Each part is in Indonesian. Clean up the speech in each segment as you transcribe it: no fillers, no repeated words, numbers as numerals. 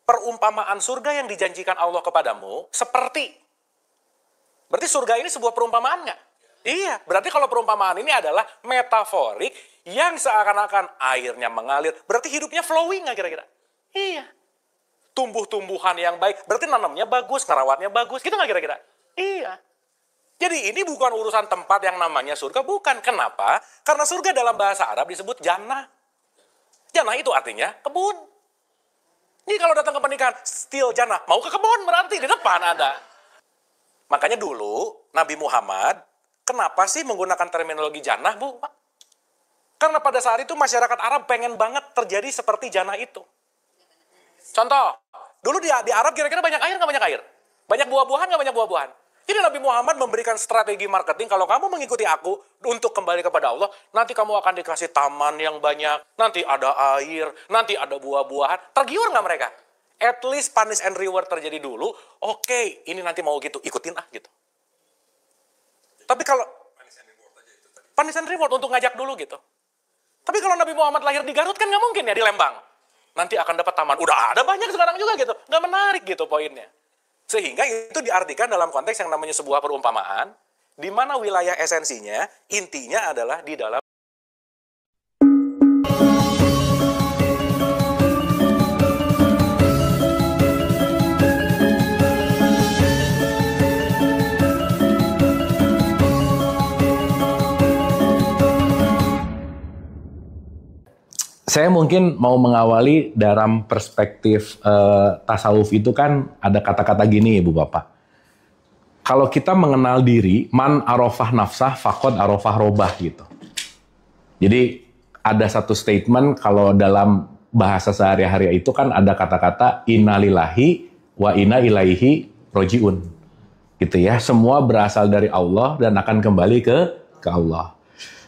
perumpamaan surga yang dijanjikan Allah kepadamu seperti. Berarti surga ini sebuah perumpamaan nggak? Iya, berarti kalau perumpamaan ini adalah metaforik yang seakan-akan airnya mengalir. Berarti hidupnya flowing nggak kira-kira? Iya. Tumbuh-tumbuhan yang baik, berarti nanamnya bagus, ngerawatnya bagus. Gitu nggak kira-kira? Iya. Jadi ini bukan urusan tempat yang namanya surga, bukan. Kenapa? Karena surga dalam bahasa Arab disebut jannah. Jannah itu artinya kebun. Jadi kalau datang ke pernikahan, still jannah. Mau ke kebun berarti di depan ada. Makanya dulu Nabi Muhammad, kenapa sih menggunakan terminologi jannah, Bu? Karena pada saat itu masyarakat Arab pengen banget terjadi seperti jannah itu. Contoh, dulu di Arab kira-kira banyak air nggak banyak air? Banyak buah-buahan nggak banyak buah-buahan? Jadi Nabi Muhammad memberikan strategi marketing, kalau kamu mengikuti aku untuk kembali kepada Allah, nanti kamu akan dikasih taman yang banyak, nanti ada air, nanti ada buah-buahan. Tergiur nggak mereka? At least punish and reward terjadi dulu, oke, ini nanti mau gitu, ikutin gitu. Tapi kalau punish and reward untuk ngajak dulu gitu. Tapi kalau Nabi Muhammad lahir di Garut kan nggak mungkin ya di Lembang. Nanti akan dapat taman. Udah ada banyak sekarang juga gitu. Nggak menarik gitu poinnya. Sehingga itu diartikan dalam konteks yang namanya sebuah perumpamaan, di mana wilayah esensinya, intinya adalah di dalam. Saya mungkin mau mengawali dalam perspektif tasawuf itu kan ada kata-kata gini Ibu Bapak. Kalau kita mengenal diri, man arafah nafsah faqad arafah robah gitu. Jadi ada satu statement kalau dalam bahasa sehari-hari itu kan ada kata-kata innalillahi wa inna ilaihi rojiun. Gitu ya, semua berasal dari Allah dan akan kembali ke Allah.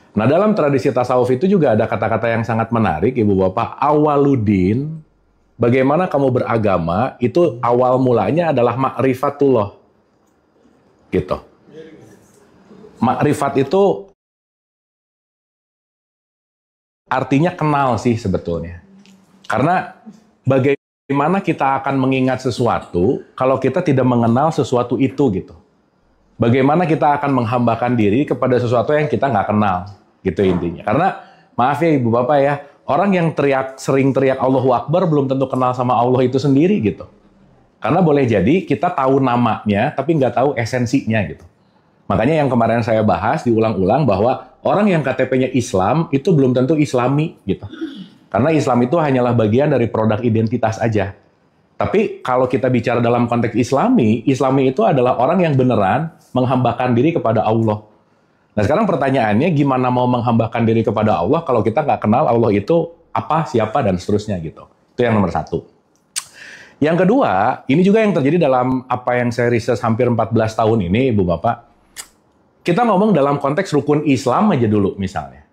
Nah, dalam tradisi tasawuf itu juga ada kata-kata yang sangat menarik, Ibu Bapak. Awaludin, bagaimana kamu beragama, itu awal mulanya adalah ma'rifatullah. Gitu. Ma'rifat itu artinya kenal sih sebetulnya. Karena bagaimana kita akan mengingat sesuatu kalau kita tidak mengenal sesuatu itu gitu. Bagaimana kita akan menghambakan diri kepada sesuatu yang kita nggak kenal. Gitu intinya. Karena maaf ya Ibu Bapak ya, orang yang sering teriak Allahu Akbar belum tentu kenal sama Allah itu sendiri gitu. Karena boleh jadi kita tahu namanya tapi nggak tahu esensinya gitu. Makanya yang kemarin saya bahas diulang-ulang bahwa orang yang KTP-nya Islam itu belum tentu Islami gitu. Karena Islam itu hanyalah bagian dari produk identitas aja. Tapi kalau kita bicara dalam konteks Islami itu adalah orang yang beneran menghambakan diri kepada Allah. Nah sekarang pertanyaannya gimana mau menghambakan diri kepada Allah kalau kita nggak kenal Allah itu apa, siapa, dan seterusnya gitu. Itu yang nomor satu. Yang kedua, ini juga yang terjadi dalam apa yang saya riset hampir 14 tahun ini, Ibu Bapak. Kita ngomong dalam konteks rukun Islam aja dulu misalnya.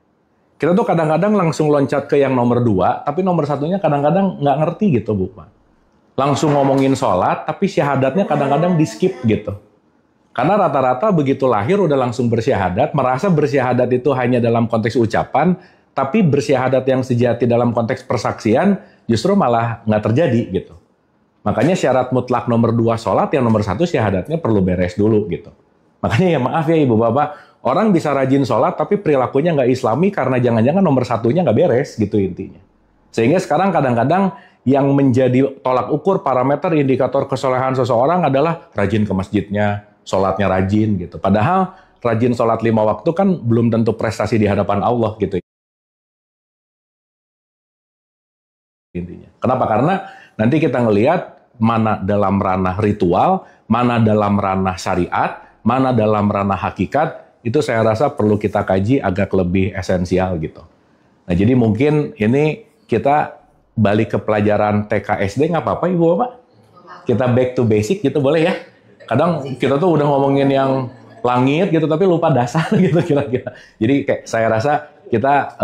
Kita tuh kadang-kadang langsung loncat ke yang nomor 2, tapi nomor satunya kadang-kadang nggak ngerti gitu, Bu Pak. Langsung ngomongin sholat, tapi syahadatnya kadang-kadang di-skip gitu. Karena rata-rata begitu lahir udah langsung bersyahadat, merasa bersyahadat itu hanya dalam konteks ucapan, tapi bersyahadat yang sejati dalam konteks persaksian justru malah nggak terjadi gitu. Makanya syarat mutlak nomor 2 sholat, yang nomor 1 syahadatnya perlu beres dulu gitu. Makanya ya maaf ya Ibu Bapak, orang bisa rajin sholat tapi perilakunya nggak Islami karena jangan-jangan nomor 1-nya nggak beres gitu intinya. Sehingga sekarang kadang-kadang yang menjadi tolak ukur parameter indikator kesolehan seseorang adalah rajin ke masjidnya, sholatnya rajin gitu. Padahal rajin sholat 5 waktu kan belum tentu prestasi di hadapan Allah gitu. Intinya. Kenapa? Karena nanti kita ngelihat mana dalam ranah ritual, mana dalam ranah syariat, mana dalam ranah hakikat, itu saya rasa perlu kita kaji agak lebih esensial gitu. Nah jadi mungkin ini kita balik ke pelajaran TK SD nggak apa-apa Ibu Bapak? Kita back to basic gitu boleh ya? Kadang kita tuh udah ngomongin yang langit gitu, tapi lupa dasar gitu kira-kira. Jadi kayak saya rasa kita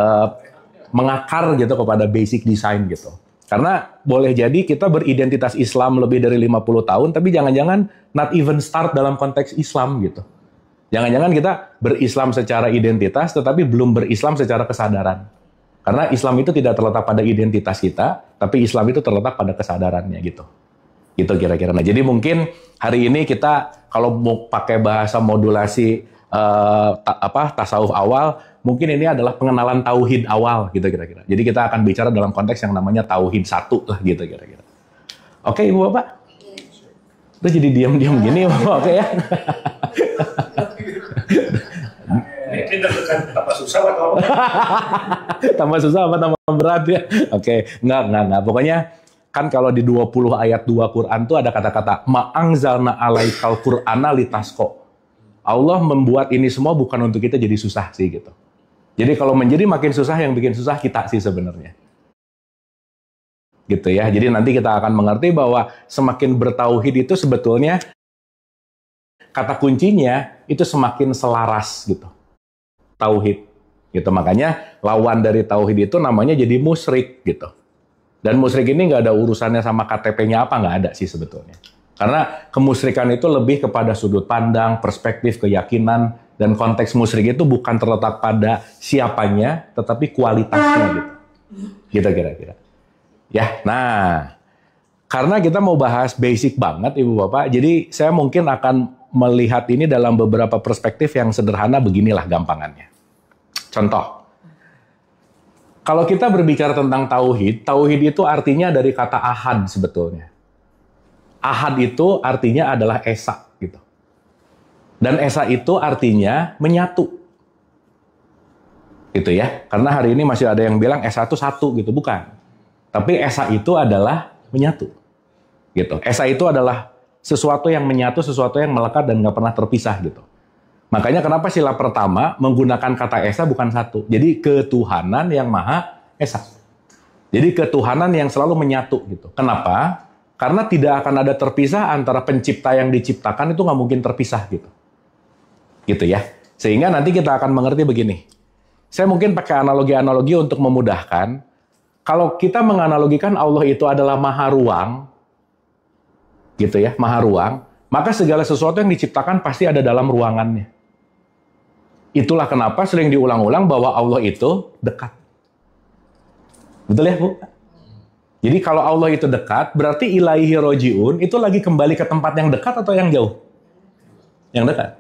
mengakar gitu kepada basic design gitu. Karena boleh jadi kita beridentitas Islam lebih dari 50 tahun, tapi jangan-jangan not even start dalam konteks Islam gitu. Jangan-jangan kita berislam secara identitas, tetapi belum berislam secara kesadaran. Karena Islam itu tidak terletak pada identitas kita, tapi Islam itu terletak pada kesadarannya gitu. Gitu kira-kira. Nah, jadi mungkin hari ini kita kalau mau pakai bahasa modulasi tasawuf awal, mungkin ini adalah pengenalan tauhid awal gitu kira-kira. Jadi kita akan bicara dalam konteks yang namanya tauhid satu lah gitu kira-kira. Oke, Ibu Bapak? Lu jadi diam-diam gini, oke ya? Ini tambah susah atau apa? Tambah susah apa tambah berat ya? Oke, enggak. Pokoknya kan kalau di 20 ayat 2 Quran tuh ada kata-kata ma'angzalna alaikal qur'ana litasqa. Allah membuat ini semua bukan untuk kita jadi susah sih gitu. Jadi kalau menjadi makin susah, yang bikin susah kita sih sebenarnya. Gitu ya. Jadi nanti kita akan mengerti bahwa semakin bertauhid itu sebetulnya kata kuncinya itu semakin selaras gitu. Tauhid. Gitu. Makanya lawan dari tauhid itu namanya jadi musyrik gitu. Dan musyrik ini nggak ada urusannya sama KTP-nya apa, nggak ada sih sebetulnya. Karena kemusyrikan itu lebih kepada sudut pandang, perspektif, keyakinan, dan konteks musyrik itu bukan terletak pada siapanya, tetapi kualitasnya gitu. Gitu kira-kira. Ya, nah, karena kita mau bahas basic banget Ibu Bapak, jadi saya mungkin akan melihat ini dalam beberapa perspektif yang sederhana beginilah gampangannya. Contoh. Kalau kita berbicara tentang tauhid, tauhid itu artinya dari kata ahad sebetulnya. Ahad itu artinya adalah esa gitu. Dan esa itu artinya menyatu. Gitu ya. Karena hari ini masih ada yang bilang esa itu satu gitu, bukan. Tapi esa itu adalah menyatu. Gitu. Esa itu adalah sesuatu yang menyatu, sesuatu yang melekat dan nggak pernah terpisah gitu. Makanya kenapa sila pertama menggunakan kata esa bukan satu. Jadi ketuhanan yang maha esa. Jadi ketuhanan yang selalu menyatu gitu. Kenapa? Karena tidak akan ada terpisah antara pencipta yang diciptakan, itu nggak mungkin terpisah gitu. Gitu ya. Sehingga nanti kita akan mengerti begini. Saya mungkin pakai analogi-analogi untuk memudahkan. Kalau kita menganalogikan Allah itu adalah maha ruang, gitu ya, maha ruang, maka segala sesuatu yang diciptakan pasti ada dalam ruangannya. Itulah kenapa sering diulang-ulang bahwa Allah itu dekat. Betul ya, Bu? Jadi kalau Allah itu dekat, berarti ilaihi roji'un itu lagi kembali ke tempat yang dekat atau yang jauh? Yang dekat.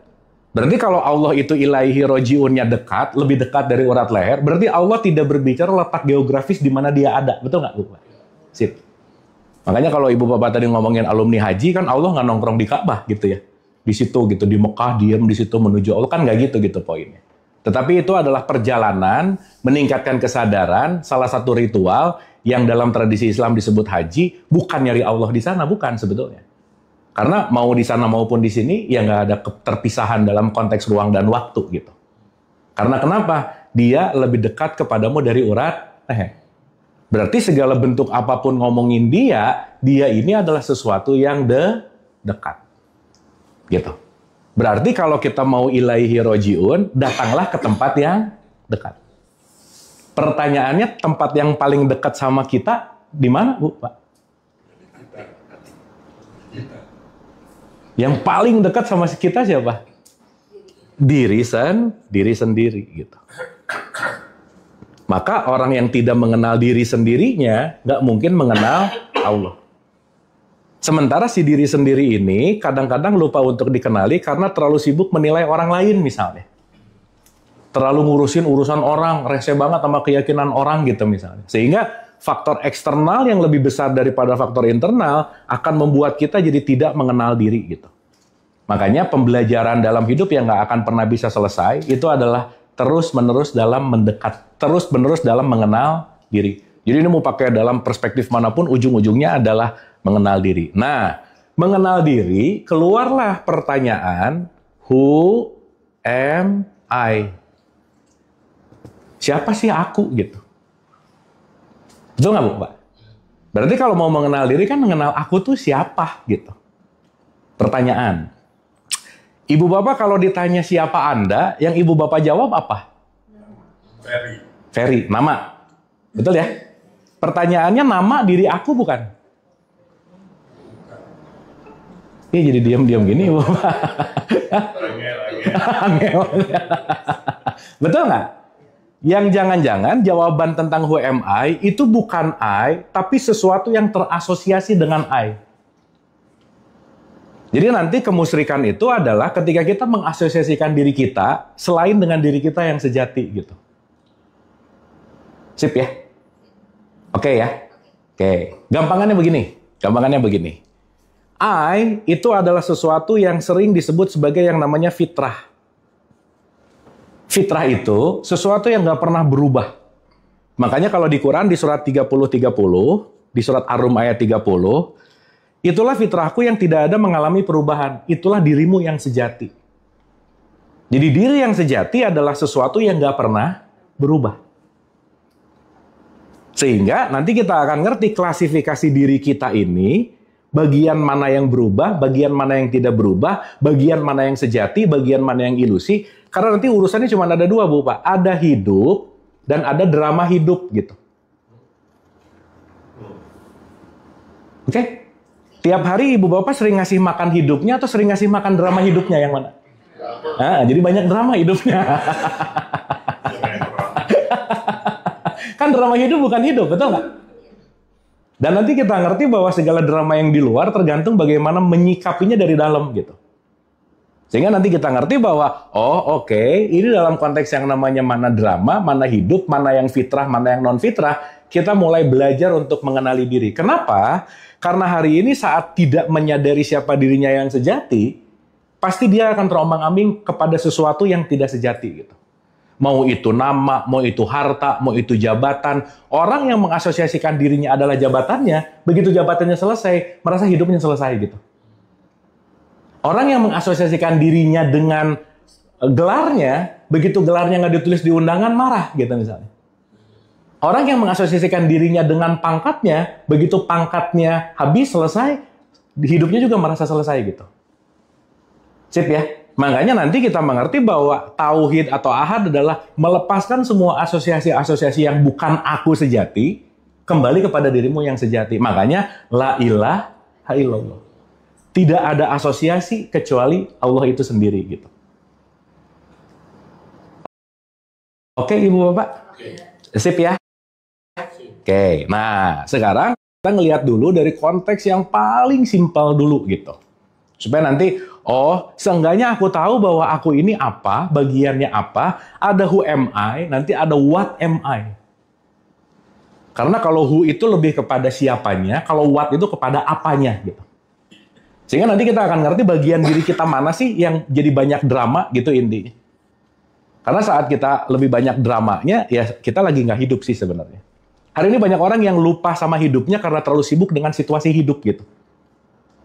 Berarti kalau Allah itu ilaihi roji'unnya dekat, lebih dekat dari urat leher, berarti Allah tidak berbicara letak geografis di mana dia ada. Betul nggak, Bu? Sip. Makanya kalau Ibu Bapak tadi ngomongin alumni haji, kan Allah nggak nongkrong di Ka'bah gitu ya. Di situ gitu, di Mekah, diam di situ menuju Allah, kan nggak gitu poinnya. Tetapi itu adalah perjalanan meningkatkan kesadaran, salah satu ritual yang dalam tradisi Islam disebut haji, bukan nyari Allah di sana, bukan sebetulnya. Karena mau di sana maupun di sini, ya nggak ada keterpisahan dalam konteks ruang dan waktu gitu. Karena kenapa? Dia lebih dekat kepadamu dari urat leher. Berarti segala bentuk apapun ngomongin dia ini adalah sesuatu yang dekat. Gitu. Berarti kalau kita mau ilaihi roji'un, datanglah ke tempat yang dekat. Pertanyaannya, tempat yang paling dekat sama kita di mana, Bu, Pak? Yang paling dekat sama kita siapa? Diri sendiri gitu. Maka orang yang tidak mengenal diri sendirinya nggak mungkin mengenal Allah. Sementara si diri sendiri ini kadang-kadang lupa untuk dikenali karena terlalu sibuk menilai orang lain misalnya. Terlalu ngurusin urusan orang, rese banget sama keyakinan orang gitu misalnya. Sehingga faktor eksternal yang lebih besar daripada faktor internal akan membuat kita jadi tidak mengenal diri gitu. Makanya pembelajaran dalam hidup yang nggak akan pernah bisa selesai itu adalah terus-menerus dalam mendekat, terus-menerus dalam mengenal diri. Jadi ini mau pakai dalam perspektif manapun, ujung-ujungnya adalah mengenal diri. Nah, mengenal diri, keluarlah pertanyaan, who am I? Siapa sih aku gitu? Betul nggak, Bu, Pak? Berarti kalau mau mengenal diri kan mengenal aku tuh siapa gitu. Pertanyaan. Ibu Bapak kalau ditanya siapa Anda, yang Ibu Bapak jawab apa? Ferry, nama. Betul ya? Pertanyaannya nama diri aku bukan? Iya jadi diam-diam gini, Ibu Bapak. Betul nggak? Yang jangan-jangan jawaban tentang who am I itu bukan I, tapi sesuatu yang terasosiasi dengan I. Jadi nanti kemusyrikan itu adalah ketika kita mengasosiasikan diri kita selain dengan diri kita yang sejati gitu. Sip ya? Oke ya? Oke. Gampangannya begini. I itu adalah sesuatu yang sering disebut sebagai yang namanya fitrah. Fitrah itu sesuatu yang nggak pernah berubah. Makanya kalau di Quran di surat 30-30, di surat Ar-Rum ayat 30, itulah fitrahku yang tidak ada mengalami perubahan. Itulah dirimu yang sejati. Jadi diri yang sejati adalah sesuatu yang nggak pernah berubah. Sehingga nanti kita akan ngerti klasifikasi diri kita ini, bagian mana yang berubah, bagian mana yang tidak berubah, bagian mana yang sejati, bagian mana yang ilusi. Karena nanti urusannya cuma ada dua, Bu, Pak. Ada hidup dan ada drama hidup gitu. Oke? Tiap hari Ibu Bapak sering ngasih makan hidupnya atau sering ngasih makan drama hidupnya yang mana? Jadi banyak drama hidupnya. Kan drama hidup bukan hidup, betul nggak? Dan nanti kita ngerti bahwa segala drama yang di luar tergantung bagaimana menyikapinya dari dalam gitu. Sehingga nanti kita ngerti bahwa, ini dalam konteks yang namanya mana drama, mana hidup, mana yang fitrah, mana yang non-fitrah, kita mulai belajar untuk mengenali diri. Kenapa? Karena hari ini saat tidak menyadari siapa dirinya yang sejati, pasti dia akan terombang-ambing kepada sesuatu yang tidak sejati gitu. Mau itu nama, mau itu harta, mau itu jabatan. Orang yang mengasosiasikan dirinya adalah jabatannya, begitu jabatannya selesai, merasa hidupnya selesai gitu. Orang yang mengasosiasikan dirinya dengan gelarnya, begitu gelarnya nggak ditulis di undangan, marah gitu misalnya. Orang yang mengasosiasikan dirinya dengan pangkatnya, begitu pangkatnya habis, selesai, hidupnya juga merasa selesai gitu. Sip ya? Makanya nanti kita mengerti bahwa tauhid atau ahad adalah melepaskan semua asosiasi-asosiasi yang bukan aku sejati, kembali kepada dirimu yang sejati. Makanya, la ilaha illallah. Tidak ada asosiasi kecuali Allah itu sendiri gitu. Oke, Ibu Bapak? Sip ya? Oke, nah sekarang kita ngelihat dulu dari konteks yang paling simpel dulu gitu. Supaya nanti, seenggaknya aku tahu bahwa aku ini apa, bagiannya apa, ada who am I, nanti ada what am I. Karena kalau who itu lebih kepada siapanya, kalau what itu kepada apanya gitu. Sehingga nanti kita akan ngerti bagian diri kita mana sih yang jadi banyak drama gitu intinya. Karena saat kita lebih banyak dramanya, ya kita lagi nggak hidup sih sebenarnya. Hari ini banyak orang yang lupa sama hidupnya karena terlalu sibuk dengan situasi hidup gitu.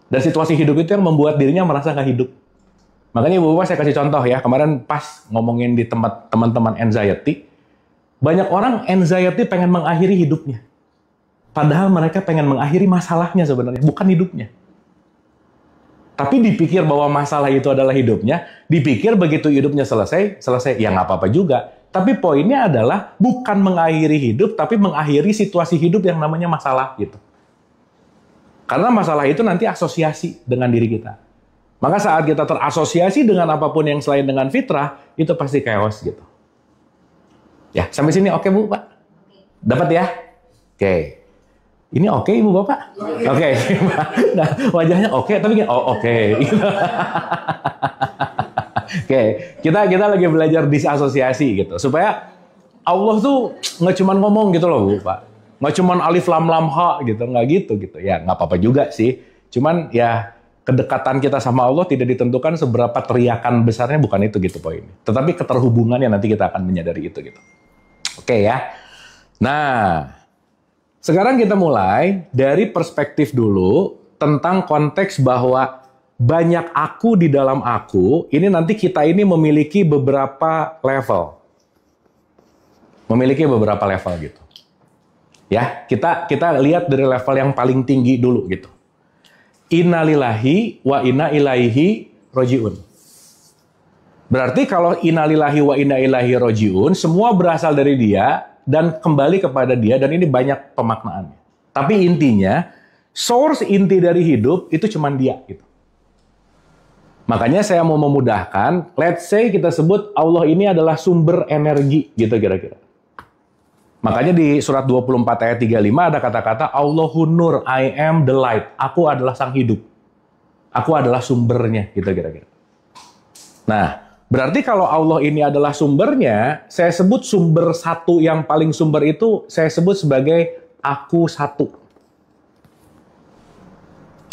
Dan situasi hidup itu yang membuat dirinya merasa nggak hidup. Makanya Ibu Bapak saya kasih contoh ya, kemarin pas ngomongin di tempat teman-teman anxiety, banyak orang anxiety pengen mengakhiri hidupnya. Padahal mereka pengen mengakhiri masalahnya sebenarnya, bukan hidupnya. Tapi dipikir bahwa masalah itu adalah hidupnya, dipikir begitu hidupnya selesai, ya nggak apa-apa juga. Tapi poinnya adalah bukan mengakhiri hidup, tapi mengakhiri situasi hidup yang namanya masalah gitu. Karena masalah itu nanti asosiasi dengan diri kita. Maka saat kita terasosiasi dengan apapun yang selain dengan fitrah, itu pasti chaos gitu. Ya, sampai sini oke Bu, Pak? Dapat ya? Oke. Ini oke Ibu Bapak? Oke. Nah, wajahnya oke, tapi oke. Oke, kita lagi belajar disasosiasi gitu. Supaya Allah tuh nggak cuma ngomong gitu loh Bu, Pak. Nggak cuma alif lam lam ha gitu, nggak gitu. Ya nggak apa-apa juga sih. Cuman ya kedekatan kita sama Allah tidak ditentukan seberapa teriakan besarnya, bukan itu gitu poinnya. Tetapi keterhubungannya nanti kita akan menyadari itu gitu. Oke ya. Nah, sekarang kita mulai dari perspektif dulu tentang konteks bahwa banyak aku di dalam aku, ini nanti kita ini memiliki beberapa level. Memiliki beberapa level gitu. Ya, kita lihat dari level yang paling tinggi dulu gitu. Inna lillahi wa inna ilaihi roji'un. Berarti kalau inna lillahi wa inna ilaihi roji'un, semua berasal dari dia dan kembali kepada dia, dan ini banyak pemaknaannya. Tapi intinya, source inti dari hidup itu cuma dia gitu. Makanya saya mau memudahkan, let's say kita sebut Allah ini adalah sumber energi gitu kira-kira. Makanya di surat 24 ayat 35 ada kata-kata Allahun Nur, I am the light. Aku adalah sang hidup. Aku adalah sumbernya, gitu kira-kira. Nah, berarti kalau Allah ini adalah sumbernya, saya sebut sumber satu yang paling sumber itu, saya sebut sebagai aku satu.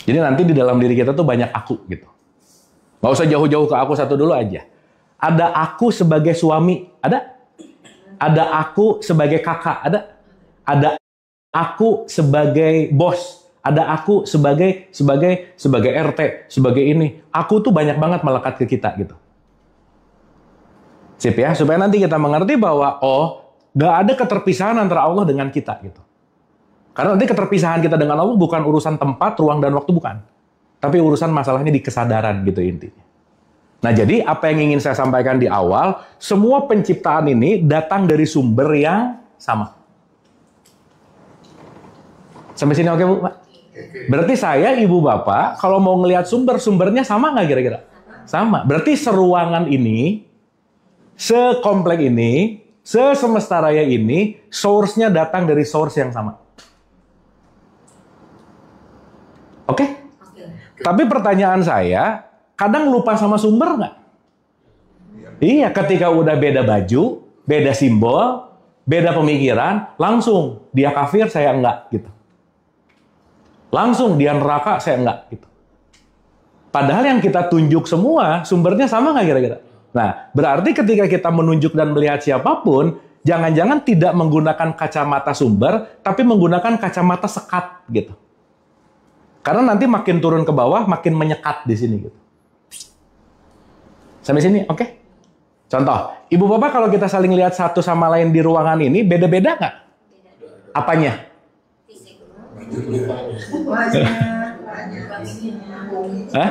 Jadi nanti di dalam diri kita tuh banyak aku, gitu. Nggak usah jauh-jauh ke aku satu dulu aja. Ada aku sebagai suami, ada? Ada aku sebagai kakak, ada? Ada aku sebagai bos, ada aku sebagai RT, sebagai ini. Aku tuh banyak banget melekat ke kita gitu. Sip ya, supaya nanti kita mengerti bahwa nggak ada keterpisahan antara Allah dengan kita gitu. Karena nanti keterpisahan kita dengan Allah bukan urusan tempat, ruang dan waktu, bukan. Tapi urusan masalahnya di kesadaran gitu intinya. Nah, jadi apa yang ingin saya sampaikan di awal, semua penciptaan ini datang dari sumber yang sama. Sampai sini oke, Bu, Pak? Berarti saya, Ibu, Bapak, kalau mau ngelihat sumbernya sama nggak kira-kira? Sama. Berarti seruangan ini, sekomplek ini, sesemesta raya ini, source-nya datang dari source yang sama. Oke? Tapi pertanyaan saya, kadang lupa sama sumber nggak? Iya, ketika udah beda baju, beda simbol, beda pemikiran, langsung dia kafir, saya enggak gitu. Langsung dia neraka, saya enggak gitu. Padahal yang kita tunjuk semua sumbernya sama nggak kira-kira? Nah, berarti ketika kita menunjuk dan melihat siapapun, jangan-jangan tidak menggunakan kacamata sumber, tapi menggunakan kacamata sekat gitu. Karena nanti makin turun ke bawah, makin menyekat di sini gitu. Sampai sini, oke? Contoh, Ibu Bapak kalau kita saling lihat satu sama lain di ruangan ini, beda-beda nggak? Apanya? Hah?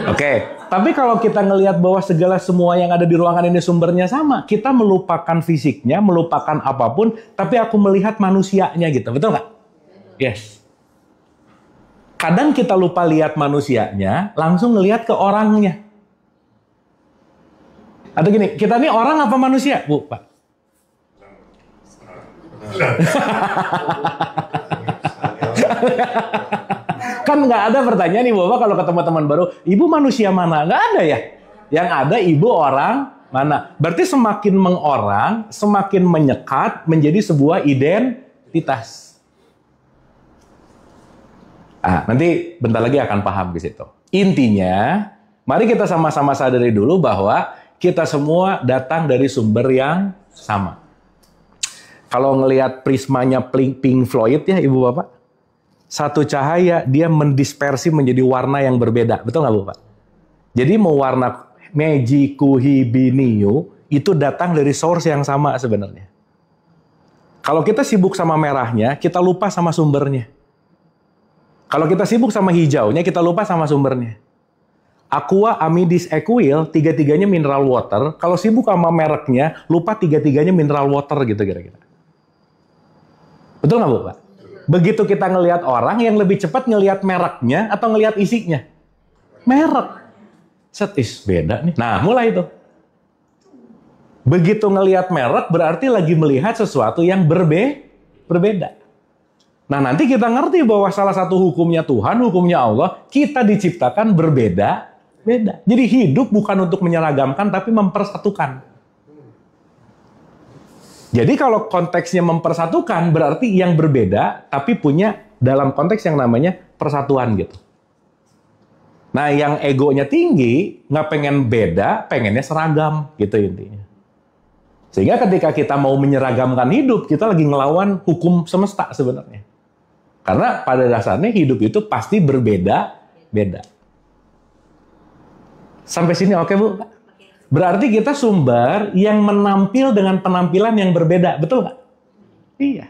Oke, tapi kalau kita ngelihat bahwa segala semua yang ada di ruangan ini sumbernya sama, kita melupakan fisiknya, melupakan apapun, tapi aku melihat manusianya gitu, betul nggak? Yes. Kadang kita lupa lihat manusianya, langsung ngelihat ke orangnya. Atau gini, kita ini orang apa manusia, Bu, Pak? Kan nggak ada pertanyaan nih, Bapak, kalau ketemu teman baru, Ibu manusia mana? Nggak ada ya. Yang ada Ibu orang mana. Berarti semakin mengorang, semakin menyekat menjadi sebuah identitas. Nanti bentar lagi akan paham di situ. Intinya, mari kita sama-sama sadari dulu bahwa kita semua datang dari sumber yang sama. Kalau ngelihat prismanya Pink Floyd ya, Ibu Bapak, satu cahaya dia mendispersi menjadi warna yang berbeda. Betul nggak, Bu, Pak? Jadi mau warna Magiku Hibiniu itu datang dari source yang sama sebenarnya. Kalau kita sibuk sama merahnya, kita lupa sama sumbernya. Kalau kita sibuk sama hijaunya, kita lupa sama sumbernya. Aqua, Amidis, Equil, tiga-tiganya mineral water. Kalau sibuk sama mereknya, lupa tiga-tiganya mineral water gitu kira-kira. Betul nggak, Bu, Pak? Begitu kita ngelihat orang, yang lebih cepat ngelihat mereknya atau ngelihat isinya? Merek. Beda nih. Nah, mulai itu. Begitu ngelihat merek, berarti lagi melihat sesuatu yang berbeda. Nah, nanti kita ngerti bahwa salah satu hukumnya Tuhan, hukumnya Allah, kita diciptakan berbeda. Jadi hidup bukan untuk menyeragamkan, tapi mempersatukan. Jadi kalau konteksnya mempersatukan, berarti yang berbeda, tapi punya dalam konteks yang namanya persatuan gitu. Nah, yang egonya tinggi, nggak pengen beda, pengennya seragam gitu intinya. Sehingga ketika kita mau menyeragamkan hidup, kita lagi ngelawan hukum semesta sebenarnya. Karena pada dasarnya hidup itu pasti berbeda-beda. Sampai sini oke, Bu? Berarti kita sumber yang menampil dengan penampilan yang berbeda. Betul nggak? Iya.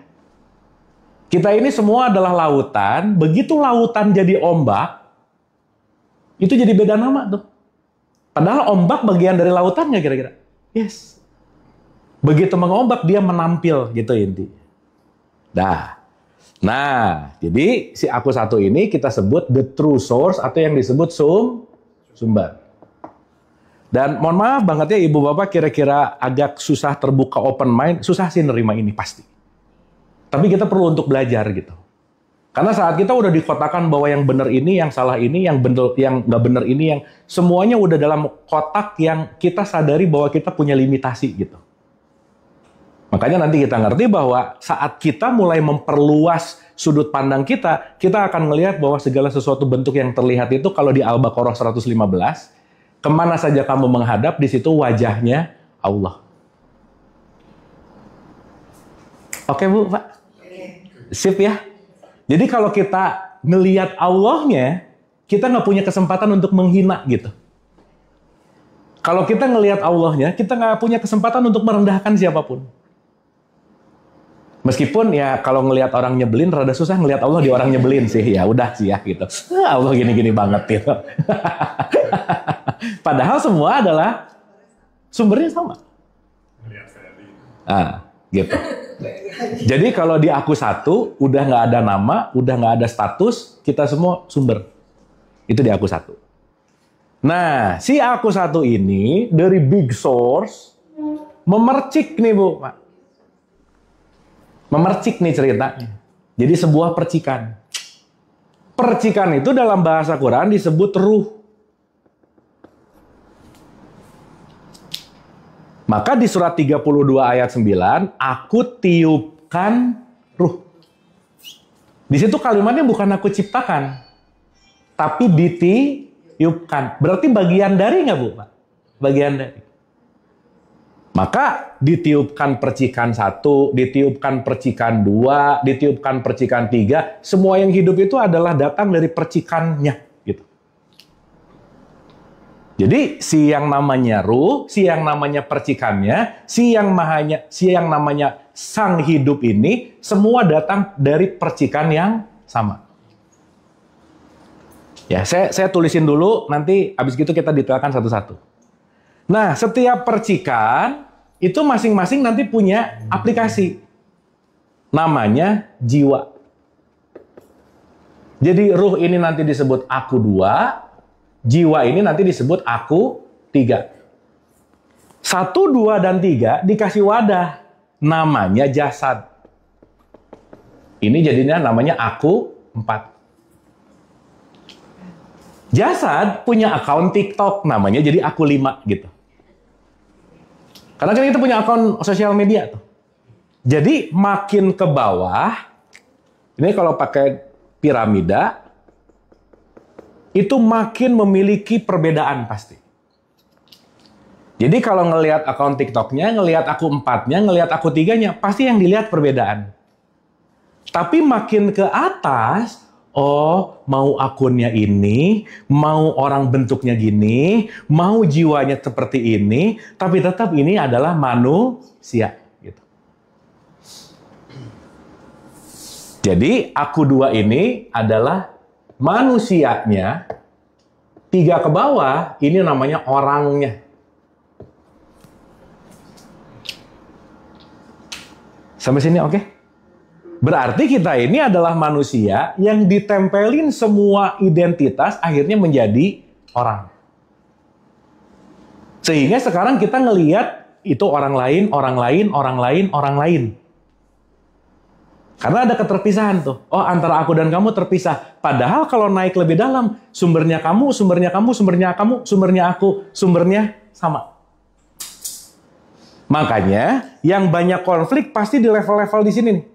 Kita ini semua adalah lautan. Begitu lautan jadi ombak, itu jadi beda nama tuh. Padahal ombak bagian dari lautan nggak kira-kira? Yes. Begitu mengombak, dia menampil gitu intinya. Nah, jadi si aku satu ini kita sebut the true source atau yang disebut sumber. Dan mohon maaf banget ya ibu bapak kira-kira agak susah terbuka open mind, susah sih nerima ini pasti. Tapi kita perlu untuk belajar gitu. Karena saat kita udah dikotakan bahwa yang benar ini, yang salah ini, yang benar, yang nggak benar ini, yang semuanya udah dalam kotak yang kita sadari bahwa kita punya limitasi gitu. Makanya nanti kita ngerti bahwa saat kita mulai memperluas sudut pandang kita akan melihat bahwa segala sesuatu bentuk yang terlihat itu kalau di Al-Baqarah 115, kemana saja kamu menghadap, di situ wajahnya Allah. Oke Bu, Pak? Sip ya? Jadi kalau kita ngelihat Allahnya, kita nggak punya kesempatan untuk menghina gitu. Kalau kita ngelihat Allahnya, kita nggak punya kesempatan untuk merendahkan siapapun. Meskipun ya kalau ngelihat orang nyebelin rada susah ngelihat Allah di orang nyebelin sih. Ya udah sih ya gitu. Allah gini-gini banget gitu. Padahal semua adalah sumbernya sama. Ah, gitu. Jadi kalau di aku satu udah nggak ada nama, udah nggak ada status, kita semua sumber. Itu di aku satu. Nah, si aku satu ini dari big source memercik nih Bu, Pak. Memercik nih ceritanya. Jadi sebuah percikan. Percikan itu dalam bahasa Quran disebut ruh. Maka di surat 32 ayat 9, aku tiupkan ruh. Di situ kalimatnya bukan aku ciptakan, tapi ditiupkan. Berarti bagian dari nggak Bu? Bagian dari. Maka ditiupkan percikan 1, ditiupkan percikan 2, ditiupkan percikan 3. Semua yang hidup itu adalah datang dari percikannya. Gitu. Jadi si yang namanya ruh, si yang namanya percikannya, si yang namanya sang hidup ini, semua datang dari percikan yang sama. Ya, saya tulisin dulu, nanti habis gitu kita detailkan satu-satu. Nah, setiap percikan itu masing-masing nanti punya aplikasi. Namanya jiwa. Jadi ruh ini nanti disebut aku 2, jiwa ini nanti disebut aku 3. 1, 2, dan 3 dikasih wadah. Namanya jasad. Ini jadinya namanya aku 4. Jasad punya akun TikTok, namanya jadi aku 5 gitu. Karena kan kita punya akun sosial media tuh. Jadi makin ke bawah, ini kalau pakai piramida, itu makin memiliki perbedaan pasti. Jadi kalau ngelihat akun TikToknya, ngelihat aku 4-nya, ngelihat aku 3-nya, pasti yang dilihat perbedaan. Tapi makin ke atas, oh, mau akunnya ini, mau orang bentuknya gini, mau jiwanya seperti ini, tapi tetap ini adalah manusia. Gitu. Jadi, aku 2 ini adalah manusianya, 3 ke bawah, ini namanya orangnya. Sampai sini oke? Berarti kita ini adalah manusia yang ditempelin semua identitas akhirnya menjadi orang. Sehingga sekarang kita ngelihat itu orang lain, orang lain, orang lain, orang lain. Karena ada keterpisahan tuh. Oh, antara aku dan kamu terpisah. Padahal kalau naik lebih dalam, sumbernya kamu, sumbernya kamu, sumbernya kamu, sumbernya aku, sumbernya sama. Makanya yang banyak konflik pasti di level-level di sini nih.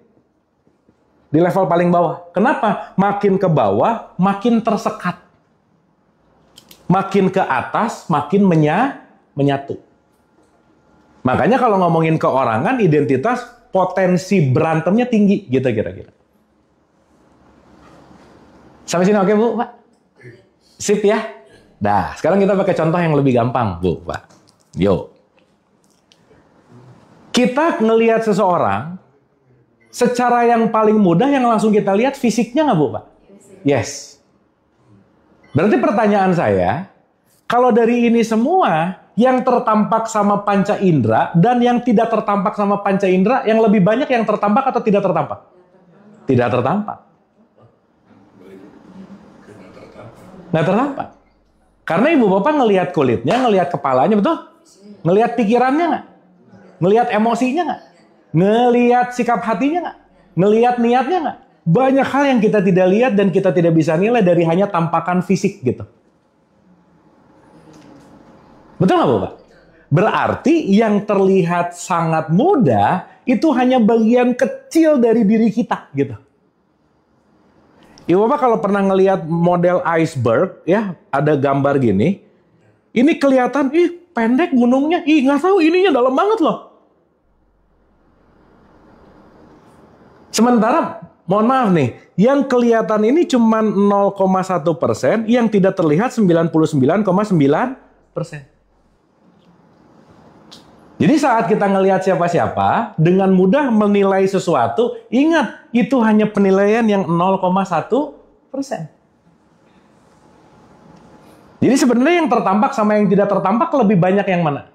Di level paling bawah. Kenapa? Makin ke bawah, makin tersekat. Makin ke atas, makin menyatu. Makanya kalau ngomongin keorangan, identitas, potensi berantemnya tinggi. Gitu kira-kira. Sampai sini oke, Bu, Pak? Sip ya? Nah, sekarang kita pakai contoh yang lebih gampang, Bu, Pak. Yuk. Kita ngelihat seseorang, secara yang paling mudah yang langsung kita lihat fisiknya nggak Bu, Pak? Yes. Berarti pertanyaan saya, kalau dari ini semua, yang tertampak sama panca indera dan yang tidak tertampak sama panca indera, yang lebih banyak yang tertampak atau tidak tertampak? Tidak tertampak. Nggak tertampak. Karena ibu bapak ngelihat kulitnya, ngelihat kepalanya, betul? Ngelihat pikirannya nggak? Ngelihat emosinya nggak? Ngelihat sikap hatinya nggak? Ngelihat niatnya nggak? Banyak hal yang kita tidak lihat dan kita tidak bisa nilai dari hanya tampakan fisik gitu. Betul nggak Bapak? Berarti yang terlihat sangat mudah itu hanya bagian kecil dari diri kita gitu. Ibu Bapak kalau pernah ngelihat model iceberg, ya ada gambar gini, ini kelihatan, pendek gunungnya, nggak tahu ininya dalam banget loh. Sementara, mohon maaf nih, yang kelihatan ini cuma 0,1%, yang tidak terlihat 99,9%. Jadi saat kita ngelihat siapa-siapa, dengan mudah menilai sesuatu, ingat, itu hanya penilaian yang 0,1%. Jadi sebenarnya yang tertampak sama yang tidak tertampak lebih banyak yang mana?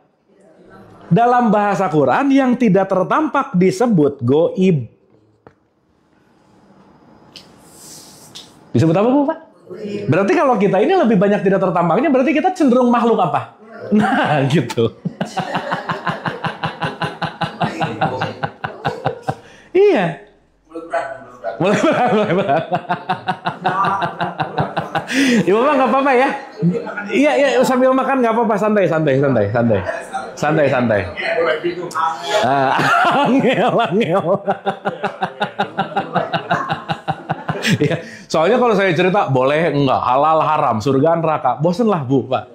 Dalam bahasa Quran, yang tidak tertampak disebut goib. Disebut apa, Bu, Pak? Berarti kalau kita ini lebih banyak tidak tertampaknya, berarti kita cenderung makhluk apa? Nah, gitu. Iya. Mulai berat. Ibu Bapak nggak apa-apa ya? Iya, sambil makan nggak apa-apa, santai. Angel. Ya, soalnya kalau saya cerita boleh enggak, halal haram, surga neraka, bosen lah Bu, Pak.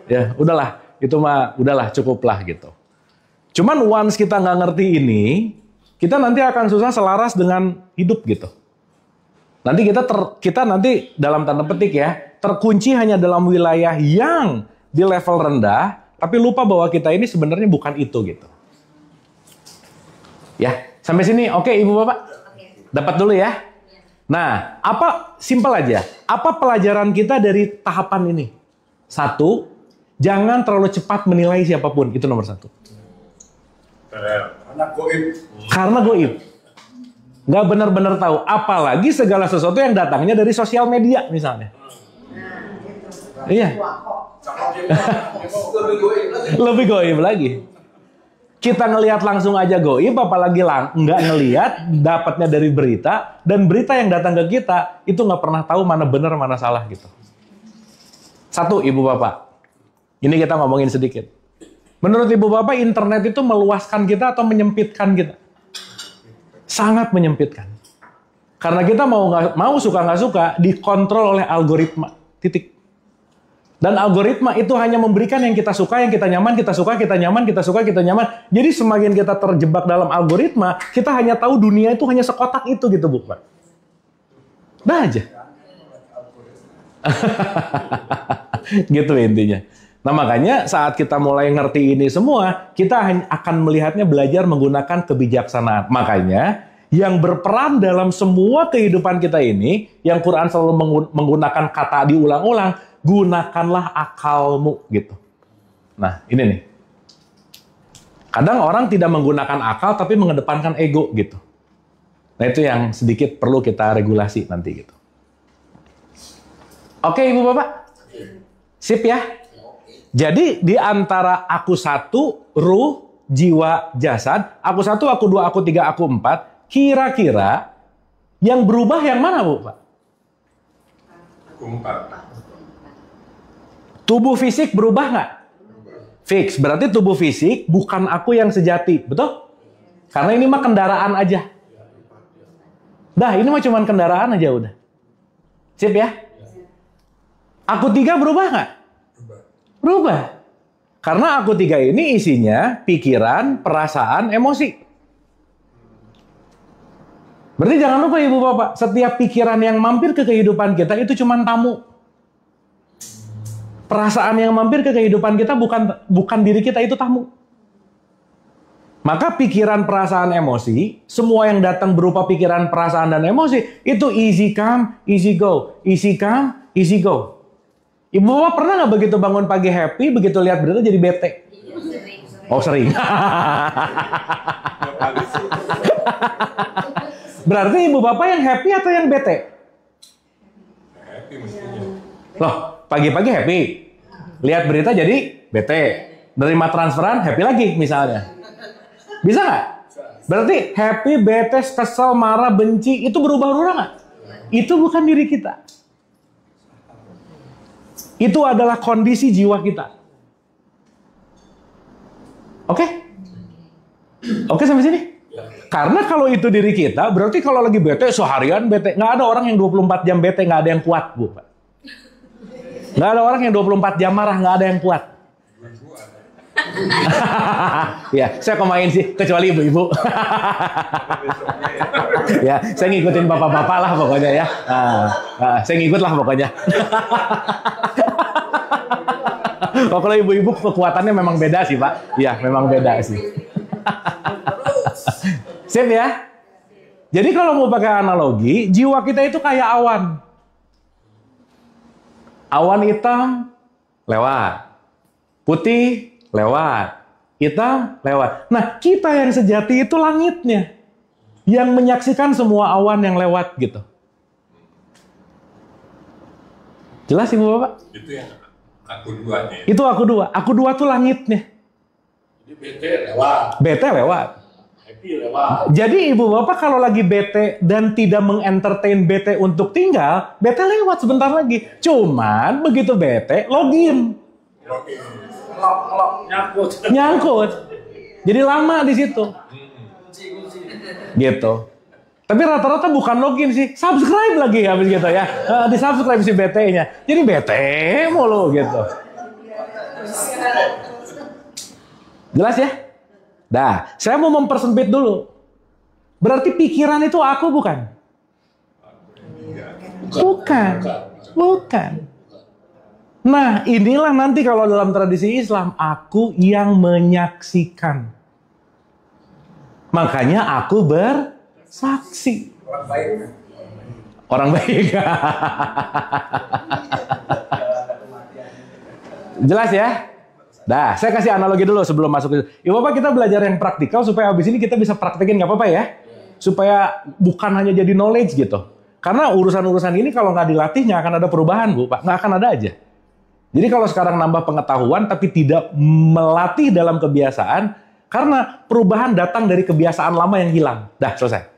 Ya, udahlah, itu mah udahlah cukuplah gitu. Cuman once kita nggak ngerti ini, kita nanti akan susah selaras dengan hidup gitu. Nanti kita nanti dalam tanda petik ya, terkunci hanya dalam wilayah yang di level rendah, tapi lupa bahwa kita ini sebenarnya bukan itu gitu. Ya, sampai sini oke Ibu Bapak? Dapat dulu ya. Nah, simpel aja. Apa pelajaran kita dari tahapan ini? 1, jangan terlalu cepat menilai siapapun, itu nomor 1. Karena goib. Nggak benar-benar tahu. Apalagi segala sesuatu yang datangnya dari sosial media misalnya. Iya. Lebih goib lagi. Kita ngelihat langsung aja goib, apalagi nggak ngelihat, dapatnya dari berita, dan berita yang datang ke kita, itu nggak pernah tahu mana benar, mana salah gitu. 1, Ibu Bapak. Ini kita ngomongin sedikit. Menurut Ibu Bapak, internet itu meluaskan kita atau menyempitkan kita? Sangat menyempitkan. Karena kita mau suka nggak suka, dikontrol oleh algoritma. Titik. Dan algoritma itu hanya memberikan yang kita suka, yang kita nyaman, kita suka, kita nyaman, kita suka, kita nyaman. Jadi semakin kita terjebak dalam algoritma, kita hanya tahu dunia itu hanya sekotak itu gitu, Bu. Dah aja. Gitu intinya. Nah makanya saat kita mulai ngerti ini semua, kita akan melihatnya belajar menggunakan kebijaksanaan. Makanya yang berperan dalam semua kehidupan kita ini, yang Quran selalu menggunakan kata diulang-ulang, gunakanlah akalmu gitu. Nah ini nih. Kadang orang tidak menggunakan akal tapi mengedepankan ego gitu. Nah itu yang sedikit perlu kita regulasi nanti gitu. Oke Ibu Bapak? Sip ya? Jadi di antara aku 1, ruh, jiwa, jasad, aku 1, aku 2, aku 3, aku 4, kira-kira yang berubah yang mana, Bu, Pak? Aku 4. Tubuh fisik berubah nggak? Fix. Berarti tubuh fisik bukan aku yang sejati, betul? Karena ini mah kendaraan aja. Dah, ini mah cuman kendaraan aja udah. Sip ya? Aku 3 berubah nggak? Berubah. Karena aku 3 ini isinya pikiran, perasaan, emosi. Berarti jangan lupa Ibu Bapak, setiap pikiran yang mampir ke kehidupan kita itu cuma tamu. Perasaan yang mampir ke kehidupan kita bukan diri kita, itu tamu. Maka pikiran, perasaan, emosi, semua yang datang berupa pikiran, perasaan, dan emosi, itu easy come, easy go. Easy come, easy go. Ibu Bapak pernah nggak begitu bangun pagi happy, begitu lihat berita jadi bete? Oh sering. Berarti Ibu Bapak yang happy atau yang bete? Happy mestinya. Loh, pagi-pagi happy. Lihat berita jadi bete. Nerima transferan happy lagi misalnya. Bisa nggak? Berarti happy, bete, kesel, marah, benci itu berubah-ubah nggak? Itu bukan diri kita. Itu adalah kondisi jiwa kita. Oke? Oke sampai sini? Karena kalau itu diri kita, berarti kalau lagi bete, seharian bete. Nggak ada orang yang 24 jam bete, nggak ada yang kuat, Bu. Nggak ada orang yang 24 jam marah, nggak ada yang kuat. Ya, saya kemain sih, kecuali ibu-ibu. Ya, saya ngikutin bapak-bapak lah pokoknya ya. Saya ngikut lah pokoknya. Oh, kalau ibu-ibu kekuatannya memang beda sih, Pak. Iya, memang beda sih. Sip ya? Jadi kalau mau pakai analogi, jiwa kita itu kayak awan. Awan hitam, lewat. Putih, lewat. Hitam, lewat. Nah, kita yang sejati itu langitnya. Yang menyaksikan semua awan yang lewat gitu. Jelas Ibu Bapak? Itu yang aku dua nih. Itu aku dua. Aku dua tuh langitnya. Jadi bete lewat. Bete lewat. Happy lewat. Jadi Ibu Bapak kalau lagi bete dan tidak mengentertain bete untuk tinggal, bete lewat sebentar lagi. Cuman begitu bete, login. Oke. Nyangkut. Nyangkut. Jadi lama di situ. Gitu. Tapi rata-rata bukan login sih, subscribe lagi habis gitu ya. Di subscribe si BT-nya. Jadi BT mulu gitu. Jelas ya? Dah, saya mau mempersempit dulu. Berarti pikiran itu aku bukan? Bukan. Bukan. Nah, inilah nanti kalau dalam tradisi Islam, aku yang menyaksikan. Makanya aku bersaksi. Orang baik. Orang baik. Jelas ya? Dah, saya kasih analogi dulu sebelum masuk ke situ. Ya Bapak, kita belajar yang praktikal supaya habis ini kita bisa praktekin, nggak apa-apa ya? Supaya bukan hanya jadi knowledge gitu. Karena urusan-urusan ini kalau nggak dilatih nggak akan ada perubahan, Bu, Pak. Nggak akan ada aja. Jadi kalau sekarang nambah pengetahuan tapi tidak melatih dalam kebiasaan, karena perubahan datang dari kebiasaan lama yang hilang. Dah, selesai.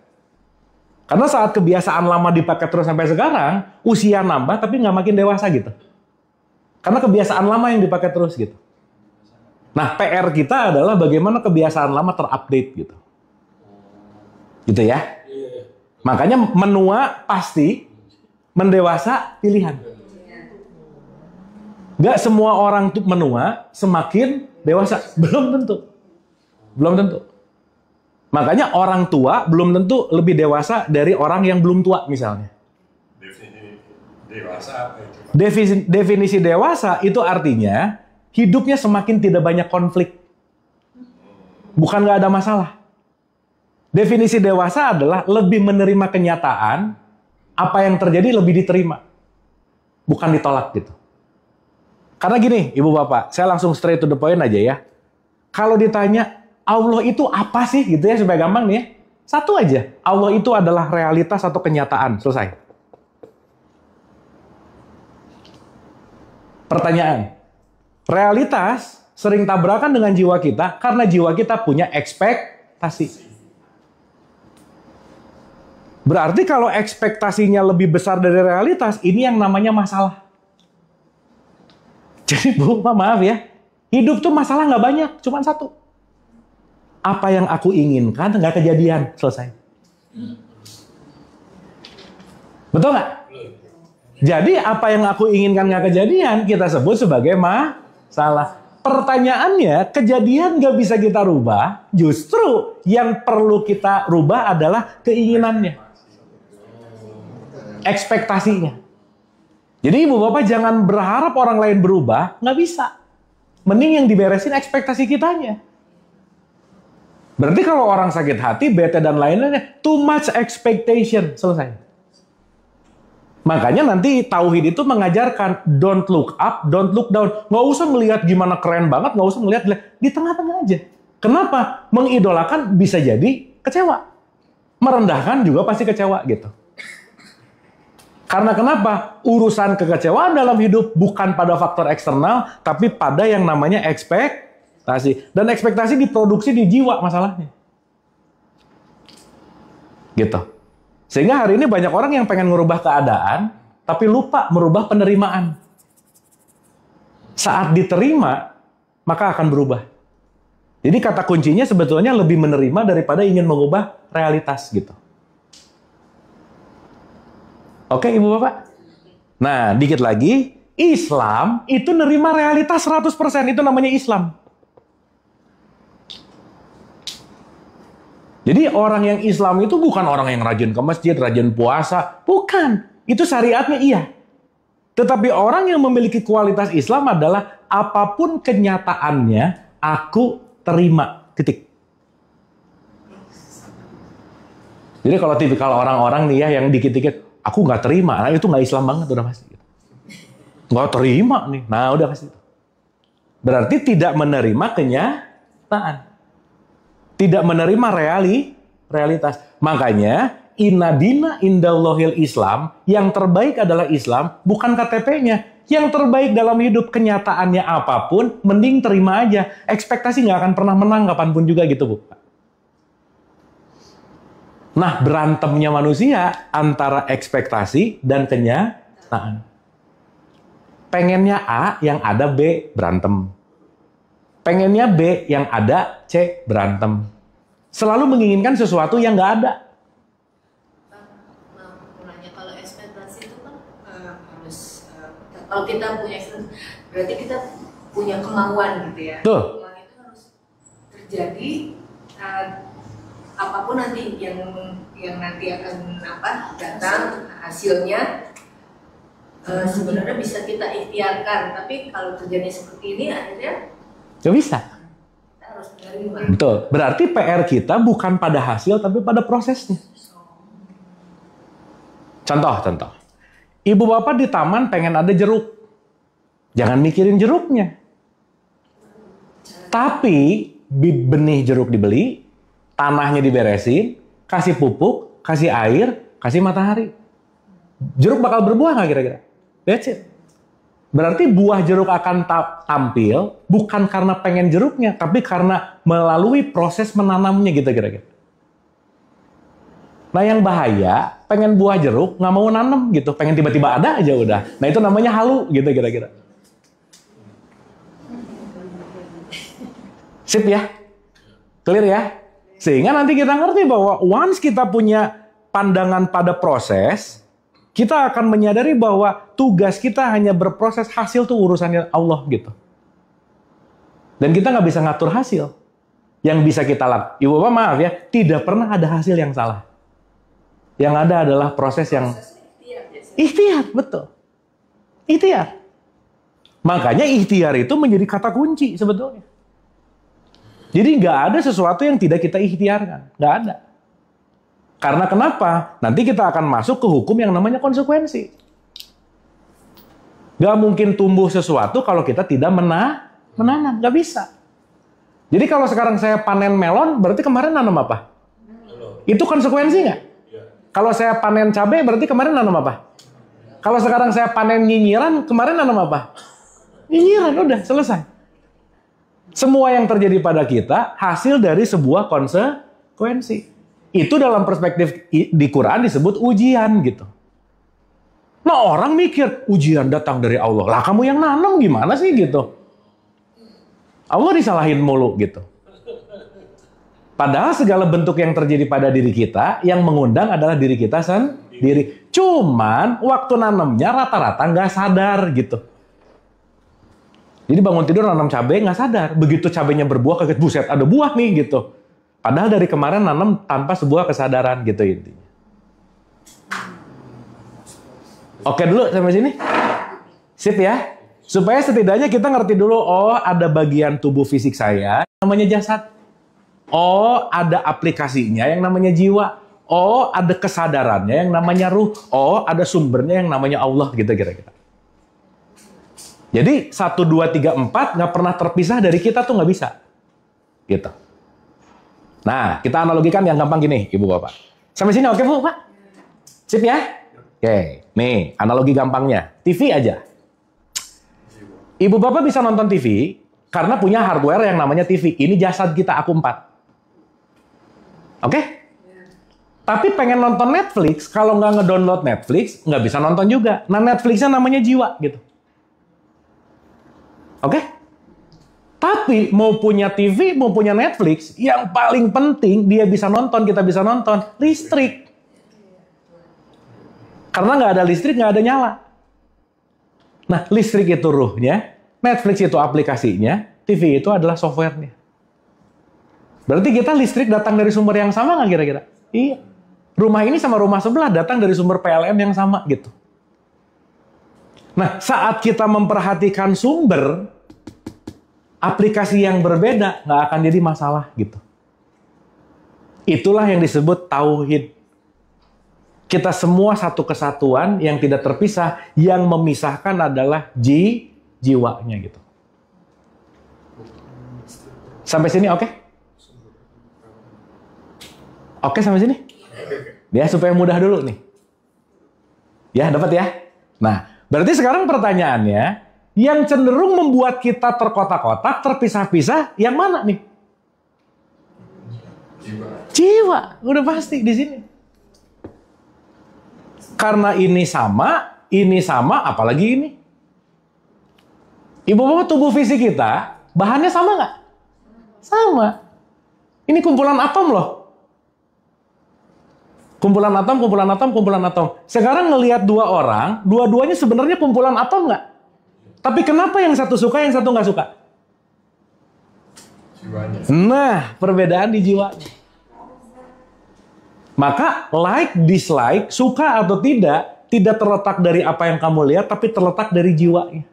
Karena saat kebiasaan lama dipakai terus sampai sekarang, usia nambah tapi nggak makin dewasa gitu. Karena kebiasaan lama yang dipakai terus gitu. Nah, PR kita adalah bagaimana kebiasaan lama terupdate gitu. Gitu ya. Makanya menua pasti, mendewasa pilihan. Nggak semua orang tuh menua semakin dewasa. Belum tentu. Belum tentu. Makanya orang tua belum tentu lebih dewasa dari orang yang belum tua misalnya. Dewasa apa itu? Definisi dewasa itu artinya hidupnya semakin tidak banyak konflik. Bukan nggak ada masalah. Definisi dewasa adalah lebih menerima kenyataan, apa yang terjadi lebih diterima. Bukan ditolak gitu. Karena gini, Ibu Bapak, saya langsung straight to the point aja ya. Kalau ditanya, Allah itu apa sih gitu ya, supaya gampang nih ya. Satu aja, Allah itu adalah realitas atau kenyataan. Selesai. Pertanyaan. Realitas sering tabrakan dengan jiwa kita karena jiwa kita punya ekspektasi. Berarti kalau ekspektasinya lebih besar dari realitas, ini yang namanya masalah. Jadi Bu, maaf ya, hidup tuh masalah nggak banyak, cuma satu. Apa yang aku inginkan nggak kejadian, selesai. Betul nggak? Jadi apa yang aku inginkan nggak kejadian, kita sebut sebagai masalah. Pertanyaannya, kejadian nggak bisa kita rubah, justru yang perlu kita rubah adalah keinginannya. Ekspektasinya. Jadi Ibu Bapak jangan berharap orang lain berubah, nggak bisa. Mending yang diberesin ekspektasi kitanya. Berarti kalau orang sakit hati, bete dan lain-lainnya, too much expectation, selesai. Makanya nanti Tauhid itu mengajarkan don't look up, don't look down. Nggak usah melihat gimana keren banget, nggak usah melihat di tengah-tengah aja. Kenapa? Mengidolakan bisa jadi kecewa. Merendahkan juga pasti kecewa gitu. Karena kenapa? Urusan kekecewaan dalam hidup bukan pada faktor eksternal, tapi pada yang namanya ekspektasi. Dan ekspektasi diproduksi di jiwa masalahnya. Gitu. Sehingga hari ini banyak orang yang pengen merubah keadaan, tapi lupa merubah penerimaan. Saat diterima, maka akan berubah. Jadi kata kuncinya sebetulnya lebih menerima daripada ingin mengubah realitas gitu. Oke, Ibu Bapak? Nah, dikit lagi, Islam itu nerima realitas 100%, itu namanya Islam. Jadi orang yang Islam itu bukan orang yang rajin ke masjid, rajin puasa. Bukan. Itu syariatnya iya. Tetapi orang yang memiliki kualitas Islam adalah apapun kenyataannya, aku terima. Titik. Jadi kalau tipikal orang-orang nih ya yang dikit-dikit, aku nggak terima, nah itu nggak Islam banget udah pasti. Nggak terima nih, nah udah pasti. Berarti tidak menerima kenyataan. Tidak menerima realitas. Makanya, inna dina indallahil Islam, yang terbaik adalah Islam, bukan KTP-nya. Yang terbaik dalam hidup, kenyataannya apapun, mending terima aja. Ekspektasi nggak akan pernah menang kapanpun juga gitu, Bu. Nah, berantemnya manusia antara ekspektasi dan kenyataan. Pengennya A, yang ada B, berantem. Pengennya B, yang ada C, berantem. Selalu menginginkan sesuatu yang nggak ada. Kalau ekspektasi itu kan harus, kalau kita punya ekspektasi, berarti kita punya kemauan gitu ya. Tuh. Kemauan itu harus terjadi, apapun nanti yang nanti akan datang hasilnya, sebenarnya bisa kita ikhtiarkan. Tapi kalau terjadi seperti ini akhirnya Nggak bisa. kita harus menerima. Betul. Berarti PR kita bukan pada hasil tapi pada prosesnya. Contoh. Ibu bapak di taman pengen ada jeruk. Jangan mikirin jeruknya. Tapi benih jeruk dibeli, tanahnya diberesin, kasih pupuk, kasih air, kasih matahari. Jeruk bakal berbuah nggak kira-kira? That's it. Berarti buah jeruk akan tampil bukan karena pengen jeruknya, tapi karena melalui proses menanamnya gitu kira-kira. Nah yang bahaya, pengen buah jeruk nggak mau nanam gitu, pengen tiba-tiba ada aja udah. Nah itu namanya halu gitu kira-kira. Sip ya? Clear ya? Sehingga nanti kita ngerti bahwa once kita punya pandangan pada proses, kita akan menyadari bahwa tugas kita hanya berproses, hasil tuh urusannya Allah gitu. Dan kita nggak bisa ngatur hasil. Yang bisa kita lakukan, Ibu Bapak maaf ya, tidak pernah ada hasil yang salah. Yang ada adalah proses yang ikhtiar, betul. Ikhtiar. Makanya ikhtiar itu menjadi kata kunci sebetulnya. Jadi nggak ada sesuatu yang tidak kita ikhtiarkan. Nggak ada. Karena kenapa? Nanti kita akan masuk ke hukum yang namanya konsekuensi. Nggak mungkin tumbuh sesuatu kalau kita tidak menanam. Nggak bisa. Jadi kalau sekarang saya panen melon, berarti kemarin nanam apa? Itu konsekuensi nggak? Kalau saya panen cabai, berarti kemarin nanam apa? Kalau sekarang saya panen nyinyiran, kemarin nanam apa? Nyinyiran, udah selesai. Semua yang terjadi pada kita hasil dari sebuah konsekuensi. Itu dalam perspektif di Quran disebut ujian gitu. Nah orang mikir ujian datang dari Allah. Lah kamu yang nanam gimana sih gitu? Allah disalahin mulu gitu. Padahal segala bentuk yang terjadi pada diri kita yang mengundang adalah diri kita sendiri. Cuman waktu nanamnya rata-rata nggak sadar gitu. Jadi bangun tidur nanam cabai nggak sadar. Begitu cabainya berbuah kaget, buset ada buah nih gitu. Padahal dari kemarin nanam tanpa sebuah kesadaran gitu intinya. Oke dulu sampai sini? Sip ya? Supaya setidaknya kita ngerti dulu, oh ada bagian tubuh fisik saya namanya jasad. Oh ada aplikasinya yang namanya jiwa. Oh ada kesadarannya yang namanya ruh. Oh ada sumbernya yang namanya Allah gitu kira-kira. Jadi 1, 2, 3, 4 nggak pernah terpisah dari kita tuh nggak bisa. Gitu. Nah, kita analogikan yang gampang gini, Ibu Bapak. Sampai sini oke Bu, Pak? Sip ya? Oke, nih analogi gampangnya. TV aja. Ibu bapak bisa nonton TV karena punya hardware yang namanya TV. Ini jasad kita, aku 4. Oke? Tapi pengen nonton Netflix, kalau nggak ngedownload Netflix, nggak bisa nonton juga. Nah, Netflixnya namanya jiwa, gitu. Oke? Tapi mau punya TV, mau punya Netflix, yang paling penting dia bisa nonton, kita bisa nonton, listrik. Karena nggak ada listrik, nggak ada nyala. Nah, listrik itu ruhnya, Netflix itu aplikasinya, TV itu adalah softwarenya. Berarti kita listrik datang dari sumber yang sama nggak kira-kira? Iya. Rumah ini sama rumah sebelah datang dari sumber PLN yang sama gitu. Nah, saat kita memperhatikan sumber, aplikasi yang berbeda nggak akan jadi masalah gitu. Itulah yang disebut tauhid. Kita semua satu kesatuan yang tidak terpisah, yang memisahkan adalah jiwanya gitu. Sampai sini oke? Oke sampai sini? Ya supaya mudah dulu nih. Ya dapat ya? Nah, berarti sekarang pertanyaannya, yang cenderung membuat kita terkotak-kotak, terpisah-pisah, yang mana nih? Jiwa. Udah pasti di sini. Karena ini sama, apalagi ini. Ibu bapak tubuh fisik kita, bahannya sama nggak? Sama. Ini kumpulan atom loh. Kumpulan atom. Sekarang ngelihat dua orang, dua-duanya sebenarnya kumpulan atom nggak? Tapi kenapa yang satu suka, yang satu nggak suka? Jiwanya. Nah, perbedaan di jiwanya. Maka like, dislike, suka atau tidak terletak dari apa yang kamu lihat, tapi terletak dari jiwanya.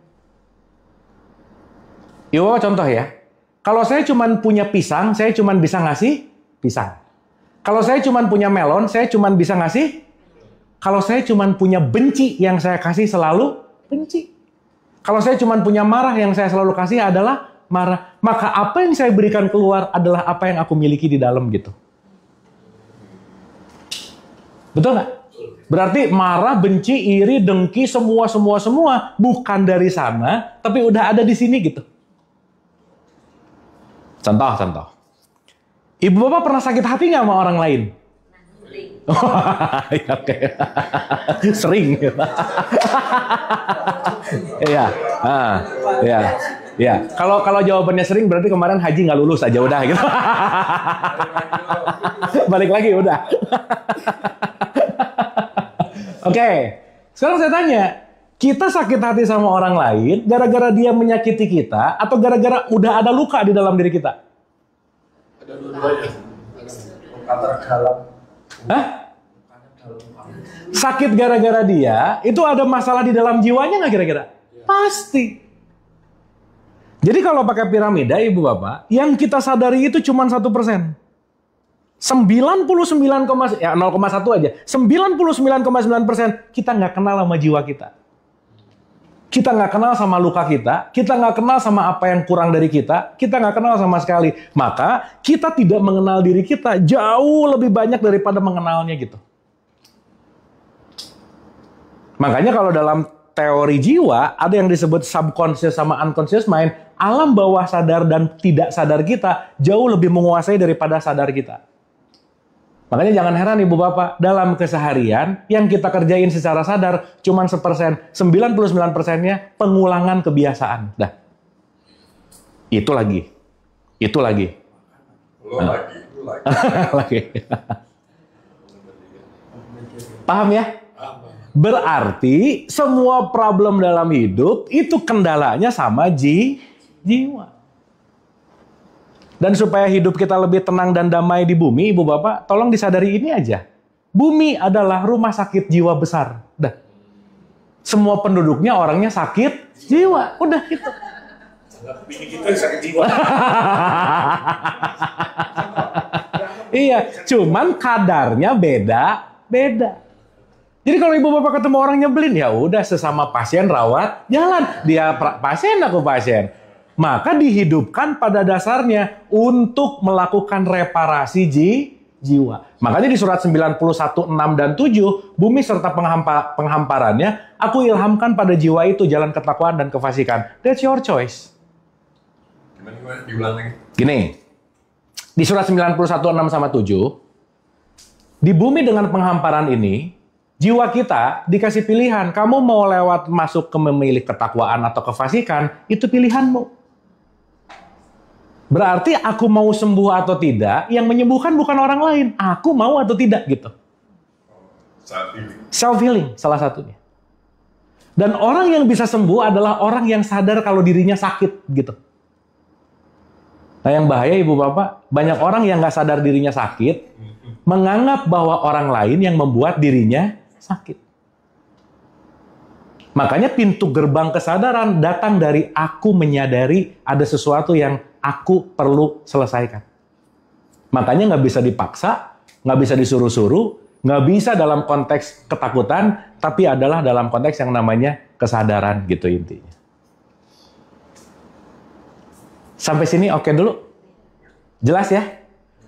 Ibu contoh ya. Kalau saya cuma punya pisang, saya cuma bisa ngasih pisang. Kalau saya cuma punya melon, saya cuma bisa ngasih. Kalau saya cuma punya benci, yang saya kasih selalu benci. Kalau saya cuma punya marah, yang saya selalu kasih adalah marah. Maka apa yang saya berikan keluar adalah apa yang aku miliki di dalam gitu. Betul nggak? Berarti marah, benci, iri, dengki, semua bukan dari sana, tapi udah ada di sini gitu. Contoh. Ibu bapak pernah sakit hati nggak sama orang lain? Sering. Iya. Ya. Kalau jawabannya sering berarti kemarin haji nggak lulus aja udah gitu. Balik lagi udah. Oke. Sekarang saya tanya, kita sakit hati sama orang lain gara-gara dia menyakiti kita atau gara-gara udah ada luka di dalam diri kita? Ada dua-duanya. Antara dalam. Hah? Sakit gara-gara dia, itu ada masalah di dalam jiwanya nggak kira-kira? Pasti. Jadi kalau pakai piramida, ibu bapak, yang kita sadari itu cuma 1%. 0,1 aja. 99,9% kita nggak kenal sama jiwa kita. Kita nggak kenal sama luka kita nggak kenal sama apa yang kurang dari kita nggak kenal sama sekali. Maka kita tidak mengenal diri kita jauh lebih banyak daripada mengenalnya gitu. Makanya kalau dalam teori jiwa ada yang disebut subconscious sama unconscious mind, alam bawah sadar dan tidak sadar kita jauh lebih menguasai daripada sadar kita. Makanya jangan heran ibu bapak, dalam keseharian yang kita kerjain secara sadar cuma 1%, 99%-nya pengulangan kebiasaan. Dah. Itu lagi. Lagi. Paham ya? Berarti semua problem dalam hidup itu kendalanya sama jiwa. Dan supaya hidup kita lebih tenang dan damai di bumi, ibu bapak, tolong disadari ini aja. Bumi adalah rumah sakit jiwa besar. Dah. Semua penduduknya orangnya sakit jiwa. Udah gitu. Bini kita sakit jiwa. Iya, cuman kadarnya beda. Jadi kalau ibu bapak ketemu orang nyebelin, ya udah sesama pasien rawat jalan. Dia pasien, aku pasien. Maka dihidupkan pada dasarnya untuk melakukan reparasi jiwa. Makanya di surat 91, 6 dan 7, bumi serta penghamparannya, aku ilhamkan pada jiwa itu jalan ketakwaan dan kefasikan. That's your choice. Gimana? Diulang lagi. Gini, di surat 91, 6 sama 7, di bumi dengan penghamparan ini, jiwa kita dikasih pilihan. Kamu mau lewat masuk ke memilih ketakwaan atau kefasikan, itu pilihanmu. Berarti aku mau sembuh atau tidak, yang menyembuhkan bukan orang lain. Aku mau atau tidak gitu. Self-healing salah satunya. Dan orang yang bisa sembuh adalah orang yang sadar kalau dirinya sakit gitu. Nah yang bahaya ibu bapak, banyak orang yang nggak sadar dirinya sakit, menganggap bahwa orang lain yang membuat dirinya sakit. Makanya pintu gerbang kesadaran datang dari aku menyadari ada sesuatu yang aku perlu selesaikan. Makanya nggak bisa dipaksa, nggak bisa disuruh-suruh, nggak bisa dalam konteks ketakutan, tapi adalah dalam konteks yang namanya kesadaran gitu intinya. Sampai sini oke dulu? Jelas ya?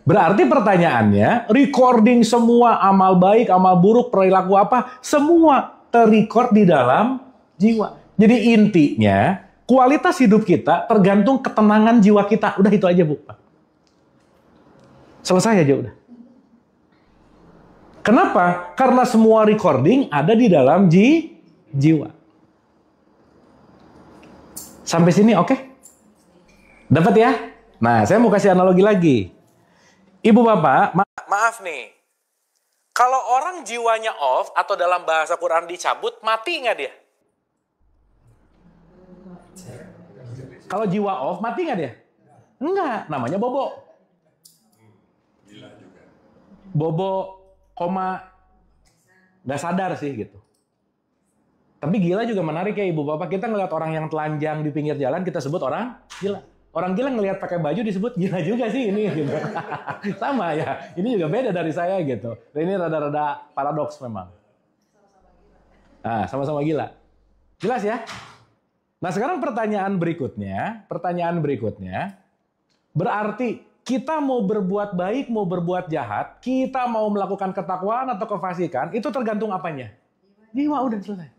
Berarti pertanyaannya, recording semua amal baik, amal buruk, perilaku apa, semua terrecord di dalam jiwa. Jadi intinya, kualitas hidup kita tergantung ketenangan jiwa kita. Udah itu aja, Bu. Selesai aja udah. Kenapa? Karena semua recording ada di dalam jiwa. Sampai sini oke? Dapat ya? Nah, saya mau kasih analogi lagi. Ibu bapak, Maaf nih, kalau orang jiwanya off atau dalam bahasa Quran dicabut, mati nggak dia? kalau jiwa off, mati nggak dia? Enggak, namanya bobo. Bobo, koma, nggak sadar sih gitu. Tapi gila juga menarik ya ibu bapak. Kita ngeliat orang yang telanjang di pinggir jalan, kita sebut orang gila. Orang gila ngelihat pakai baju disebut gila juga sih ini gitu. Sama ya, ini juga beda dari saya gitu. Ini rada-rada paradoks memang. Nah, sama-sama gila. Jelas ya? Nah, sekarang pertanyaan berikutnya, berarti kita mau berbuat baik, mau berbuat jahat, kita mau melakukan ketakwaan atau kefasikan, itu tergantung apanya? Jiwa, udah selesai.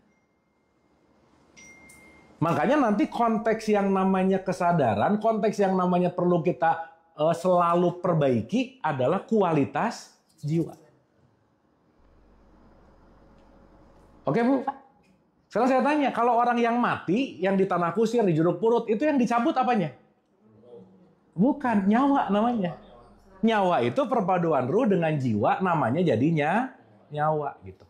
Makanya nanti konteks yang namanya kesadaran, konteks yang namanya perlu kita selalu perbaiki adalah kualitas jiwa. Oke Bu? Sekarang saya tanya, kalau orang yang mati, yang di tanah kusir, di jeruk purut, itu yang dicabut apanya? Bukan, nyawa namanya. Nyawa itu perpaduan ruh dengan jiwa, namanya jadinya nyawa gitu.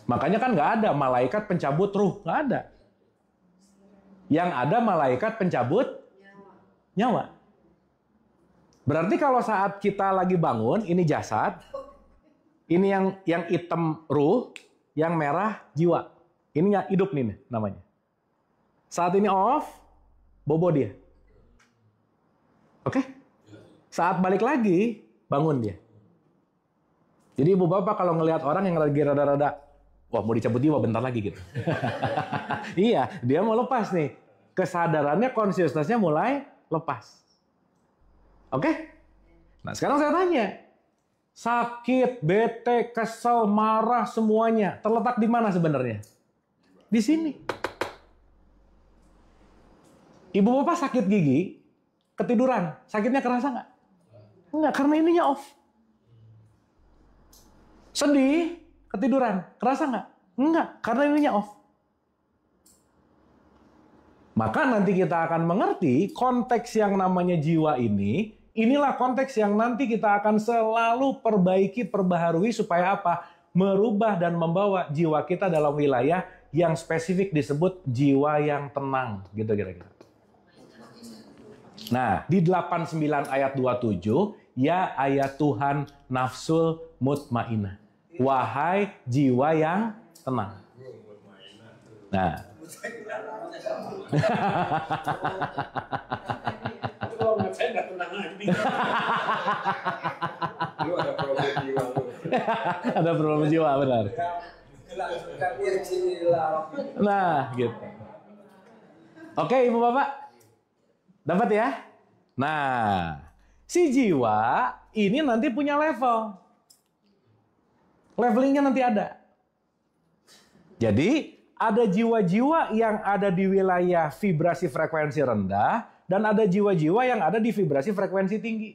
Makanya kan nggak ada malaikat pencabut ruh, nggak ada. Yang ada malaikat pencabut nyawa. Berarti kalau saat kita lagi bangun, ini jasad, ini yang hitam ruh, yang merah jiwa. Ini yang hidup nih namanya. Saat ini off, bobo dia. Oke? Saat balik lagi, bangun dia. Jadi ibu bapak kalau ngelihat orang yang lagi rada-rada wah, mau dicabut jiwa bentar lagi gitu. Iya, dia mau lepas nih. Kesadarannya, consciousness-nya mulai lepas. Oke? Nah, sekarang saya tanya. Sakit, bete, kesel, marah, semuanya terletak di mana sebenarnya? Di sini. Ibu bapak sakit gigi, ketiduran. Sakitnya kerasa nggak? Nggak, karena ininya off. Sedih, ketiduran. Kerasa nggak? Enggak, karena ininya off. Maka nanti kita akan mengerti konteks yang namanya jiwa ini, inilah konteks yang nanti kita akan selalu perbaiki, perbaharui supaya apa? Merubah dan membawa jiwa kita dalam wilayah yang spesifik disebut jiwa yang tenang. Gitu kira-kira. Nah, di 89 ayat 27, ya ayat Tuhan nafsul mutmainah. Wahai jiwa yang tenang. Nah. Ada problem jiwa, benar. Nah, gitu. Oke, Ibu Bapak. Dapat ya? Nah, si jiwa ini nanti punya level. Levelingnya nanti ada. Jadi, ada jiwa-jiwa yang ada di wilayah vibrasi frekuensi rendah, dan ada jiwa-jiwa yang ada di vibrasi frekuensi tinggi.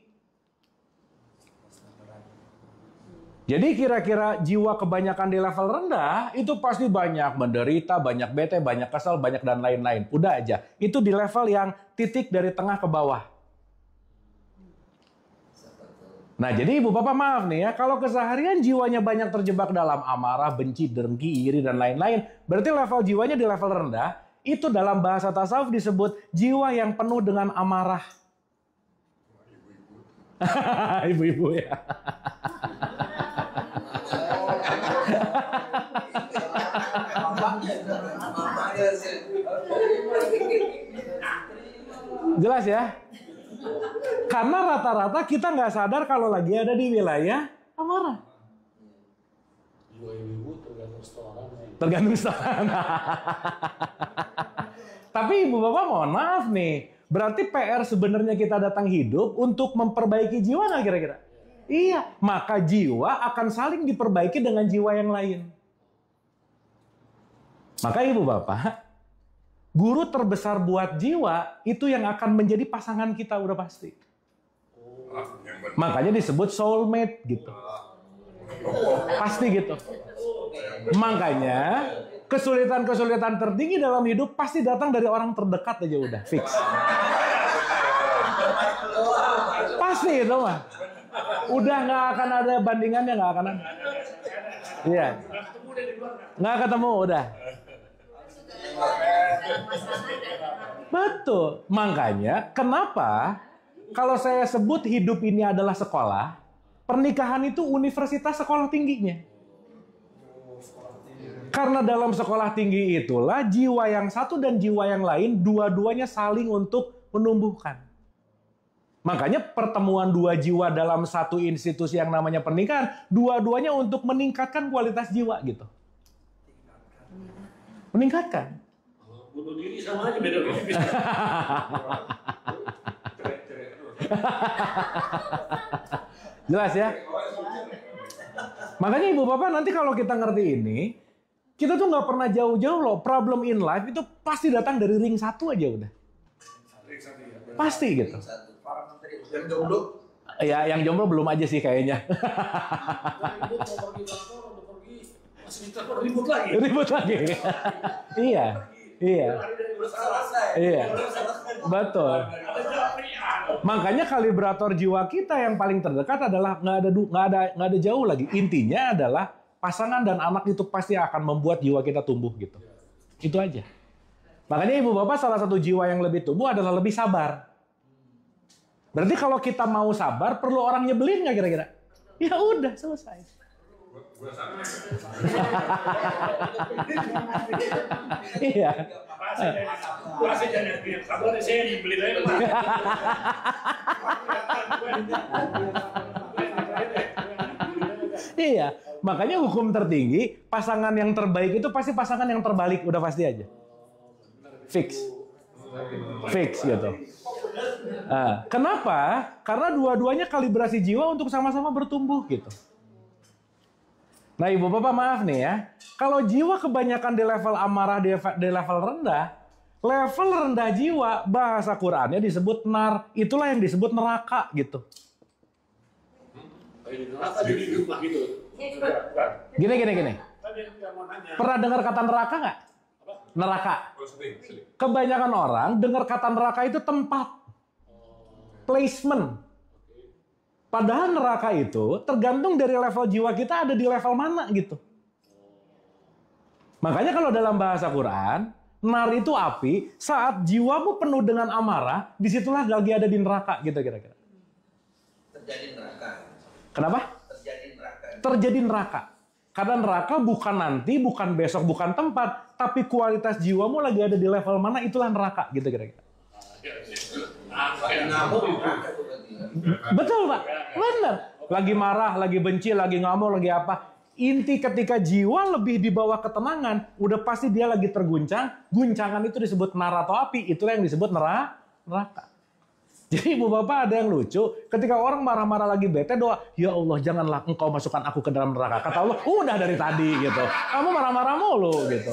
Jadi kira-kira jiwa kebanyakan di level rendah, itu pasti banyak menderita, banyak bete, banyak kesal, banyak dan lain-lain. Udah aja. Itu di level yang titik dari tengah ke bawah. Nah, jadi ibu bapak maaf nih ya, kalau keseharian jiwanya banyak terjebak dalam amarah, benci, dengki, iri, dan lain-lain, berarti level jiwanya di level rendah, itu dalam bahasa tasawuf disebut jiwa yang penuh dengan amarah. Ibu-ibu ya. Jelas ya? Karena rata-rata kita nggak sadar kalau lagi ada di wilayah amarah. Tergantung restoran. Tapi ibu bapak mohon maaf nih. Berarti PR sebenarnya kita datang hidup untuk memperbaiki jiwa nggak kira-kira? Iya. Maka jiwa akan saling diperbaiki dengan jiwa yang lain. Maka ibu bapak, guru terbesar buat jiwa itu yang akan menjadi pasangan kita udah pasti. Makanya disebut soulmate gitu. Pasti gitu. Makanya kesulitan-kesulitan tertinggi dalam hidup pasti datang dari orang terdekat aja udah fix. Pasti itu mah. Udah nggak akan ada bandingannya, nggak akan ada. Iya. Nggak ketemu udah. Betul. Makanya kenapa kalau saya sebut hidup ini adalah sekolah, pernikahan itu universitas sekolah tingginya. Karena dalam sekolah tinggi itulah jiwa yang satu dan jiwa yang lain dua-duanya saling untuk menumbuhkan. Makanya pertemuan dua jiwa dalam satu institusi yang namanya pernikahan, dua-duanya untuk meningkatkan kualitas jiwa gitu. Meningkatkan. Bunuh diri sama aja beda. Jelas ya? Makanya ibu bapak nanti kalau kita ngerti ini, kita tuh nggak pernah jauh-jauh loh. Problem in life itu pasti datang dari ring satu aja udah. Pasti gitu. Yang jomblo? Ya, yang jomblo belum aja sih kayaknya. Ribut lagi. Ribut lagi. Iya. Iya. Iya. Betul. Makanya kalibrator jiwa kita yang paling terdekat adalah nggak ada jauh lagi. Intinya adalah pasangan dan anak itu pasti akan membuat jiwa kita tumbuh gitu. Itu aja. Makanya ibu bapak salah satu jiwa yang lebih tumbuh adalah lebih sabar. Berarti kalau kita mau sabar perlu orang nyebelin nggak kira-kira? Ya udah selesai. Iya. Masih jangan sabar saya dibeli aja. Iya, makanya hukum tertinggi, pasangan yang terbaik itu pasti pasangan yang terbalik, udah pasti aja. Fix. Fix gitu. Nah, kenapa? Karena dua-duanya kalibrasi jiwa untuk sama-sama bertumbuh gitu. Nah, ibu bapak maaf nih ya, kalau jiwa kebanyakan di level amarah di level rendah jiwa, bahasa Qur'annya disebut nar, itulah yang disebut neraka gitu. Neraka jadi rumah gitu. Gini. Pernah dengar kata neraka nggak? Neraka. Kebanyakan orang dengar kata neraka itu tempat, placement. Padahal neraka itu tergantung dari level jiwa kita ada di level mana gitu. Makanya kalau dalam bahasa Quran, nar itu api, saat jiwamu penuh dengan amarah, disitulah lagi ada di neraka gitu kira-kira. Terjadi neraka. Kenapa? Terjadi neraka. Terjadi neraka. Karena neraka bukan nanti, bukan besok, bukan tempat, tapi kualitas jiwamu lagi ada di level mana, itulah neraka gitu kira-kira. Betul Pak, benar. Lagi marah, lagi benci, lagi ngamuk, lagi apa. Inti ketika jiwa lebih di bawah ketenangan, udah pasti dia lagi terguncang. Guncangan itu disebut nar atau api, itulah yang disebut neraka. Jadi ibu bapak ada yang lucu, ketika orang marah-marah lagi bete doa, ya Allah janganlah engkau masukkan aku ke dalam neraka. Kata Allah, udah dari tadi gitu. Kamu marah-marah mulu gitu.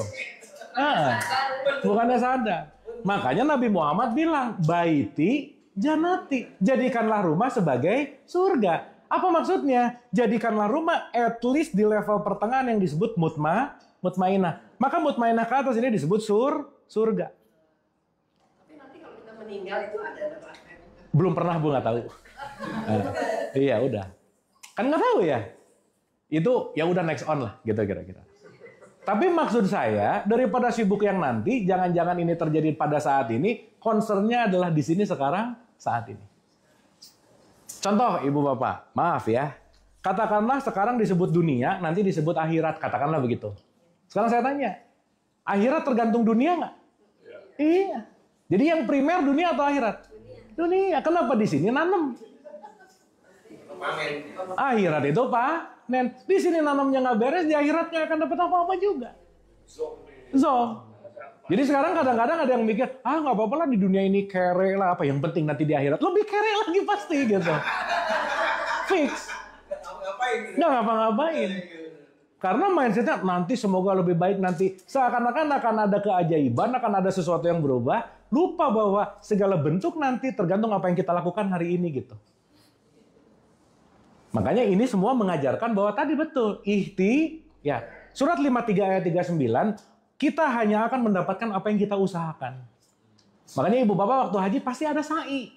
Bukannya sadar. Makanya Nabi Muhammad bilang, baiti janati. Jadikanlah rumah sebagai surga. Apa maksudnya? Jadikanlah rumah at least di level pertengahan yang disebut mutmainah. Maka mutmainah ke atas ini disebut surga. Tapi nanti kalau kita meninggal itu ada apa? Belum pernah, Bu, nggak tahu. Iya, udah. Kan nggak tahu ya. Itu ya udah next on lah, gitu kira-kira. Tapi maksud saya, daripada sibuk yang nanti, jangan-jangan ini terjadi pada saat ini, concernnya adalah di sini sekarang, saat ini. Contoh, Ibu Bapak, maaf ya. Katakanlah sekarang disebut dunia, nanti disebut akhirat. Katakanlah begitu. Sekarang saya tanya, akhirat tergantung dunia nggak? Iya. Jadi yang primer dunia atau akhirat? Dunia. Kenapa di sini nanam? Akhirat itu panen. Di sini nanamnya nggak beres, di akhirat nggak akan dapat apa-apa juga. Zong. Jadi sekarang kadang-kadang ada yang mikir, nggak apa-apa lah di dunia ini kere lah, apa yang penting nanti di akhirat lebih kere lagi pasti gitu. Fix. Nggak ngapa-ngapain. Karena mindsetnya nanti semoga lebih baik nanti. Seakan-akan akan ada keajaiban, akan ada sesuatu yang berubah. Lupa bahwa segala bentuk nanti tergantung apa yang kita lakukan hari ini gitu. Makanya ini semua mengajarkan bahwa tadi betul. Ya. Surat 53 ayat 39, kita hanya akan mendapatkan apa yang kita usahakan. Makanya ibu bapak waktu haji pasti ada sa'i.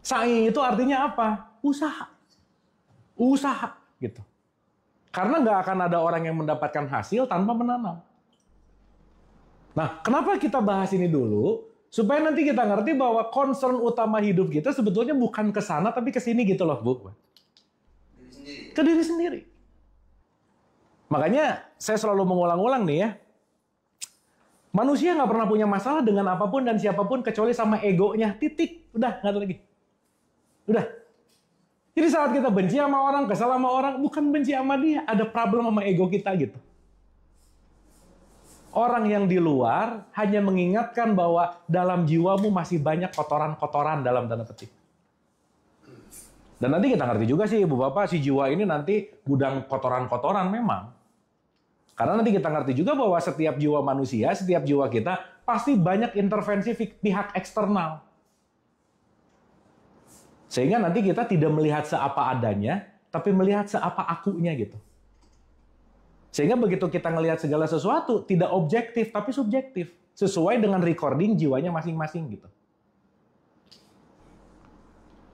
Sa'i itu artinya apa? Usaha. Usaha gitu. Karena nggak akan ada orang yang mendapatkan hasil tanpa menanam. Nah, kenapa kita bahas ini dulu? Supaya nanti kita ngerti bahwa concern utama hidup kita sebetulnya bukan ke sana, tapi ke sini gitu loh, Bu. Ke diri sendiri. Makanya saya selalu mengulang-ulang nih ya. Manusia nggak pernah punya masalah dengan apapun dan siapapun kecuali sama egonya. Titik. Udah, nggak ada lagi. Udah. Jadi saat kita benci sama orang, kesal sama orang, bukan benci sama dia. Ada problem sama ego kita gitu. Orang yang di luar hanya mengingatkan bahwa dalam jiwamu masih banyak kotoran-kotoran dalam tanda petik. Dan nanti kita ngerti juga sih Ibu Bapak, si jiwa ini nanti gudang kotoran-kotoran memang. Karena nanti kita ngerti juga bahwa setiap jiwa manusia, setiap jiwa kita, pasti banyak intervensi pihak eksternal. Sehingga nanti kita tidak melihat seapa adanya, tapi melihat seapa akunya gitu. Sehingga begitu kita ngelihat segala sesuatu, tidak objektif, tapi subjektif. Sesuai dengan recording jiwanya masing-masing gitu.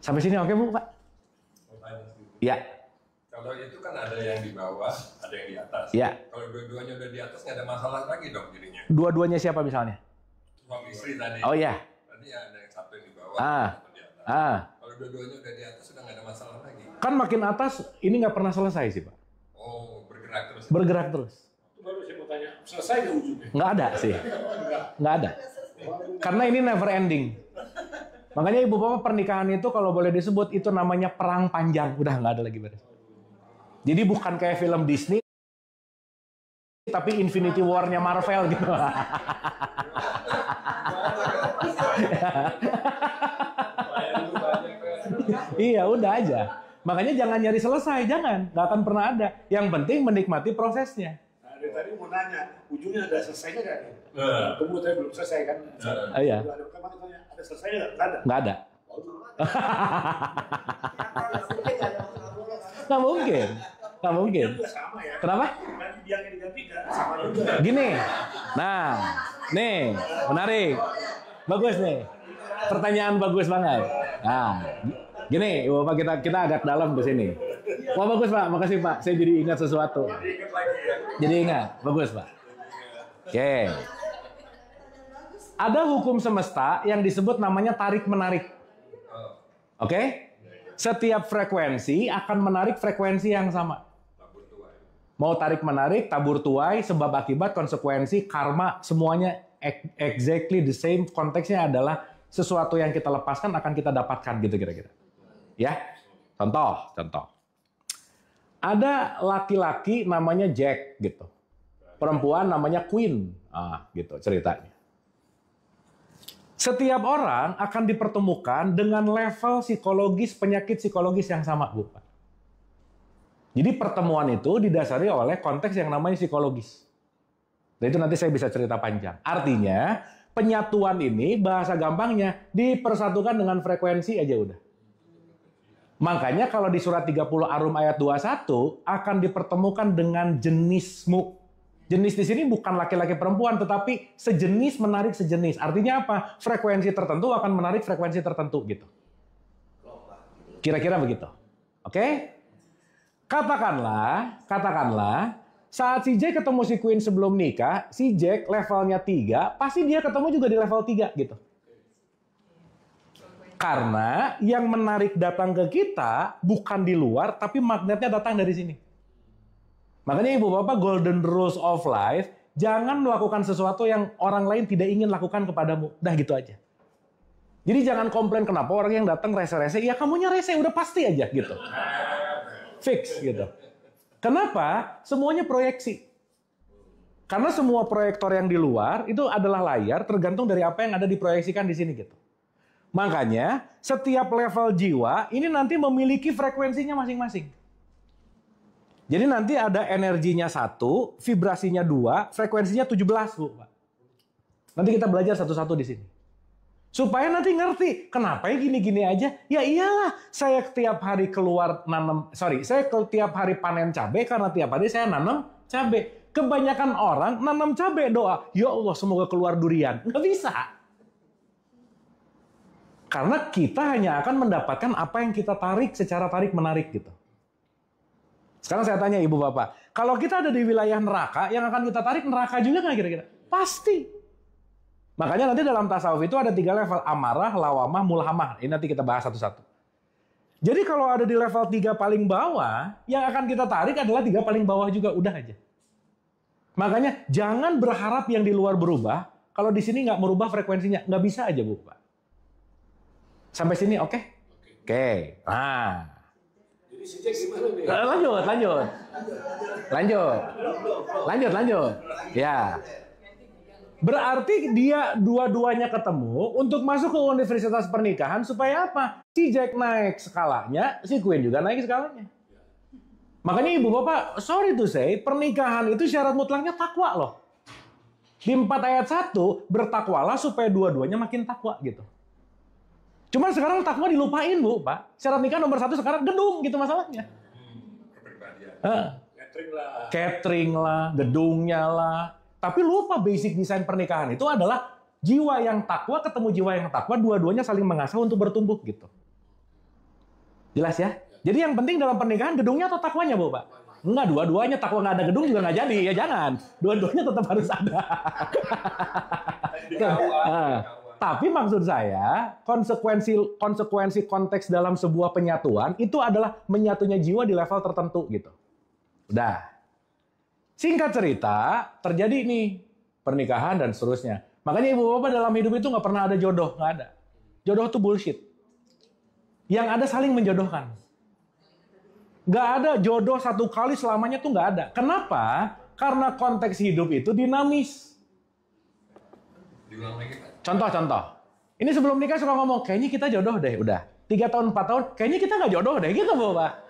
Sampai sini oke Bu, Pak? Ya. Kalau itu kan ada yang di bawah, ada yang di atas. Ya. Kalau dua-duanya udah di atas, nggak ada masalah lagi dong jadinya. Dua-duanya siapa misalnya? Suami istri tadi. Oh iya. Tadi ada yang satu yang di bawah, satu di atas. Kalau dua-duanya udah di atas, sudah nggak ada masalah lagi. Kan makin atas, ini nggak pernah selesai sih Pak. Oh, bergerak terus. Bergerak terus. Itu baru saya mau tanya, selesai nggak ujungnya? Nggak ada sih. Nggak ada. Karena ini never ending. Makanya Ibu Bapak pernikahan itu kalau boleh disebut itu namanya perang panjang. Udah nggak ada lagi beres. Jadi bukan kayak film Disney, tapi Infinity War-nya Marvel gitu. Iya, udah aja. Makanya jangan nyari selesai, jangan. Nggak akan pernah ada. Yang penting menikmati prosesnya. Nah, dari tadi mau nanya, ujungnya ada selesainya nggak nih? Kamu tadi belum selesai kan? Iya. Ada kemarin tanya, ada selesainya nggak? Nggak ada. Nggak ada. Nggak mungkin. Nggak mungkin. Itu juga sama ya. Kenapa? Nanti biangnya diganti nggak sama juga. Gini. Nah, nih, menarik. Bagus nih. Pertanyaan bagus banget. Nah, gini, Bapak kita agak dalam ke sini. Wah, bagus Pak, makasih Pak. Saya jadi ingat sesuatu. Ingat lagi ya. Jadi ingat, bagus Pak. Oke. Ada hukum semesta yang disebut namanya tarik-menarik. Oke? Setiap frekuensi akan menarik frekuensi yang sama. Mau tarik-menarik, tabur tuai, sebab akibat, konsekuensi, karma, semuanya exactly the same. Konteksnya adalah sesuatu yang kita lepaskan akan kita dapatkan gitu kira-kira. Ya? Contoh. Ada laki-laki namanya Jack gitu. Perempuan namanya Queen. Gitu ceritanya. Setiap orang akan dipertemukan dengan level psikologis, penyakit psikologis yang sama, Bu. Jadi pertemuan itu didasari oleh konteks yang namanya psikologis. Dan itu nanti saya bisa cerita panjang. Artinya, penyatuan ini bahasa gampangnya dipersatukan dengan frekuensi aja udah. Makanya kalau di surat 30 Arum ayat 21 akan dipertemukan dengan jenismu. Jenis di sini bukan laki-laki perempuan, tetapi sejenis menarik sejenis. Artinya apa? Frekuensi tertentu akan menarik frekuensi tertentu gitu. Kira-kira begitu. Oke? Katakanlah, saat si Jack ketemu si Queen sebelum nikah, si Jack levelnya 3, pasti dia ketemu juga di level 3 gitu. Karena yang menarik datang ke kita bukan di luar, tapi magnetnya datang dari sini. Makanya ibu bapak, golden rules of life, jangan melakukan sesuatu yang orang lain tidak ingin lakukan kepadamu. Dah gitu aja. Jadi jangan komplain kenapa orang yang datang rese-rese, ya kamunya rese, udah pasti aja gitu. Fix gitu. Kenapa? Semuanya proyeksi. Karena semua proyektor yang di luar itu adalah layar tergantung dari apa yang ada diproyeksikan di sini gitu. Makanya setiap level jiwa ini nanti memiliki frekuensinya masing-masing. Jadi nanti ada energinya 1, vibrasinya 2, frekuensinya 17, Bu. Nanti kita belajar satu-satu di sini. Supaya nanti ngerti, kenapa ya gini-gini aja? Ya iyalah, saya tiap hari tiap hari panen cabai karena tiap hari saya nanam cabai. Kebanyakan orang nanam cabai doa, ya Allah semoga keluar durian. Nggak bisa. Karena kita hanya akan mendapatkan apa yang kita tarik secara tarik-menarik gitu. Sekarang saya tanya ibu bapak, kalau kita ada di wilayah neraka, yang akan kita tarik neraka juga nggak kira-kira? Pasti. Makanya nanti dalam tasawuf itu ada 3 level, amarah, lawamah, mulhamah. Ini nanti kita bahas satu-satu. Jadi kalau ada di level 3 paling bawah, yang akan kita tarik adalah 3 paling bawah juga, udah aja. Makanya jangan berharap yang di luar berubah, kalau di sini nggak merubah frekuensinya, nggak bisa aja Bu Pak. Sampai sini oke? Oke. Nah. Jadi si Jack gimana nih? Lanjut. Ya. Berarti dia dua-duanya ketemu untuk masuk ke universitas pernikahan supaya apa? Si Jack naik skalanya, si Queen juga naik skalanya. Makanya ibu bapak, sorry to say, pernikahan itu syarat mutlaknya takwa loh. Di 4 ayat 1, bertakwalah supaya dua-duanya makin takwa gitu. Cuman sekarang takwa dilupain Bu, Pak. Syarat nikah nomor 1 sekarang gedung gitu masalahnya. Catering lah, gedungnya lah. Tapi lupa basic desain pernikahan itu adalah jiwa yang takwa ketemu jiwa yang takwa, dua-duanya saling mengasah untuk bertumbuh gitu. Jelas ya? Jadi yang penting dalam pernikahan gedungnya atau takwanya Bu, Pak? Enggak, dua-duanya. Takwa nggak ada gedung juga nggak jadi. Ya jangan. Dua-duanya tetap harus ada. Tapi maksud saya, konsekuensi konteks dalam sebuah penyatuan itu adalah menyatunya jiwa di level tertentu gitu. Udah. Singkat cerita, terjadi nih pernikahan dan seterusnya. Makanya ibu bapak dalam hidup itu nggak pernah ada jodoh, nggak ada. Jodoh itu bullshit. Yang ada saling menjodohkan. Nggak ada jodoh satu kali selamanya tuh nggak ada. Kenapa? Karena konteks hidup itu dinamis. Contoh. Ini sebelum nikah suka ngomong, kayaknya kita jodoh deh, udah. 3 tahun, 4 tahun, kayaknya kita nggak jodoh deh, gitu Bapak.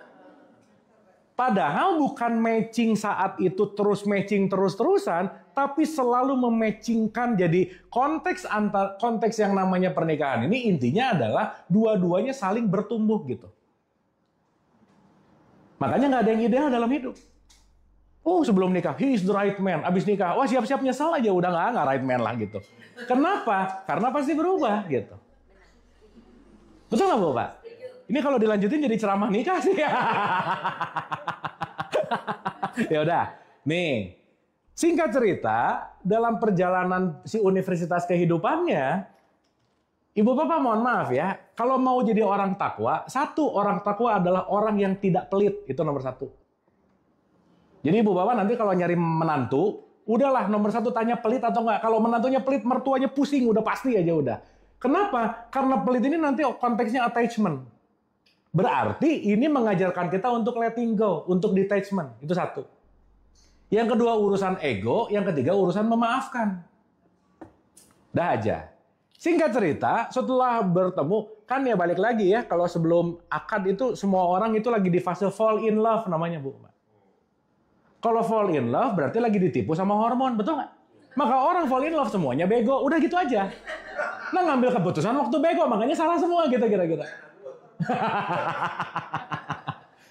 Padahal bukan matching saat itu terus-terusan, tapi selalu mematchingkan. Jadi konteks yang namanya pernikahan ini intinya adalah dua-duanya saling bertumbuh gitu. Makanya nggak ada yang ideal dalam hidup. Oh, sebelum nikah, he is the right man. Abis nikah, wah siap-siap nyesal aja, udah nggak right man lah gitu. Kenapa? Karena pasti berubah gitu. Betul nggak Bapak? Ini kalau dilanjutin jadi ceramah nikah sih. Ya udah, nih. Singkat cerita, dalam perjalanan si universitas kehidupannya, ibu bapak mohon maaf ya, kalau mau jadi orang takwa, orang takwa adalah orang yang tidak pelit, itu nomor 1. Jadi ibu bapak nanti kalau nyari menantu, udahlah nomor 1 tanya pelit atau enggak. Kalau menantunya pelit, mertuanya pusing, udah pasti aja udah. Kenapa? Karena pelit ini nanti konteksnya attachment. Berarti ini mengajarkan kita untuk letting go, untuk detachment. Itu 1. Yang kedua urusan ego, yang ketiga urusan memaafkan. Dah aja. Singkat cerita, setelah bertemu, kan ya balik lagi ya, kalau sebelum akad itu semua orang itu lagi di fase fall in love namanya, Bu. Kalau fall in love berarti lagi ditipu sama hormon, betul nggak? Maka orang fall in love semuanya bego, udah gitu aja. Nah ngambil keputusan waktu bego, makanya salah semua gitu kira-kira.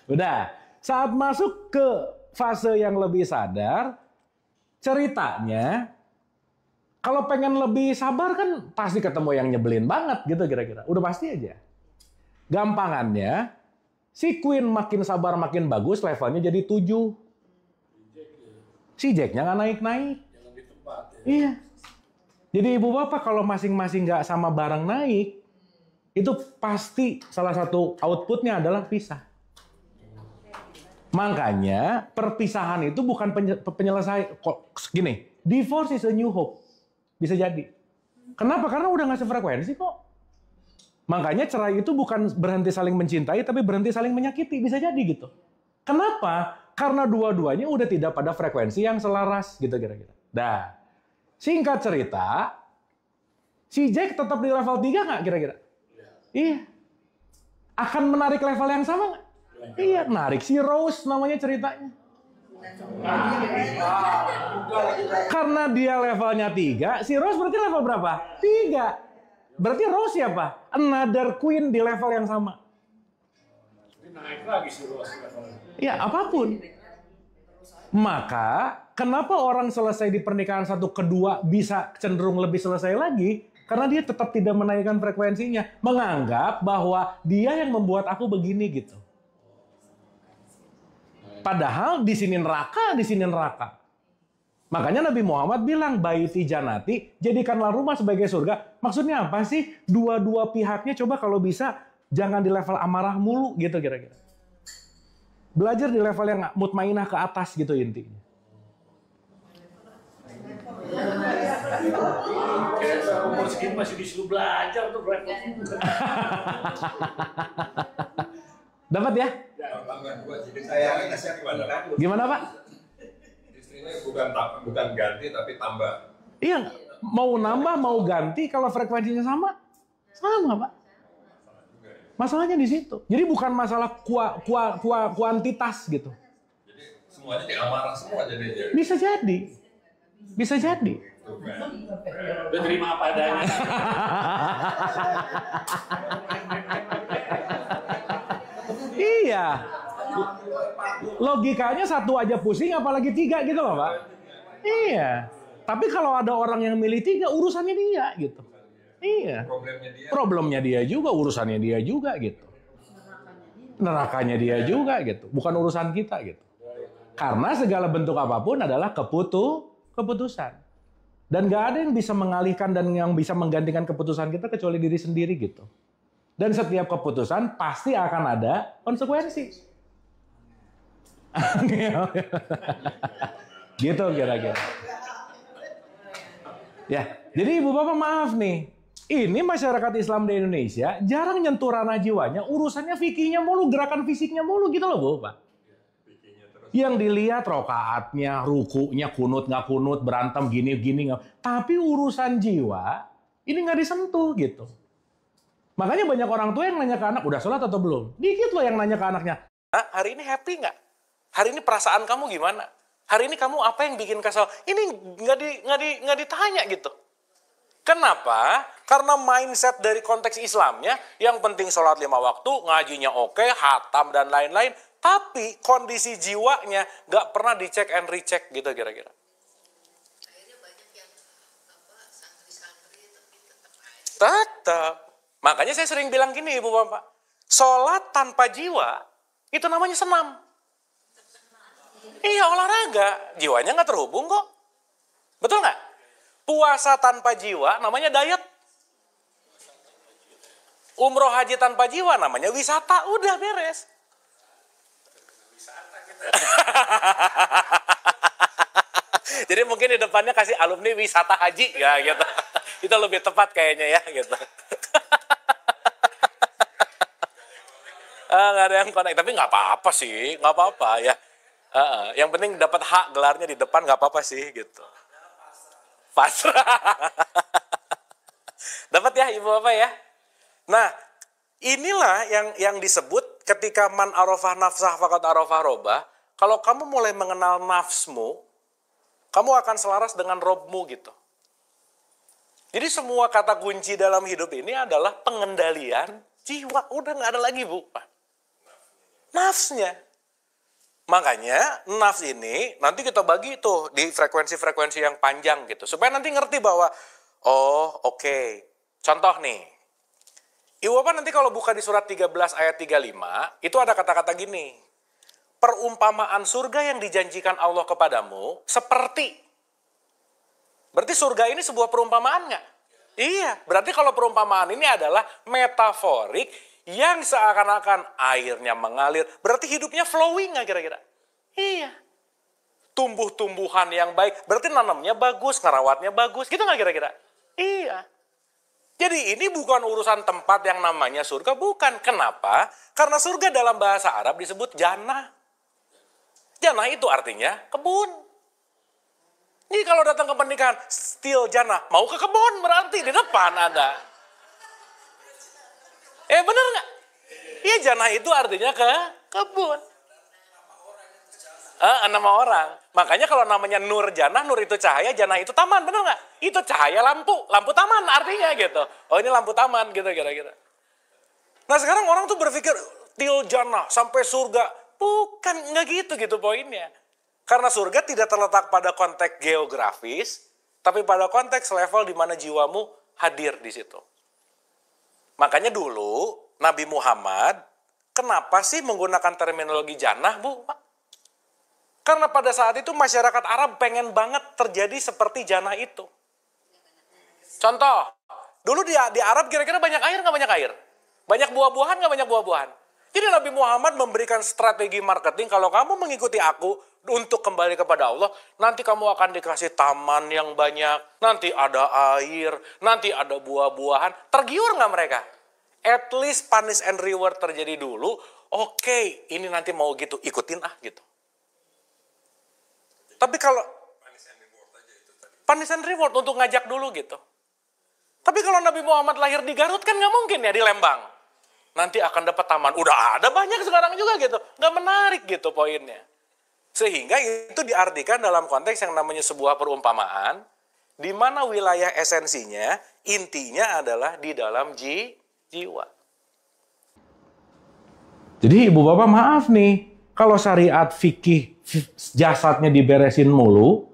Udah, saat masuk ke fase yang lebih sadar, ceritanya kalau pengen lebih sabar kan pasti ketemu yang nyebelin banget gitu kira-kira. Udah pasti aja. Gampangannya, si Queen makin sabar makin bagus, levelnya jadi 7. Si Jack-nya nggak naik-naik. Iya. Jadi ibu bapak kalau masing-masing nggak sama bareng naik, itu pasti salah satu outputnya adalah pisah. Makanya perpisahan itu bukan penyelesaian. Kok gini, divorce is a new hope. Bisa jadi. Kenapa? Karena udah nggak sefrekuensi kok. Makanya cerai itu bukan berhenti saling mencintai, tapi berhenti saling menyakiti. Bisa jadi gitu. Kenapa? Karena dua-duanya udah tidak pada frekuensi yang selaras gitu kira-kira. Dah. Singkat cerita, si Jack tetap di level 3 nggak kira-kira? Iya. Akan menarik level yang sama nggak? Iya, narik si Rose namanya ceritanya. Karena dia levelnya 3, si Rose berarti level berapa? 3. Berarti Rose siapa? Another queen di level yang sama. Naik lagi si Rose levelnya. Ya, apapun. Maka, kenapa orang selesai di pernikahan satu kedua bisa cenderung lebih selesai lagi? Karena dia tetap tidak menaikkan frekuensinya. Menganggap bahwa dia yang membuat aku begini gitu. Padahal di sini neraka, di sini neraka. Makanya Nabi Muhammad bilang, baiti janati, jadikanlah rumah sebagai surga. Maksudnya apa sih? Dua-dua pihaknya coba kalau bisa jangan di level amarah mulu gitu kira-kira. Belajar di level yang mutmainah ke atas gitu intinya. Kayak umur segini masih disuruh belajar tuh level. Dapat ya? Tambah 2, jadi Saya saya kasih gimana? Gimana Pak? Istrinya bukan ganti tapi tambah. Iya, mau nambah mau ganti kalau frekuensinya sama, sama Pak. Masalahnya di situ. Jadi bukan masalah kuantitas gitu. Jadi semuanya di amarah semua jadinya. Bisa jadi. Bisa jadi. Tuh, kan. Udah terima apa adanya. Iya. Logikanya satu aja pusing apalagi 3 gitu loh Pak. Iya. Tapi kalau ada orang yang milih 3 urusannya dia gitu. Iya. Problemnya dia juga, urusannya dia juga gitu. Nerakanya dia juga gitu. Bukan urusan kita gitu. Karena segala bentuk apapun adalah keputusan. Dan gak ada yang bisa mengalihkan dan yang bisa menggantikan keputusan kita kecuali diri sendiri gitu. Dan setiap keputusan pasti akan ada konsekuensi. Gitu kira-kira. Ya, jadi ibu bapak maaf nih. Ini masyarakat Islam di Indonesia jarang nyentuh ranah jiwanya, urusannya fikihnya mulu, gerakan fisiknya mulu gitu loh Bu, Pak. Yang dilihat rokaatnya, rukunya, kunut nggak kunut, berantem gini-gini nggak. Tapi urusan jiwa ini nggak disentuh gitu. Makanya banyak orang tua yang nanya ke anak, udah sholat atau belum? Dikit loh yang nanya ke anaknya. Hari ini happy nggak? Hari ini perasaan kamu gimana? Hari ini kamu apa yang bikin kesal? Ini nggak ditanya gitu. Kenapa? Karena mindset dari konteks Islamnya, yang penting sholat 5 waktu, ngajinya oke, hatam dan lain-lain. Tapi kondisi jiwanya nggak pernah dicek and recheck gitu kira-kira. Akhirnya banyak yang santri-santri tapi tetap aja. Tetap. Makanya saya sering bilang gini Ibu Bapak. Sholat tanpa jiwa, itu namanya senam. Iya olahraga, jiwanya nggak terhubung kok. Betul nggak? Puasa tanpa jiwa namanya diet. Umroh haji tanpa jiwa namanya wisata, udah beres. Jadi mungkin di depannya kasih alumni wisata haji ya gitu. Itu lebih tepat kayaknya ya gitu. Nggak ada yang connect, tapi nggak apa-apa sih, nggak apa-apa ya. Yang penting dapat hak gelarnya di depan nggak apa-apa sih gitu. Pasrah. Dapat ya Ibu Bapak ya? Nah, inilah yang disebut ketika man arafah nafsah faqad arafah robah. Kalau kamu mulai mengenal nafsmu, kamu akan selaras dengan robmu gitu. Jadi semua kata kunci dalam hidup ini adalah pengendalian jiwa. Udah nggak ada lagi, Bu. Nafsnya. Makanya nafs ini nanti kita bagi tuh di frekuensi-frekuensi yang panjang gitu. Supaya nanti ngerti bahwa, oh oke. Contoh nih. Ibu Bapak nanti kalau buka di surat 13 ayat 35, itu ada kata-kata gini. Perumpamaan surga yang dijanjikan Allah kepadamu seperti. Berarti surga ini sebuah perumpamaan nggak? Iya, berarti kalau perumpamaan ini adalah metaforik yang seakan-akan airnya mengalir. Berarti hidupnya flowing nggak kira-kira? Iya. Tumbuh-tumbuhan yang baik, berarti nanamnya bagus, ngerawatnya bagus. Gitu nggak kira-kira? Iya. Jadi ini bukan urusan tempat yang namanya surga, bukan. Kenapa? Karena surga dalam bahasa Arab disebut jannah. Jannah itu artinya kebun. Jadi kalau datang ke pernikahan, still jannah, mau ke kebun berarti di depan ada. Bener nggak? Iya, jannah itu artinya ke kebun. Nama orang. Makanya kalau namanya nur jannah, nur itu cahaya, jannah itu taman, bener nggak? Itu cahaya lampu taman artinya gitu. Oh ini lampu taman gitu kira-kira. Nah sekarang orang tuh berpikir, til jannah sampai surga. Bukan, nggak gitu poinnya. Karena surga tidak terletak pada konteks geografis, tapi pada konteks level di mana jiwamu hadir di situ. Makanya dulu Nabi Muhammad, kenapa sih menggunakan terminologi jannah, Bu? Karena pada saat itu masyarakat Arab pengen banget terjadi seperti jannah itu. Contoh, dulu di Arab kira-kira banyak air nggak banyak air? Banyak buah-buahan nggak banyak buah-buahan? Jadi Nabi Muhammad memberikan strategi marketing, kalau kamu mengikuti aku untuk kembali kepada Allah, nanti kamu akan dikasih taman yang banyak, nanti ada air, nanti ada buah-buahan. Tergiur nggak mereka? At least punish and reward terjadi dulu. Oke, ini nanti mau gitu, ikutin gitu. Tapi kalau punish and reward untuk ngajak dulu gitu. Tapi kalau Nabi Muhammad lahir di Garut kan nggak mungkin ya di Lembang. Nanti akan dapat taman. Udah ada banyak sekarang juga gitu. Nggak menarik gitu poinnya. Sehingga itu diartikan dalam konteks yang namanya sebuah perumpamaan. Di mana wilayah esensinya, intinya adalah di dalam jiwa. Jadi Ibu Bapak maaf nih. Kalau syariat fikih jasadnya diberesin mulu,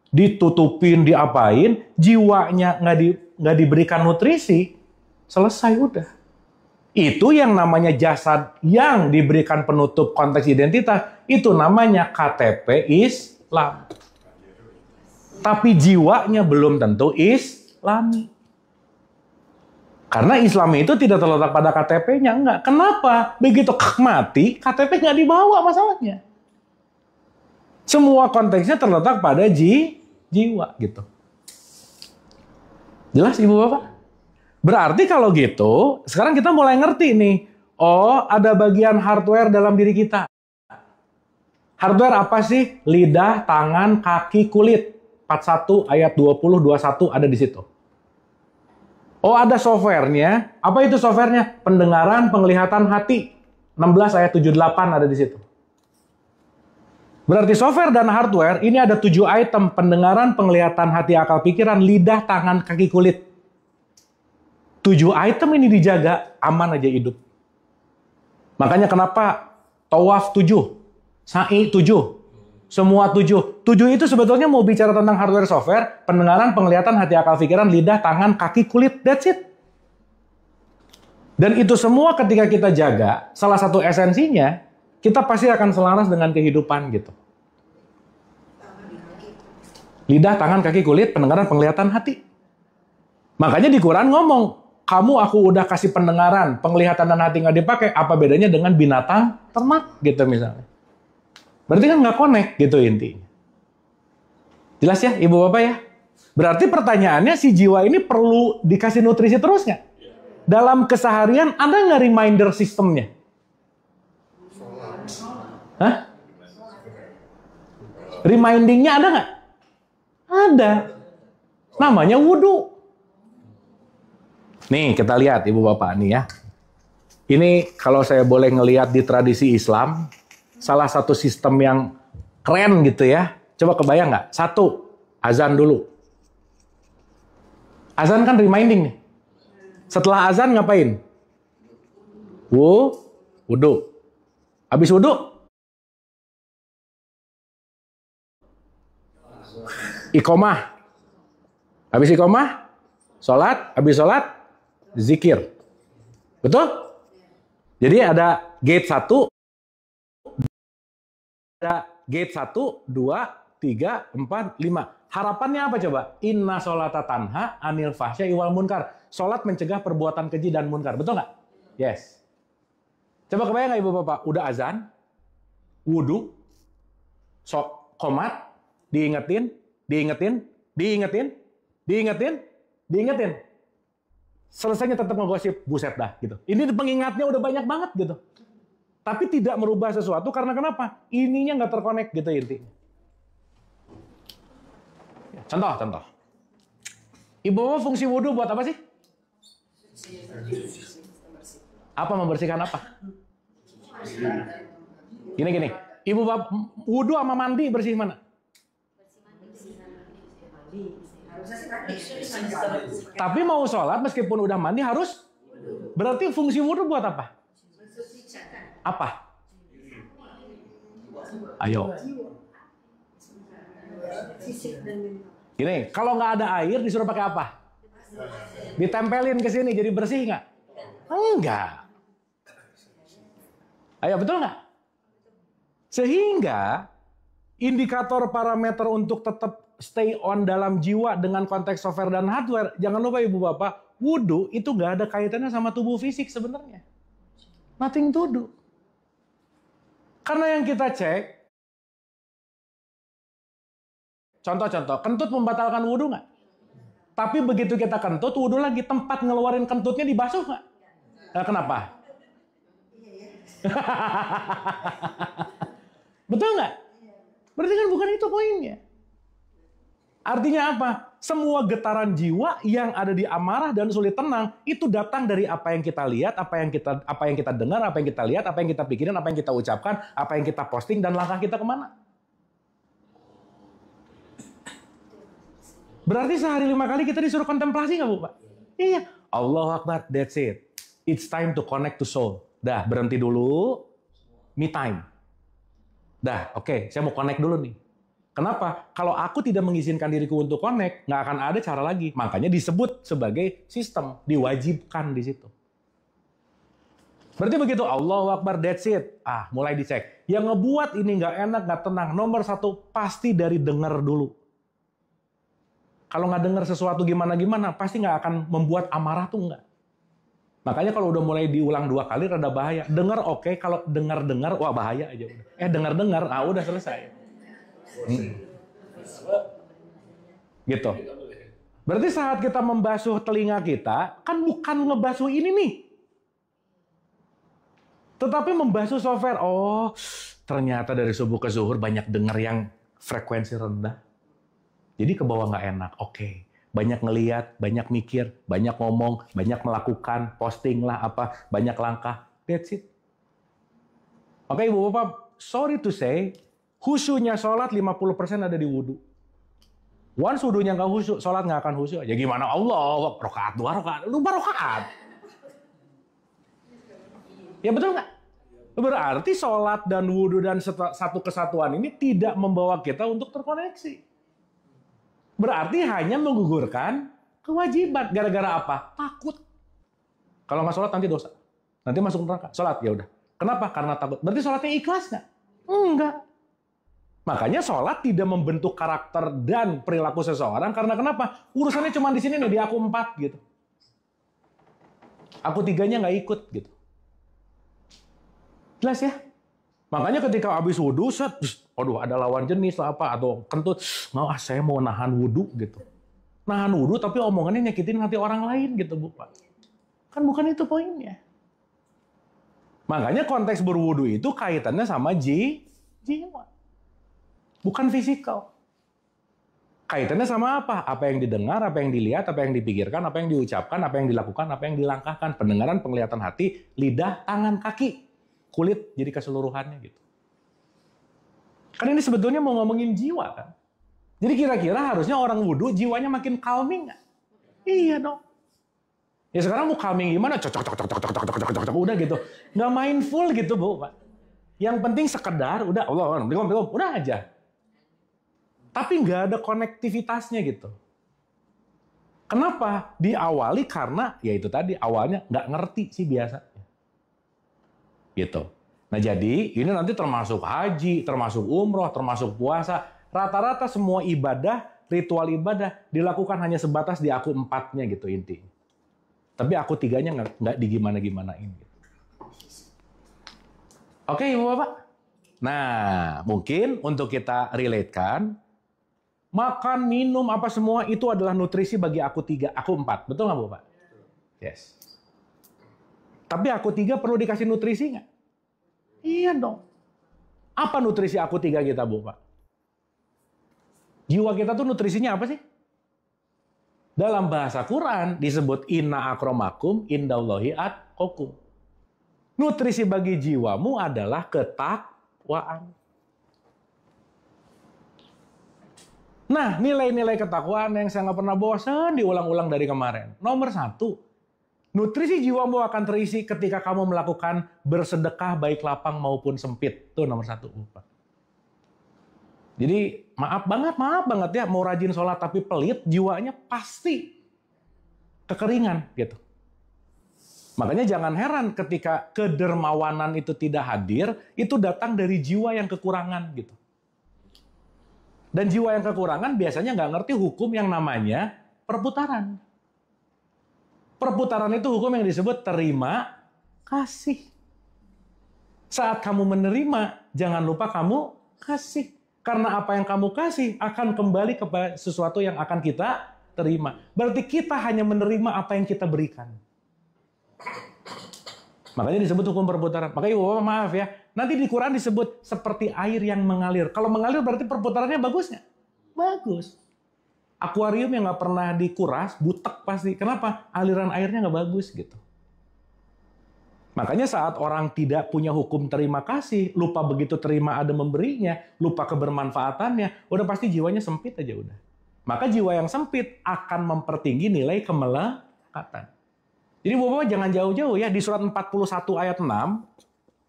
ditutupin, diapain, jiwanya nggak diberikan nutrisi, selesai udah. Itu yang namanya jasad yang diberikan penutup konteks identitas, itu namanya KTP Islam. Tapi jiwanya belum tentu Islami. Karena Islam itu tidak terletak pada KTP-nya, enggak. Kenapa? Begitu mati, KTP nggak dibawa masalahnya. Semua konteksnya terletak pada jiwa gitu. Jelas Ibu Bapak? Berarti kalau gitu, sekarang kita mulai ngerti nih. Oh, ada bagian hardware dalam diri kita. Hardware apa sih? Lidah, tangan, kaki, kulit. 41 ayat 20-21 ada di situ. Oh, ada softwarenya. Apa itu softwarenya? Pendengaran, penglihatan, hati. 16 ayat 78 ada di situ. Berarti software dan hardware ini ada 7 item. Pendengaran, penglihatan, hati, akal, pikiran, lidah, tangan, kaki, kulit. 7 item ini dijaga, aman aja hidup. Makanya kenapa tawaf 7, sa'i 7, semua 7. 7 itu sebetulnya mau bicara tentang hardware software, pendengaran, penglihatan, hati, akal, pikiran, lidah, tangan, kaki, kulit, that's it. Dan itu semua ketika kita jaga, salah satu esensinya, kita pasti akan selaras dengan kehidupan gitu. Lidah, tangan, kaki, kulit, pendengaran, penglihatan, hati. Makanya di Quran ngomong, kamu aku udah kasih pendengaran, penglihatan dan hati nggak dipakai, apa bedanya dengan binatang ternak gitu misalnya. Berarti kan nggak connect gitu intinya. Jelas ya Ibu Bapak ya? Berarti pertanyaannya si jiwa ini perlu dikasih nutrisi terus nggak? Dalam keseharian ada nggak reminder sistemnya? Hah? Remindingnya ada nggak? Ada. Namanya wudhu. Nih kita lihat Ibu Bapak nih ya. Ini kalau saya boleh ngelihat di tradisi Islam, salah satu sistem yang keren gitu ya. Coba kebayang nggak? Satu, azan dulu. Azan kan reminding nih. Setelah azan ngapain? Wudu. Habis wudu? Iqomah. Habis iqomah? Sholat. Habis sholat? Zikir. Betul? Jadi ada gate 1, ada gate 1, 2, 3, 4, 5. Harapannya apa coba? Inna sholata tanha anil fahsya'i wal munkar. Sholat mencegah perbuatan keji dan munkar. Betul nggak? Yes. Coba kebayang nggak Ibu Bapak? Udah azan, wudu, qomat, diingetin. Selesainya tetap ngegosip, buset dah gitu. Ini pengingatnya udah banyak banget gitu. Tapi tidak merubah sesuatu karena kenapa? Ininya nggak terkonek gitu intinya. Contoh. Ibu Bapak fungsi wudhu buat apa sih? Apa membersihkan apa? Gini. Ibu Bapak wudhu sama mandi bersih mana? Tapi mau sholat meskipun udah mandi harus? Berarti fungsi wudhu buat apa? Apa? Ayo. Gini, kalau nggak ada air disuruh pakai apa? Ditempelin ke sini jadi bersih nggak? Enggak. Ayo, betul nggak? Sehingga indikator parameter untuk tetap stay on dalam jiwa dengan konteks software dan hardware, jangan lupa Ibu Bapak, wudhu itu nggak ada kaitannya sama tubuh fisik sebenarnya. Nothing to do. Karena yang kita cek, contoh, kentut membatalkan wudhu nggak? Tapi begitu kita kentut, wudhu lagi, tempat ngeluarin kentutnya dibasuh nggak? Nah, kenapa? Betul nggak? Berarti kan bukan itu poinnya. Artinya apa? Semua getaran jiwa yang ada di amarah dan sulit tenang itu datang dari apa yang kita lihat, apa yang kita dengar, apa yang kita lihat, apa yang kita pikirin, apa yang kita ucapkan, apa yang kita posting dan langkah kita kemana. Berarti sehari 5 kali kita disuruh kontemplasi nggak Bu Pak? Iya. Allahu Akbar, that's it. It's time to connect to soul. Dah, berhenti dulu. Me time. Dah, oke, saya mau connect dulu nih. Kenapa? Kalau aku tidak mengizinkan diriku untuk connect, nggak akan ada cara lagi. Makanya disebut sebagai sistem, diwajibkan di situ. Berarti begitu, Allahu Akbar, that's it. Mulai dicek. Yang ngebuat ini nggak enak, nggak tenang. Nomor 1, pasti dari dengar dulu. Kalau nggak dengar sesuatu gimana-gimana, pasti nggak akan membuat amarah tuh nggak. Makanya kalau udah mulai diulang 2 kali, rada bahaya. Dengar oke, kalau dengar-dengar, wah bahaya aja. Dengar-dengar, udah selesai. Gitu. Berarti saat kita membasuh telinga kita, kan bukan ngebasuh ini nih. Tetapi membasuh software. Oh, ternyata dari subuh ke zuhur banyak dengar yang frekuensi rendah. Jadi ke bawah nggak enak. Oke. Banyak ngeliat, banyak mikir, banyak ngomong, banyak melakukan, posting lah apa, banyak langkah. That's it. Oke, Ibu Bapak, sorry to say, khusyuknya sholat 50% ada di wudhu. Once wudhunya nggak khusyuk, sholat nggak akan khusyuk. Ya gimana Allah, rakaat 2 rakaat, lupa rakaat. Ya betul nggak? Berarti sholat dan wudhu dan satu kesatuan ini tidak membawa kita untuk terkoneksi. Berarti hanya menggugurkan kewajiban. Gara-gara apa? Takut. Kalau nggak sholat nanti dosa. Nanti masuk neraka. Sholat, ya udah. Kenapa? Karena takut. Berarti sholatnya ikhlas nggak? Enggak. Makanya sholat tidak membentuk karakter dan perilaku seseorang. Karena kenapa? Urusannya cuma di sini nih, di aku 4 gitu. Aku 3-nya nggak ikut gitu. Jelas ya? Makanya ketika habis wudhu, aduh ada lawan jenis lah apa, atau kentut, saya mau nahan wudhu gitu. Nahan wudhu tapi omongannya nyakitin hati orang lain gitu Bu Pak. Kan bukan itu poinnya. Makanya konteks berwudhu itu kaitannya sama jiwa. Bukan fisikal. Kaitannya sama apa? Apa yang didengar, apa yang dilihat, apa yang dipikirkan, apa yang diucapkan, apa yang dilakukan, apa yang dilangkahkan. Pendengaran, penglihatan hati, lidah, tangan, kaki, kulit, jadi keseluruhannya gitu. Kan ini sebetulnya mau ngomongin jiwa kan. Jadi kira-kira harusnya orang wudhu jiwanya makin calming nggak? Iya dong. Ya sekarang mau calming gimana? Cocok, udah gitu. Nggak mindful gitu Bu, Pak. Yang penting sekedar, udah Allah, udah aja. Tapi nggak ada konektivitasnya gitu. Kenapa? Diawali karena, ya itu tadi, awalnya nggak ngerti sih biasanya. Gitu. Nah jadi, ini nanti termasuk haji, termasuk umroh, termasuk puasa. Rata-rata semua ibadah, ritual ibadah, dilakukan hanya sebatas di aku 4-nya gitu intinya. Tapi aku 3-nya nggak digimana-gimanain gitu. Oke Ibu Bapak? Nah, mungkin untuk kita relatekan, makan, minum, apa semua itu adalah nutrisi bagi aku 3, aku 4. Betul nggak Bapak? Yes. Tapi aku 3 perlu dikasih nutrisi nggak? Iya dong. Apa nutrisi aku 3 kita Bapak? Jiwa kita tuh nutrisinya apa sih? Dalam bahasa Quran disebut inna akramakum indallahi atqakum. Nutrisi bagi jiwamu adalah ketakwaan. Nah, nilai-nilai ketakwaan yang saya nggak pernah bosan diulang-ulang dari kemarin. Nomor 1, nutrisi jiwamu akan terisi ketika kamu melakukan bersedekah baik lapang maupun sempit. Itu nomor 1. Jadi maaf banget ya, mau rajin sholat tapi pelit, jiwanya pasti kekeringan gitu. Makanya jangan heran ketika kedermawanan itu tidak hadir, itu datang dari jiwa yang kekurangan gitu. Dan jiwa yang kekurangan biasanya nggak ngerti hukum yang namanya perputaran. Perputaran itu hukum yang disebut terima kasih. Saat kamu menerima, jangan lupa kamu kasih. Karena apa yang kamu kasih akan kembali kepada sesuatu yang akan kita terima. Berarti kita hanya menerima apa yang kita berikan. Makanya disebut hukum perputaran. Makanya Ibu Bapak maaf ya, nanti di Quran disebut seperti air yang mengalir. Kalau mengalir berarti perputarannya bagus nggak? Bagus. Akuarium yang nggak pernah dikuras, butek pasti. Kenapa? Aliran airnya nggak bagus gitu. Makanya saat orang tidak punya hukum terima kasih, lupa begitu terima ada memberinya, lupa kebermanfaatannya, udah pasti jiwanya sempit aja udah. Maka jiwa yang sempit akan mempertinggi nilai kemelekatan. Jadi Bapak jangan jauh-jauh ya, di surat 41 ayat 6,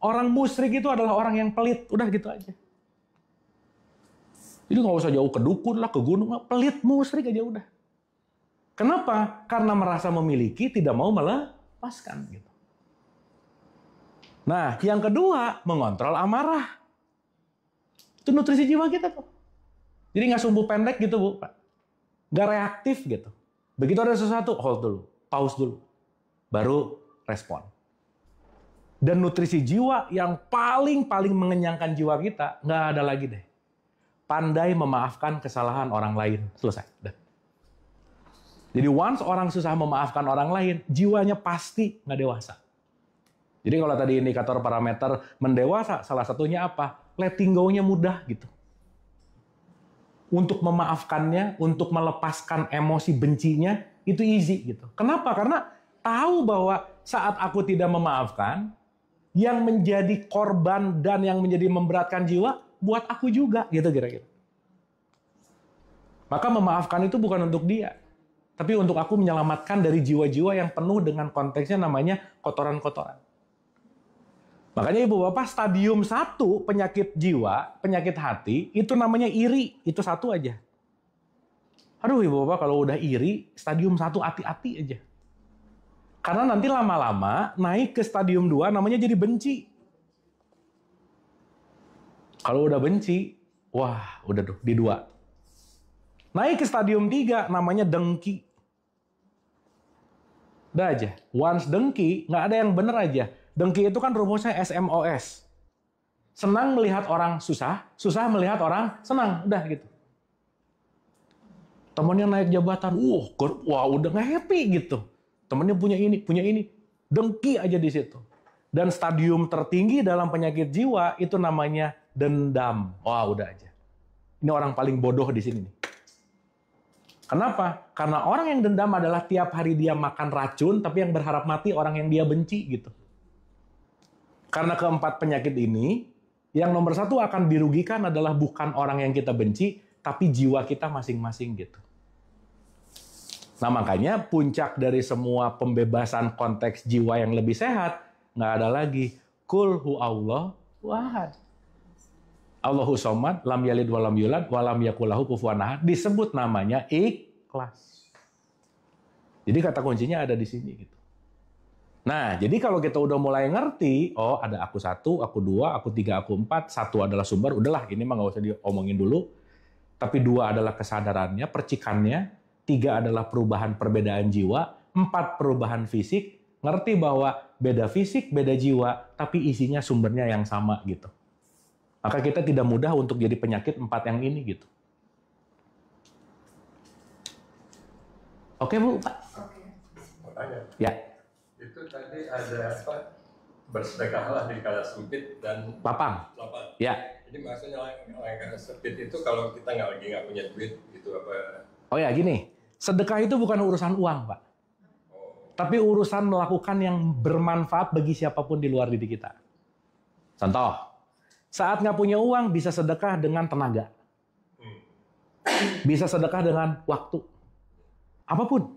orang musyrik itu adalah orang yang pelit, udah gitu aja. Jadi nggak usah jauh ke dukun lah, ke gunung lah, pelit musyrik aja udah. Kenapa? Karena merasa memiliki, tidak mau melepaskan gitu. Nah, yang kedua, mengontrol amarah. Itu nutrisi jiwa kita tuh. Jadi nggak sumbu pendek gitu, Bu. Nggak reaktif gitu. Begitu ada sesuatu, hold dulu, pause dulu. Baru respon. Dan nutrisi jiwa yang paling mengenyangkan jiwa kita, nggak ada lagi deh. Pandai memaafkan kesalahan orang lain. Selesai. Udah. Jadi once orang susah memaafkan orang lain, jiwanya pasti nggak dewasa. Jadi kalau tadi indikator parameter mendewasa, salah satunya apa? Letting go-nya mudah gitu. Untuk memaafkannya, untuk melepaskan emosi bencinya, itu easy gitu. Kenapa? Karena tahu bahwa saat aku tidak memaafkan, yang menjadi korban dan yang menjadi memberatkan jiwa, buat aku juga gitu kira-kira. Maka memaafkan itu bukan untuk dia, tapi untuk aku menyelamatkan dari jiwa-jiwa yang penuh dengan konteksnya namanya kotoran-kotoran. Makanya Ibu Bapak stadium 1 penyakit jiwa, penyakit hati, itu namanya iri. Itu 1 aja. Aduh Ibu Bapak kalau udah iri, stadium 1 hati-hati aja. Karena nanti lama-lama naik ke stadium 2 namanya jadi benci. Kalau udah benci, wah udah tuh di 2. Naik ke stadium 3 namanya dengki. Udah aja. Once dengki, nggak ada yang bener aja. Dengki itu kan rumusnya SMOS. Senang melihat orang susah, susah melihat orang senang. Udah gitu. Temennya naik jabatan, wah udah nggak happy gitu. Temennya punya ini. Dengki aja di situ. Dan stadium tertinggi dalam penyakit jiwa itu namanya dendam. Wah udah aja. Ini orang paling bodoh di sini nih. Kenapa? Karena orang yang dendam adalah tiap hari dia makan racun, tapi yang berharap mati orang yang dia benci gitu. Karena keempat penyakit ini, yang nomor satu akan dirugikan adalah bukan orang yang kita benci, tapi jiwa kita masing-masing gitu. Nah makanya puncak dari semua pembebasan konteks jiwa yang lebih sehat, nggak ada lagi. Kul hu Allah wahad. Allahu somad, lam yalid walam yulad, walam yakulahu kufuwan ahad. Disebut namanya ikhlas. Jadi kata kuncinya ada di sini gitu. Nah, jadi kalau kita udah mulai ngerti, oh ada aku 1, aku 2, aku 3, aku 4, 1 adalah sumber, udahlah ini mah nggak usah diomongin dulu. Tapi 2 adalah kesadarannya, percikannya, 3 adalah perubahan perbedaan jiwa, 4 perubahan fisik, ngerti bahwa beda fisik, beda jiwa, tapi isinya sumbernya yang sama gitu. Maka kita tidak mudah untuk jadi penyakit 4 yang ini gitu. Oke Bu, Pak? Mau tanya, Ya. itu tadi ada apa? Bersedekahlah di kala sempit dan Lapang. lapang. Ya. Jadi maksudnya yang kala sempit itu kalau kita nggak punya duit gitu apa? Oh ya gini, sedekah itu bukan urusan uang Pak. Tapi urusan melakukan yang bermanfaat bagi siapapun di luar diri kita. Contoh. Saat nggak punya uang, bisa sedekah dengan tenaga. Bisa sedekah dengan waktu. Apapun.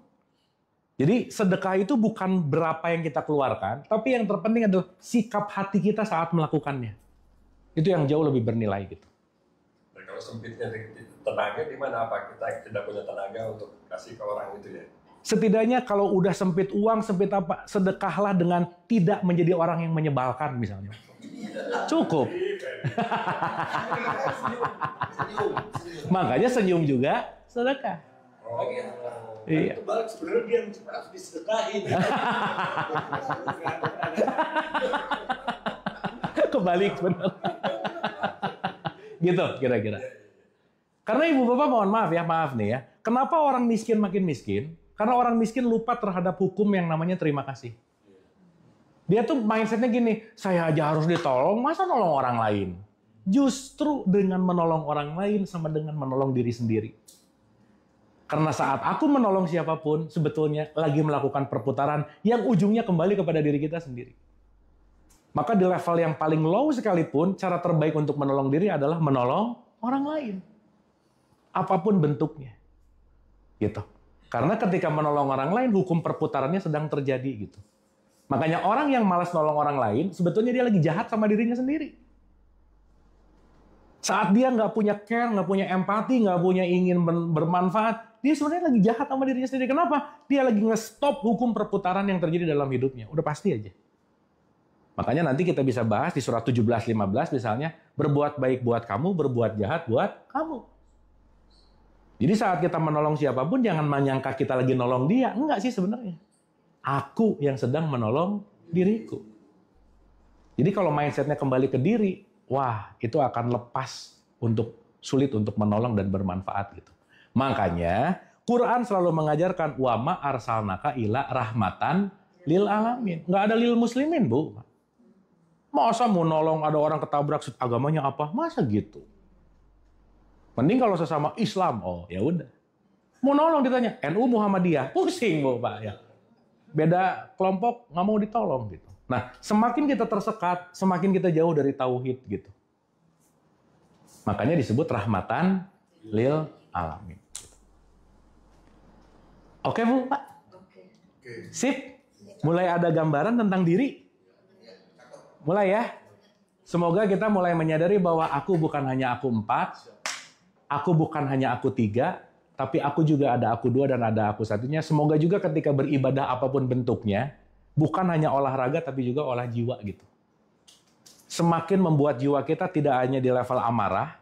Jadi sedekah itu bukan berapa yang kita keluarkan, tapi yang terpenting adalah sikap hati kita saat melakukannya. Itu yang jauh lebih bernilai gitu. Dan kalau sempitnya tenaga, di mana apa kita tidak punya tenaga untuk kasih ke orang itu ya? Setidaknya kalau udah sempit uang, sempit apa, sedekahlah dengan tidak menjadi orang yang menyebalkan misalnya. Cukup. Makanya senyum juga sedekah. Oh, Iya. Itu balik sebenarnya dia harus disedekahin. Kebalik benar. Gitu kira-kira. Karena ibu bapak mohon maaf nih ya. Kenapa orang miskin makin miskin? Karena orang miskin lupa terhadap hukum yang namanya terima kasih. Dia tuh mindsetnya gini, saya aja harus ditolong, masa nolong orang lain? Justru dengan menolong orang lain sama dengan menolong diri sendiri. Karena saat aku menolong siapapun, sebetulnya lagi melakukan perputaran yang ujungnya kembali kepada diri kita sendiri. Maka di level yang paling low sekalipun, cara terbaik untuk menolong diri adalah menolong orang lain. Apapun bentuknya. Gitu. Karena ketika menolong orang lain, hukum perputarannya sedang terjadi gitu. Makanya orang yang malas nolong orang lain, sebetulnya dia lagi jahat sama dirinya sendiri. Saat dia nggak punya care, nggak punya empati, nggak punya ingin bermanfaat, dia sebenarnya lagi jahat sama dirinya sendiri. Kenapa? Dia lagi nge-stop hukum perputaran yang terjadi dalam hidupnya. Udah pasti aja. Makanya nanti kita bisa bahas di surat 17:15 misalnya, berbuat baik buat kamu, berbuat jahat buat kamu. Jadi saat kita menolong siapapun, jangan menyangka kita lagi nolong dia. Enggak sih sebenarnya. Aku yang sedang menolong diriku. Jadi kalau mindsetnya kembali ke diri, wah itu akan lepas untuk sulit untuk menolong dan bermanfaat gitu. Makanya Quran selalu mengajarkan wa ma arsalnaka ila rahmatan lil alamin. Nggak ada lil muslimin, Bu. Masa mau nolong ada orang ketabrak agamanya apa? Masa gitu? Mending kalau sesama Islam, oh ya udah. Mau nolong ditanya, NU Muhammadiyah, pusing Bu, Pak ya. Beda kelompok nggak mau ditolong gitu. Nah, semakin kita tersekat, semakin kita jauh dari tauhid gitu. Makanya disebut rahmatan lil alamin. Oke Bu, Pak? Sip? Mulai ada gambaran tentang diri? Mulai ya? Semoga kita mulai menyadari bahwa aku bukan hanya aku 4, aku bukan hanya aku 3, tapi aku juga ada aku 2 dan ada aku 1-nya. Semoga juga ketika beribadah apapun bentuknya, bukan hanya olahraga tapi juga olah jiwa gitu. Semakin membuat jiwa kita tidak hanya di level amarah.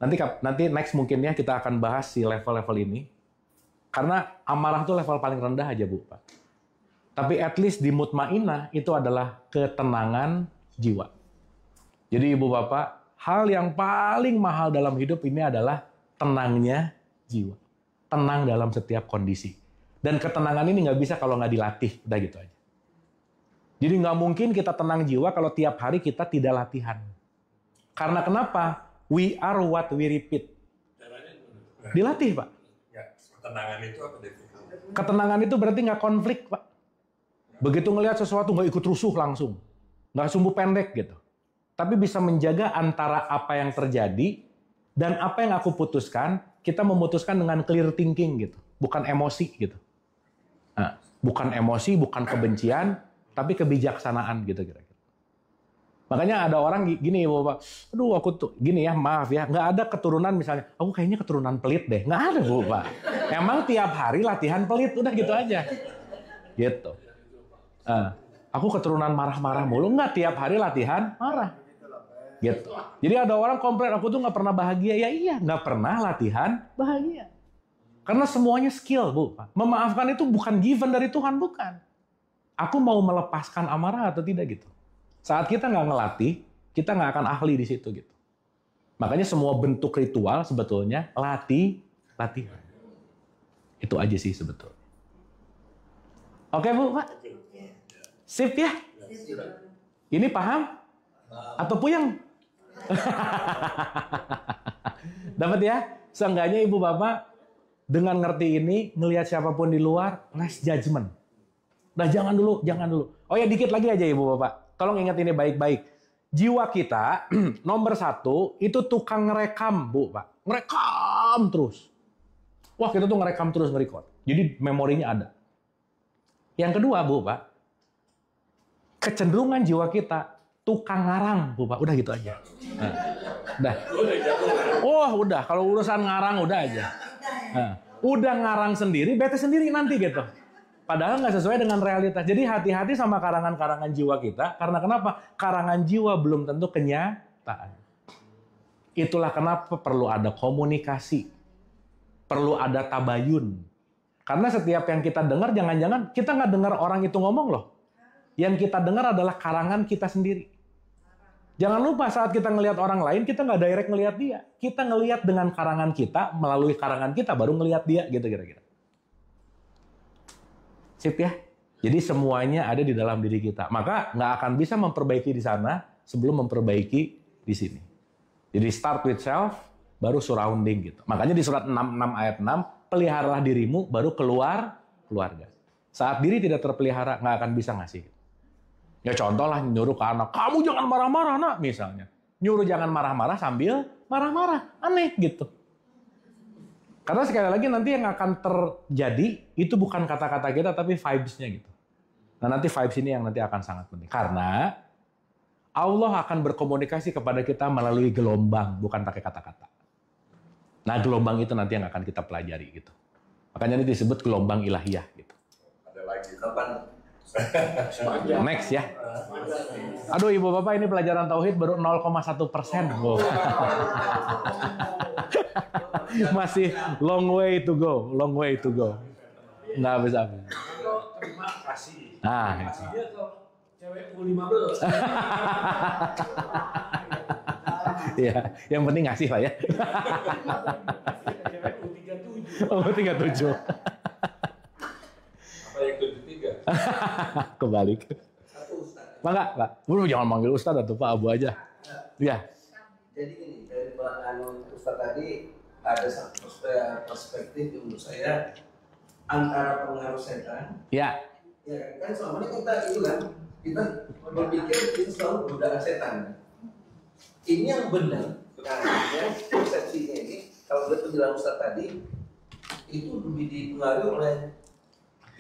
Nanti next mungkin ya kita akan bahas si level-level ini. Karena amarah itu level paling rendah aja Bu, Pak. Tapi at least di mutmainah itu adalah ketenangan jiwa. Jadi Ibu Bapak, hal yang paling mahal dalam hidup ini adalah tenangnya jiwa. Tenang dalam setiap kondisi. Dan ketenangan ini nggak bisa kalau nggak dilatih. Udah gitu aja. Jadi nggak mungkin kita tenang jiwa kalau tiap hari kita tidak latihan. Karena kenapa? We are what we repeat. Dilatih, Pak. ketenangan itu apa definisinya? Ketenangan itu berarti nggak konflik, Pak. Begitu ngelihat sesuatu nggak ikut rusuh langsung. Nggak sumbu pendek gitu. Tapi bisa menjaga antara apa yang terjadi dan apa yang aku putuskan, kita memutuskan dengan clear thinking gitu. Bukan emosi gitu. Nah, bukan emosi, bukan kebencian, tapi kebijaksanaan gitu kira-kira. Makanya ada orang gini, Bapak, aduh aku tuh, gini ya, maaf ya, nggak ada keturunan misalnya, aku kayaknya keturunan pelit deh. Nggak ada, Bapak. Emang tiap hari latihan pelit, udah gitu aja. Gitu. Aku keturunan marah-marah mulu, nggak tiap hari latihan marah. Gitu. Jadi ada orang komplain, aku tuh nggak pernah bahagia. Ya iya, nggak pernah latihan bahagia. Karena semuanya skill, Bu. Memaafkan itu bukan given dari Tuhan, bukan. Aku mau melepaskan amarah atau tidak gitu. Saat kita nggak ngelatih, kita nggak akan ahli di situ gitu. Makanya semua bentuk ritual sebetulnya latihan. Itu aja sih sebetulnya. Oke Bu, Pak? Sip ya? Ini paham? Atau puyeng? Dapat ya? Seenggaknya Ibu Bapak dengan ngerti ini, ngelihat siapapun di luar, less judgment. Nah jangan dulu. Oh ya dikit lagi aja Ibu Bapak. Tolong ingat ini baik-baik. Jiwa kita, nomor 1, itu tukang ngerekam, Bu, Pak. Ngerekam terus. Wah, kita tuh ngerekam terus, nge-record. Jadi memorinya ada. Yang kedua, Bu, Pak. Kecenderungan jiwa kita, tukang ngarang, Bu, Pak. Udah gitu aja. Nah, udah. Oh, udah. Kalau urusan ngarang, udah aja. Nah, udah ngarang sendiri, bete sendiri nanti gitu. Padahal nggak sesuai dengan realitas. Jadi hati-hati sama karangan-karangan jiwa kita. Karena kenapa? Karangan jiwa belum tentu kenyataan. Itulah kenapa perlu ada komunikasi. Perlu ada tabayun. Karena setiap yang kita dengar, jangan-jangan kita nggak dengar orang itu ngomong loh. Yang kita dengar adalah karangan kita sendiri. Jangan lupa saat kita ngelihat orang lain, kita nggak direct ngelihat dia. Kita ngelihat dengan karangan kita, melalui karangan kita, baru ngelihat dia gitu kira-kira. Sip ya? Jadi semuanya ada di dalam diri kita. Maka nggak akan bisa memperbaiki di sana sebelum memperbaiki di sini. Jadi start with self, baru surrounding gitu. Makanya di surat 6 ayat 6, peliharalah dirimu, baru keluarga. Saat diri tidak terpelihara, nggak akan bisa ngasih. Ya contoh lah nyuruh ke anak, kamu jangan marah-marah nak misalnya. Nyuruh jangan marah-marah sambil marah-marah. Aneh gitu. Karena sekali lagi nanti yang akan terjadi itu bukan kata-kata kita tapi vibes-nya gitu. Nah nanti vibes ini yang nanti akan sangat penting. Karena Allah akan berkomunikasi kepada kita melalui gelombang, bukan pakai kata-kata. Nah gelombang itu nanti yang akan kita pelajari gitu. Makanya ini disebut gelombang ilahiyah gitu. Ada lagi. Kapan? Next ya. Aduh ibu bapak ini pelajaran tauhid baru 0,1%. Masih long way to go. Nggak bisa. Terima kasih. Nah, Dia ke cewek U15. Iya, yang penting ngasih lah ya. Cewek U37. Oh, 37. Apa yang ketiga? Kebalik. Satu Ustaz. Pak. Jangan manggil Ustaz atau Pak Abu aja. Ya. Jadi gini, dari Pak Ustaz tadi ada satu perspektif yang menurut saya antara pengaruh setan. Ya. Ya kan selama ini kita berpikir itu selalu godaan setan. Ini yang benar. Nah, ya, persepsinya ini kalau lihat penjelasan Ustaz tadi itu lebih dipengaruhi oleh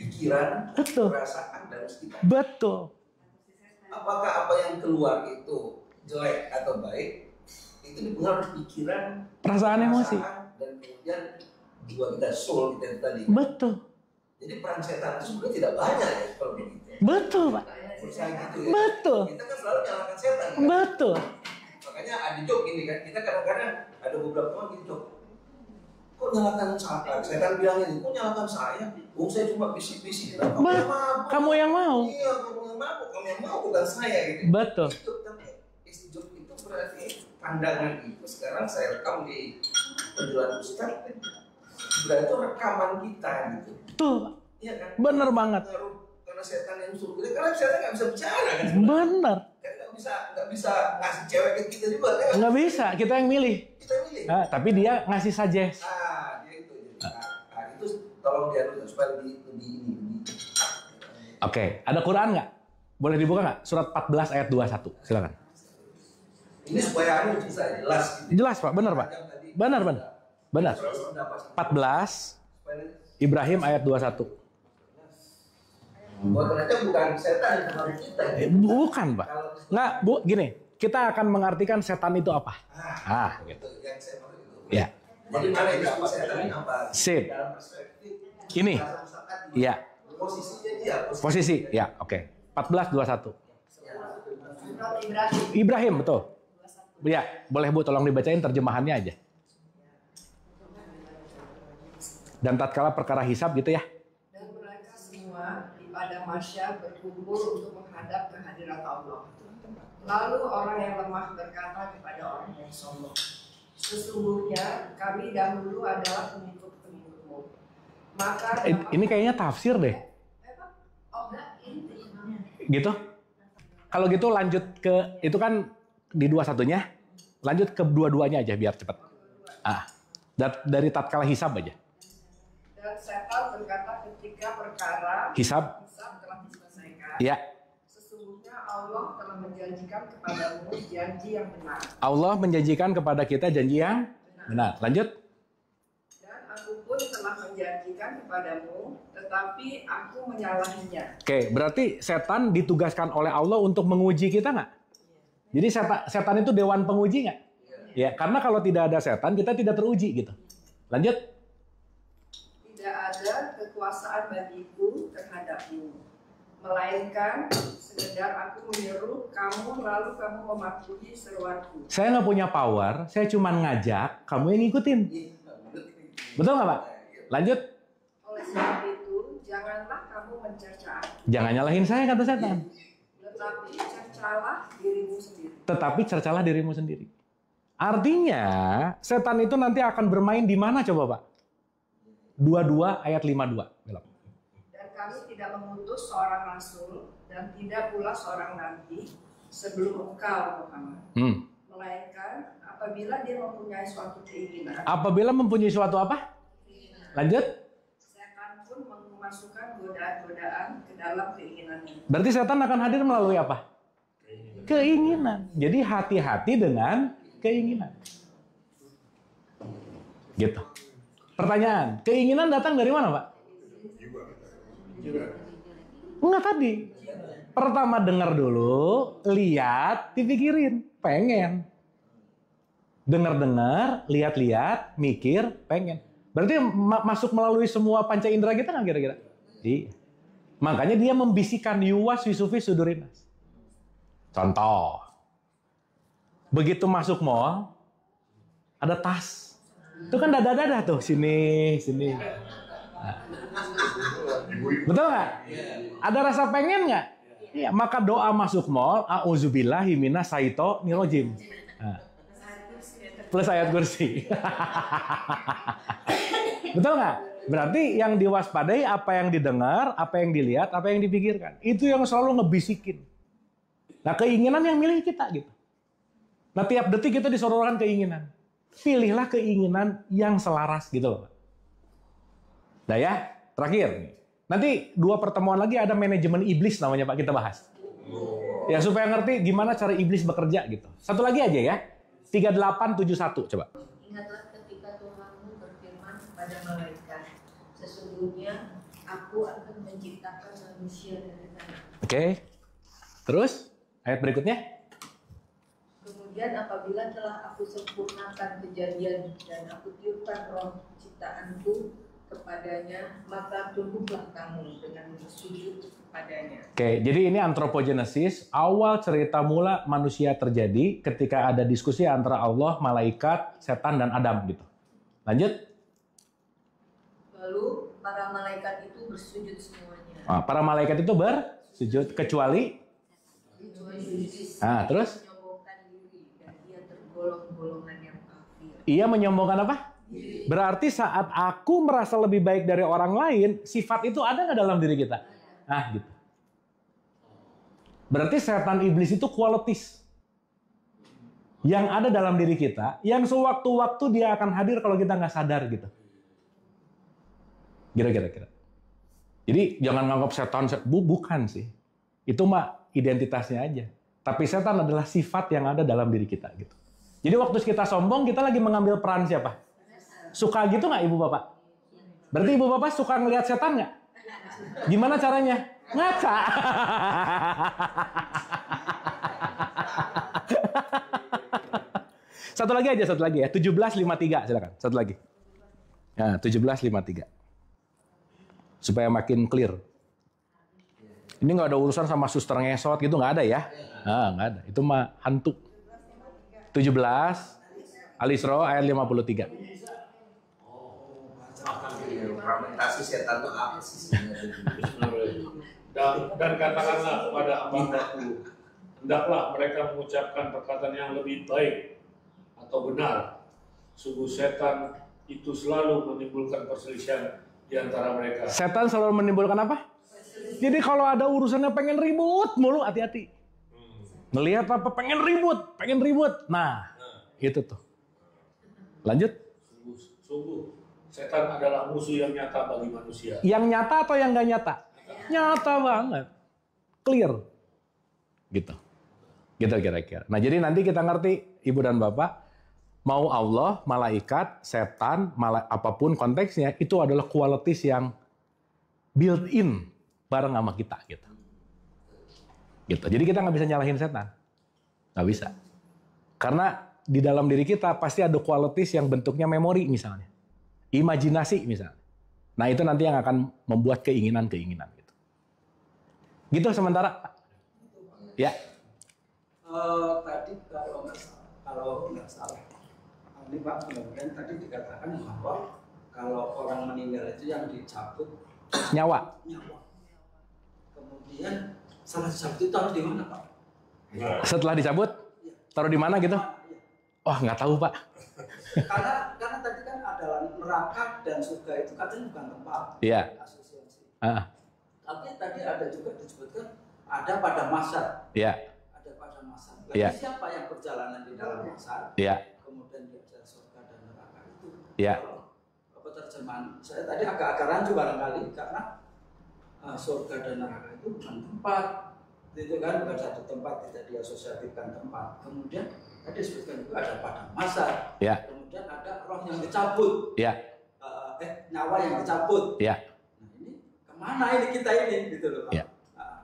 pikiran, Betul. perasaan dan sekitar. Betul. Apakah apa yang keluar itu jelek atau baik? Itu dipengaruhi pikiran, Perasaan emosi. dan kemudian jiwa kita, soul kita itu tadi. Betul. Jadi peran setan itu sebenarnya tidak banyak ya kalau begitu. Betul, Pak. Berusaha gitu ya. Betul. Kita kan selalu nyalakan setan. Kan? Betul. Makanya ada joke ini kan. Kita kadang-kadang ada beberapa teman gitu. Kok nyalakan saya? Setan bilang ini, kok nyalakan saya? Saya cuma bisik-bisik. Kamu yang mau. Iya, kamu yang mau. Kamu yang mau bukan saya gitu. Betul. Itu tapi isi joke itu berarti pandangan itu sekarang saya rekam di penjelasan Ustaz. Berarti rekaman kita gitu. Tuh. Iya kan? Bener banget. Karena setan yang suruh kita, karena setan nggak bisa bicara kan? Bener. Kan nggak bisa ngasih cewek ke kita juga kan? Nggak bisa, kita yang milih. Kita milih. Nah, tapi dia ngasih suggest. Dia itu. Nah, itu tolong diatur supaya lebih ini. Oke, ada Quran nggak? Boleh dibuka nggak? Surat 14 ayat 21, silakan. Ini supaya anu bisa jelas. Gitu. Jelas Pak, benar Pak. Benar. 14 Ibrahim ayat 21. Oh, ternyata bukan setan yang mengaruhi kita. Bukan Pak. Nggak, Bu, gini. Kita akan mengartikan setan itu apa? Gitu. Yang saya maksud itu. Ya. Jadi mana yang disebut setan ini apa? Sip. Dalam perspektif. Ini. Iya. Posisinya dia. Posisi, ya, oke. 14:21. Ibrahim. Ibrahim, betul. Ya, boleh Bu tolong dibacain terjemahannya aja. Dan tatkala perkara hisab gitu ya. Dan mereka semua di padang mahsyar berkumpul untuk menghadap ke hadirat Allah. Lalu orang yang lemah berkata kepada orang yang sombong, sesungguhnya kami dahulu adalah pengikut-pengikutmu. Maka Ini kayaknya tafsir deh. Gitu. Kalau gitu lanjut ke, itu kan di 21-nya. Lanjut ke dua-duanya aja biar cepat. Dari tatkala hisab aja. Dan setan berkata ketika perkara Hisab. telah diselesaikan, Ya. sesungguhnya Allah telah menjanjikan kepadamu janji yang benar. Allah menjanjikan kepada kita janji yang benar. Lanjut. Dan aku pun telah menjanjikan kepadamu, tetapi aku menyalahinya. Oke, berarti setan ditugaskan oleh Allah untuk menguji kita nggak? Jadi setan itu dewan penguji nggak? Ya, karena kalau tidak ada setan kita tidak teruji gitu. Lanjut. Tidak ada kekuasaan bagiku terhadapmu, melainkan sekedar aku menyeru kamu lalu kamu mematuhi seruanku. Saya nggak punya power, saya cuma ngajak, kamu yang ngikutin. Betul nggak Pak? Lanjut. Oleh sebab itu, janganlah kamu mencerca, Jangan nyalahin saya, kata setan. tetapi cercalah dirimu sendiri. Tetapi cercalah dirimu sendiri. Artinya, setan itu nanti akan bermain di mana coba Pak? 22 ayat 52. Belok. Dan kami tidak mengutus seorang rasul dan tidak pula seorang nabi sebelum engkau Muhammad. Melainkan apabila dia mempunyai suatu keinginan. Apabila mempunyai suatu apa? Lanjut. Setan pun memasukkan godaan-godaan ke dalam keinginannya. Berarti setan akan hadir melalui apa? Keinginan. Jadi hati-hati dengan keinginan. Gitu. Pertanyaan, keinginan datang dari mana, Pak? Enggak tadi. Pertama dengar dulu, lihat, dipikirin, pengen. Dengar-dengar, lihat-lihat, mikir, pengen. Berarti masuk melalui semua panca indera kita nggak kira-kira? Iya. Makanya dia membisikkan yuwas wisufi sudurinas. Contoh. Begitu masuk mall, ada tas. Itu kan dada-dada tuh, sini. Nah. Betul nggak? Ada rasa pengen nggak? Iya, maka doa masuk mall, a'udzubillahi minas syaitonirrajim. Nah. Plus ayat kursi. Betul nggak? Berarti yang diwaspadai apa yang didengar, apa yang dilihat, apa yang dipikirkan. Itu yang selalu ngebisikin. Nah, keinginan yang milih kita gitu. Nah, tiap detik kita disodorkan keinginan. Pilihlah keinginan yang selaras gitu loh. Nah ya, terakhir. Nanti 2 pertemuan lagi ada manajemen iblis namanya Pak, kita bahas. Ya supaya ngerti gimana cara iblis bekerja gitu. Satu lagi aja ya. 3871 coba. Ingatlah ketika Tuhanmu berfirman kepada malaikat, sesungguhnya aku akan menciptakan manusia dari tanah. Oke. Terus ayat berikutnya. Kemudian apabila telah aku sempurnakan kejadian dan aku tiupkan roh ciptaanku kepadanya, maka tunduklah kamu dengan bersujud kepadanya. Oke, jadi ini antropogenesis, awal cerita mula manusia terjadi ketika ada diskusi antara Allah, malaikat, setan, dan Adam gitu. Lanjut. Lalu para malaikat itu bersujud semuanya. Para malaikat itu bersujud kecuali Iblis terus menyombongkan diri dan dia tergolong-golongan yang kafir. ia menyombongkan apa? Berarti saat aku merasa lebih baik dari orang lain, sifat itu ada nggak dalam diri kita? Gitu. Berarti setan iblis itu qualities yang ada dalam diri kita, yang sewaktu-waktu dia akan hadir kalau kita nggak sadar gitu. Kira-kira. Jadi jangan nganggap setan, bukan sih. Itu mah identitasnya aja. Tapi setan adalah sifat yang ada dalam diri kita gitu. Jadi waktu kita sombong, kita lagi mengambil peran siapa? Suka gitu nggak ibu bapak? Berarti ibu bapak suka ngelihat setan nggak? Gimana caranya? Ngaca. Satu lagi ya. 1753 silakan. Satu lagi. Nah, 1753. Supaya makin clear. Ini nggak ada urusan sama suster ngesot gitu, nggak ada ya? Nah, nggak ada. Itu mah hantu. 17 Al-Isra ayat 53. Fragmentasi setan itu apa sih sebenarnya? Dan katakanlah kepada hamba-Ku, hendaklah mereka mengucapkan perkataan yang lebih baik atau benar. Sungguh setan itu selalu menimbulkan perselisihan di antara mereka. Setan selalu menimbulkan apa? Jadi kalau ada urusannya pengen ribut mulu, hati-hati. Ngelihat apa pengen ribut. Nah, itu tuh. Lanjut. Sungguh setan adalah musuh yang nyata bagi manusia. Yang nyata atau yang nggak nyata? Nyata banget. Clear. Gitu kira-kira. Nah, jadi nanti kita ngerti, Ibu dan Bapak, mau Allah, malaikat, setan, apapun konteksnya, itu adalah qualities yang built-in bareng sama kita gitu. Jadi kita nggak bisa nyalahin setan. Nggak bisa. Karena di dalam diri kita pasti ada qualities yang bentuknya memori misalnya. Imajinasi misalnya. Nah, itu nanti yang akan membuat keinginan-keinginan gitu. Gitu sementara, Pak. Ya. Tadi kalau nggak salah, ini Pak, kemudian tadi dikatakan bahwa kalau orang meninggal itu yang dicabut Nyawa. Kemudian salah dicabut itu taruh di mana, Pak? Setelah dicabut, taruh di mana gitu? Oh, nggak tahu, Pak. Karena tadi kan adalah neraka dan surga itu katanya bukan tempat. Iya. Asosiasi. Tapi tadi ada juga disebutkan ada pada masa. Iya. Ada pada masa. Iya. Siapa yang perjalanan di dalam masa? Iya. Kemudian dia dari surga dan neraka itu. Iya. Apa terjemahan? Saya tadi agak rancu barangkali karena surga dan neraka itu bukan tempat. Itu kan bukan satu tempat, tidak diasosiasikan tempat. Kemudian tadi disebutkan juga ada pada masa. Ya. Kemudian ada roh yang dicabut. Ya. Nyawa yang dicabut. Ya. Nah, ini kemana ini kita ini gitu loh Pak. Ya.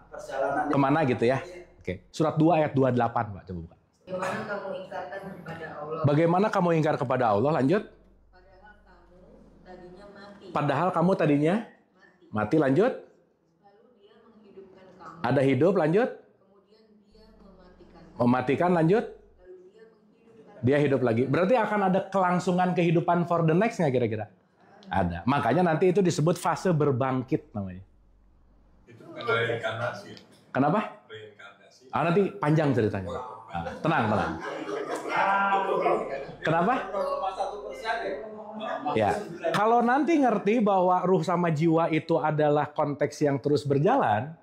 Perjalanan kemana gitu ya? Oke. Surat 2 ayat 28 Pak, coba buka. Bagaimana kamu ingkarkan kepada Allah? Bagaimana kamu ingkar kepada Allah? Lanjut. Padahal kamu tadinya mati. Padahal kamu tadinya mati. Lanjut. Lalu dia menghidupkan kamu. Ada hidup. Lanjut. Kemudian dia mematikan. Mematikan. Lanjut. Lalu dia menghidupkan. Dia hidup lagi. Berarti akan ada kelangsungan kehidupan for the next nggak kira-kira? Ada. Makanya nanti itu disebut fase berbangkit namanya. Itu kan reinkarnasi. Kenapa? Reinkarnasi. Nanti panjang ceritanya. Tenang. Kenapa? Ya. Kalau nanti ngerti bahwa ruh sama jiwa itu adalah konteks yang terus berjalan,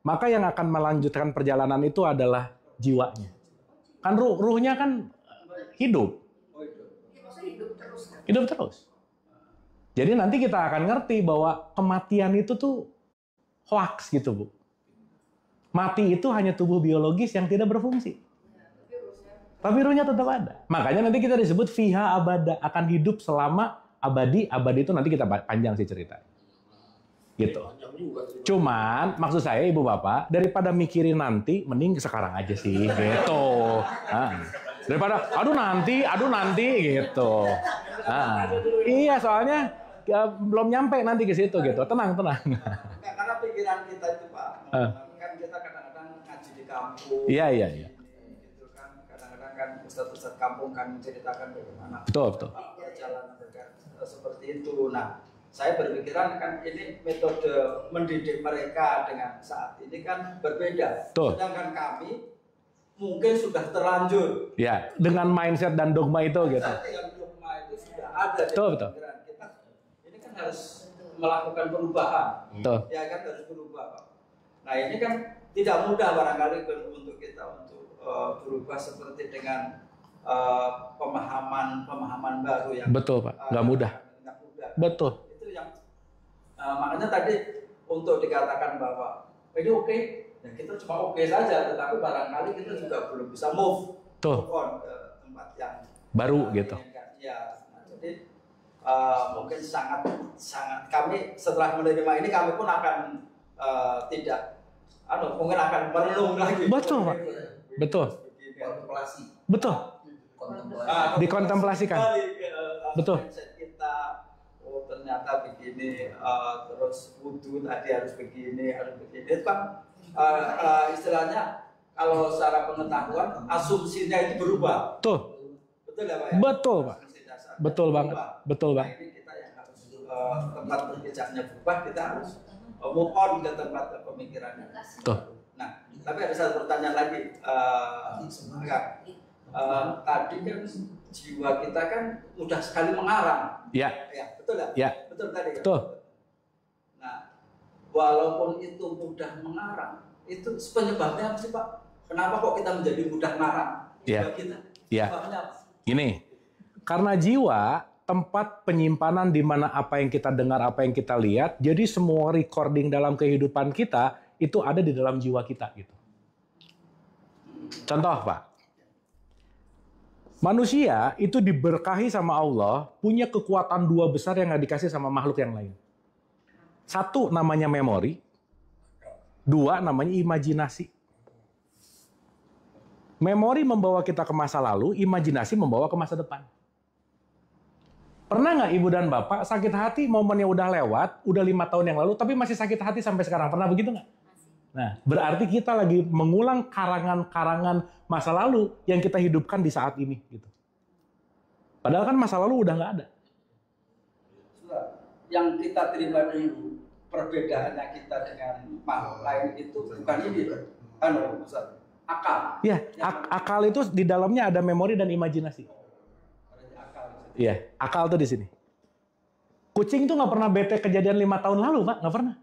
maka yang akan melanjutkan perjalanan itu adalah jiwanya. Kan ruhnya kan hidup. Hidup terus. Jadi nanti kita akan ngerti bahwa kematian itu tuh hoax gitu, Bu. Mati itu hanya tubuh biologis yang tidak berfungsi. Tapi ruhnya tetap ada. Makanya nanti kita disebut fiha abada, akan hidup selama abadi. Abadi itu nanti kita panjang sih ceritanya. Gitu. Cuman maksud saya Ibu Bapak, daripada mikirin nanti, mending sekarang aja sih gitu. Daripada aduh nanti gitu. Iya, soalnya belum nyampe nanti ke situ gitu. Tenang. Karena pikiran kita itu Pak, kan kita kadang-kadang ngaji di kampung. Iya. Gitu kan, kadang-kadang kan ustadz-ustadz kampung kan menceritakan bagaimana. Betul. Perjalanan seperti itu. Nah, saya berpikiran kan ini metode mendidik mereka dengan saat ini kan berbeda. Betul. Sedangkan kami mungkin sudah terlanjur. Ya, dengan mindset dan dogma itu gitu. Yang dogma itu sudah ada di Betul. pikiran kita. Ini kan harus melakukan perubahan. Betul. Ya kan harus berubah, Pak. Nah, ini kan tidak mudah barangkali untuk kita untuk berubah seperti dengan pemahaman baru yang Betul, Pak. Nggak mudah. Nggak mudah. Betul. Itu yang Makanya tadi untuk dikatakan bahwa ini oke, ya kita cuma oke saja, tetapi barangkali kita juga belum bisa move on ke tempat yang baru gitu. Ya, nah, jadi mungkin sangat kami setelah menerima ini kami pun akan tidak mungkin akan merenung lagi. Betul, Pak. Betul. Kontemplasi. Betul. Dikontemplasikan. Betul. Kita ternyata begini, terus wudhu tadi harus begini. Itu kan istilahnya kalau secara pengetahuan asumsinya itu berubah. Betul. Betul ya Pak ya? Betul Pak. Betul banget. Betul Nah, Bang. ini kita yang harus tempat berpijaknya berubah, kita harus move on ke tempat pemikirannya. Tuh. Nah, tapi ada satu pertanyaan lagi, Kak. Tadi kan jiwa kita kan mudah sekali mengarang. Ya. Ya, betul ya? Ya. Betul tadi. Kan? Betul. Nah, walaupun itu mudah mengarang, itu penyebabnya apa sih Pak? Kenapa kok kita menjadi mudah mengarang? Ya. Kita. Ya. Sebabnya apa? Gini. Karena jiwa tempat penyimpanan di mana apa yang kita dengar, apa yang kita lihat, jadi semua recording dalam kehidupan kita itu ada di dalam jiwa kita gitu. Contoh, Pak. Manusia itu diberkahi sama Allah, punya kekuatan dua besar yang nggak dikasih sama makhluk yang lain. Satu namanya memori, dua namanya imajinasi. Memori membawa kita ke masa lalu, imajinasi membawa ke masa depan. Pernah nggak ibu dan bapak sakit hati momennya udah lewat, udah 5 tahun yang lalu, tapi masih sakit hati sampai sekarang? Pernah begitu nggak? Nah, berarti kita lagi mengulang karangan-karangan masa lalu yang kita hidupkan di saat ini. Gitu. Padahal kan masa lalu udah nggak ada. Yang kita terima dulu, perbedaannya kita dengan makhluk lain itu bukan ini, akal. Ya, akal itu di dalamnya ada memori dan imajinasi. Iya, akal tuh di sini. Kucing tuh nggak pernah bete kejadian 5 tahun lalu, Pak. Nggak pernah.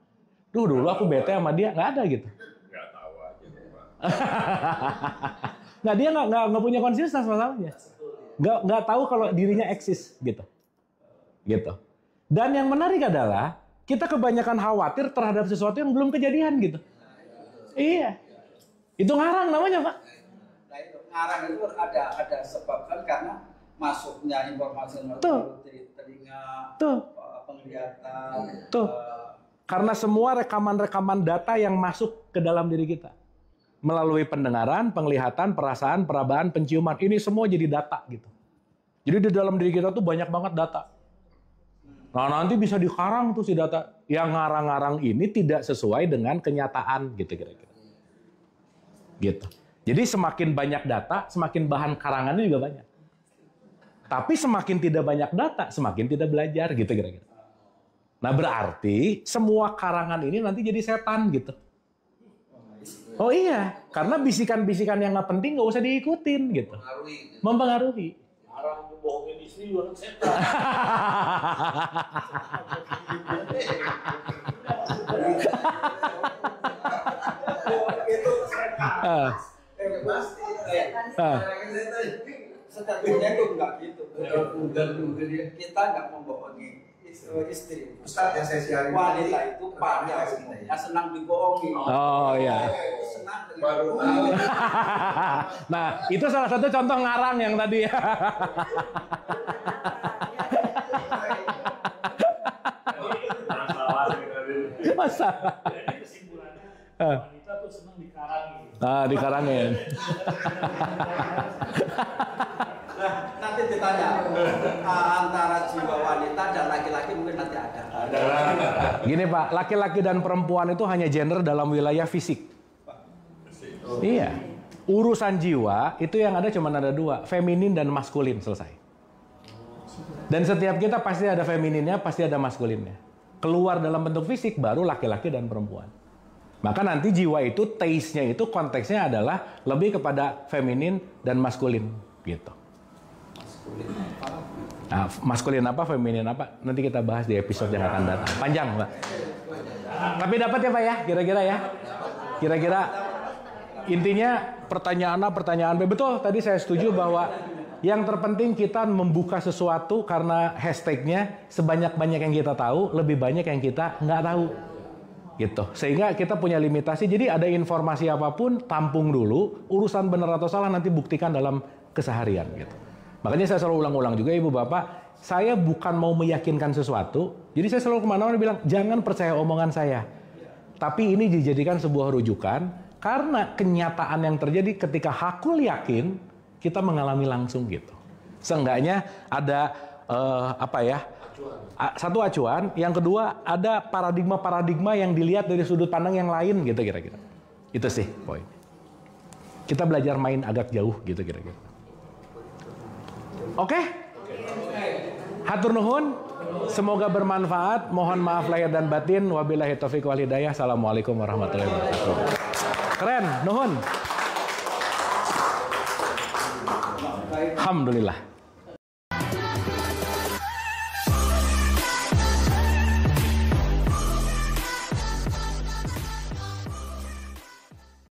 Dulu aku bete sama dia, nggak ada gitu. Nggak tahu aja, Pak. Nah, dia nggak punya konsistensi masalahnya. Nggak tahu kalau dirinya eksis gitu. Gitu. Dan yang menarik adalah kita kebanyakan khawatir terhadap sesuatu yang belum kejadian gitu. Iya. Itu ngarang namanya, Pak. Nah, itu ngarang itu ada sebab kan karena masuknya informasi dari telinga, penglihatan, karena semua rekaman-rekaman data yang masuk ke dalam diri kita melalui pendengaran, penglihatan, perasaan, perabaan, penciuman, ini semua jadi data gitu. Jadi di dalam diri kita tuh banyak banget data. Nah, nanti bisa dikarang tuh si data. Yang ngarang-ngarang ini tidak sesuai dengan kenyataan gitu kira-kira. Gitu. Jadi semakin banyak data, semakin bahan karangannya juga banyak. Tapi semakin tidak banyak data, semakin tidak belajar gitu kira-kira. Nah, berarti semua karangan ini nanti jadi setan gitu. Oh iya, karena bisikan-bisikan yang nggak penting nggak usah diikutin gitu. Mempengaruhi. Orang bohongin istri juga setan. itu sejatinya itu enggak gitu. Kita enggak membohongi istri. Ustaz yang saya siarin wanita itu pada umumnya senang dibohongi. Oh iya. Senang baru Nah, itu salah satu contoh ngarang yang tadi ya. Masalah. Jadi kesimpulannya wanita tuh senang dikarangin. Dikarangin. nanti ditanya antara jiwa wanita dan laki-laki mungkin nanti ada. Gini Pak, laki-laki dan perempuan itu hanya gender dalam wilayah fisik. Iya. Urusan jiwa itu yang ada cuma ada dua, feminin dan maskulin, selesai. Dan setiap kita pasti ada femininnya, pasti ada maskulinnya. Keluar dalam bentuk fisik baru laki-laki dan perempuan. Maka nanti jiwa itu taste-nya itu konteksnya adalah lebih kepada feminin dan maskulin gitu. Nah, maskulin apa, feminin apa, nanti kita bahas di episode yang akan datang. Panjang, Pak. Tapi dapat ya, Pak ya, kira-kira ya. Kira-kira intinya pertanyaan A, pertanyaan B. Betul, tadi saya setuju bahwa yang terpenting kita membuka sesuatu karena hashtagnya sebanyak-banyak yang kita tahu, lebih banyak yang kita nggak tahu. Gitu. Sehingga kita punya limitasi, jadi ada informasi apapun, tampung dulu, urusan benar atau salah nanti buktikan dalam keseharian. Gitu. Makanya saya selalu ulang-ulang juga Ibu Bapak, saya bukan mau meyakinkan sesuatu, jadi saya selalu kemana-mana bilang, jangan percaya omongan saya. Tapi ini dijadikan sebuah rujukan, karena kenyataan yang terjadi ketika aku yakin, kita mengalami langsung gitu. Seenggaknya ada satu acuan, yang kedua ada paradigma-paradigma yang dilihat dari sudut pandang yang lain gitu kira-kira. Itu sih poin. Kita belajar main agak jauh gitu kira-kira. Oke? Hatur nuhun. Semoga bermanfaat. Mohon maaf lahir dan batin. Wabillahi taufiq wal hidayah. Assalamualaikum warahmatullahi wabarakatuh. Keren, nuhun. Alhamdulillah.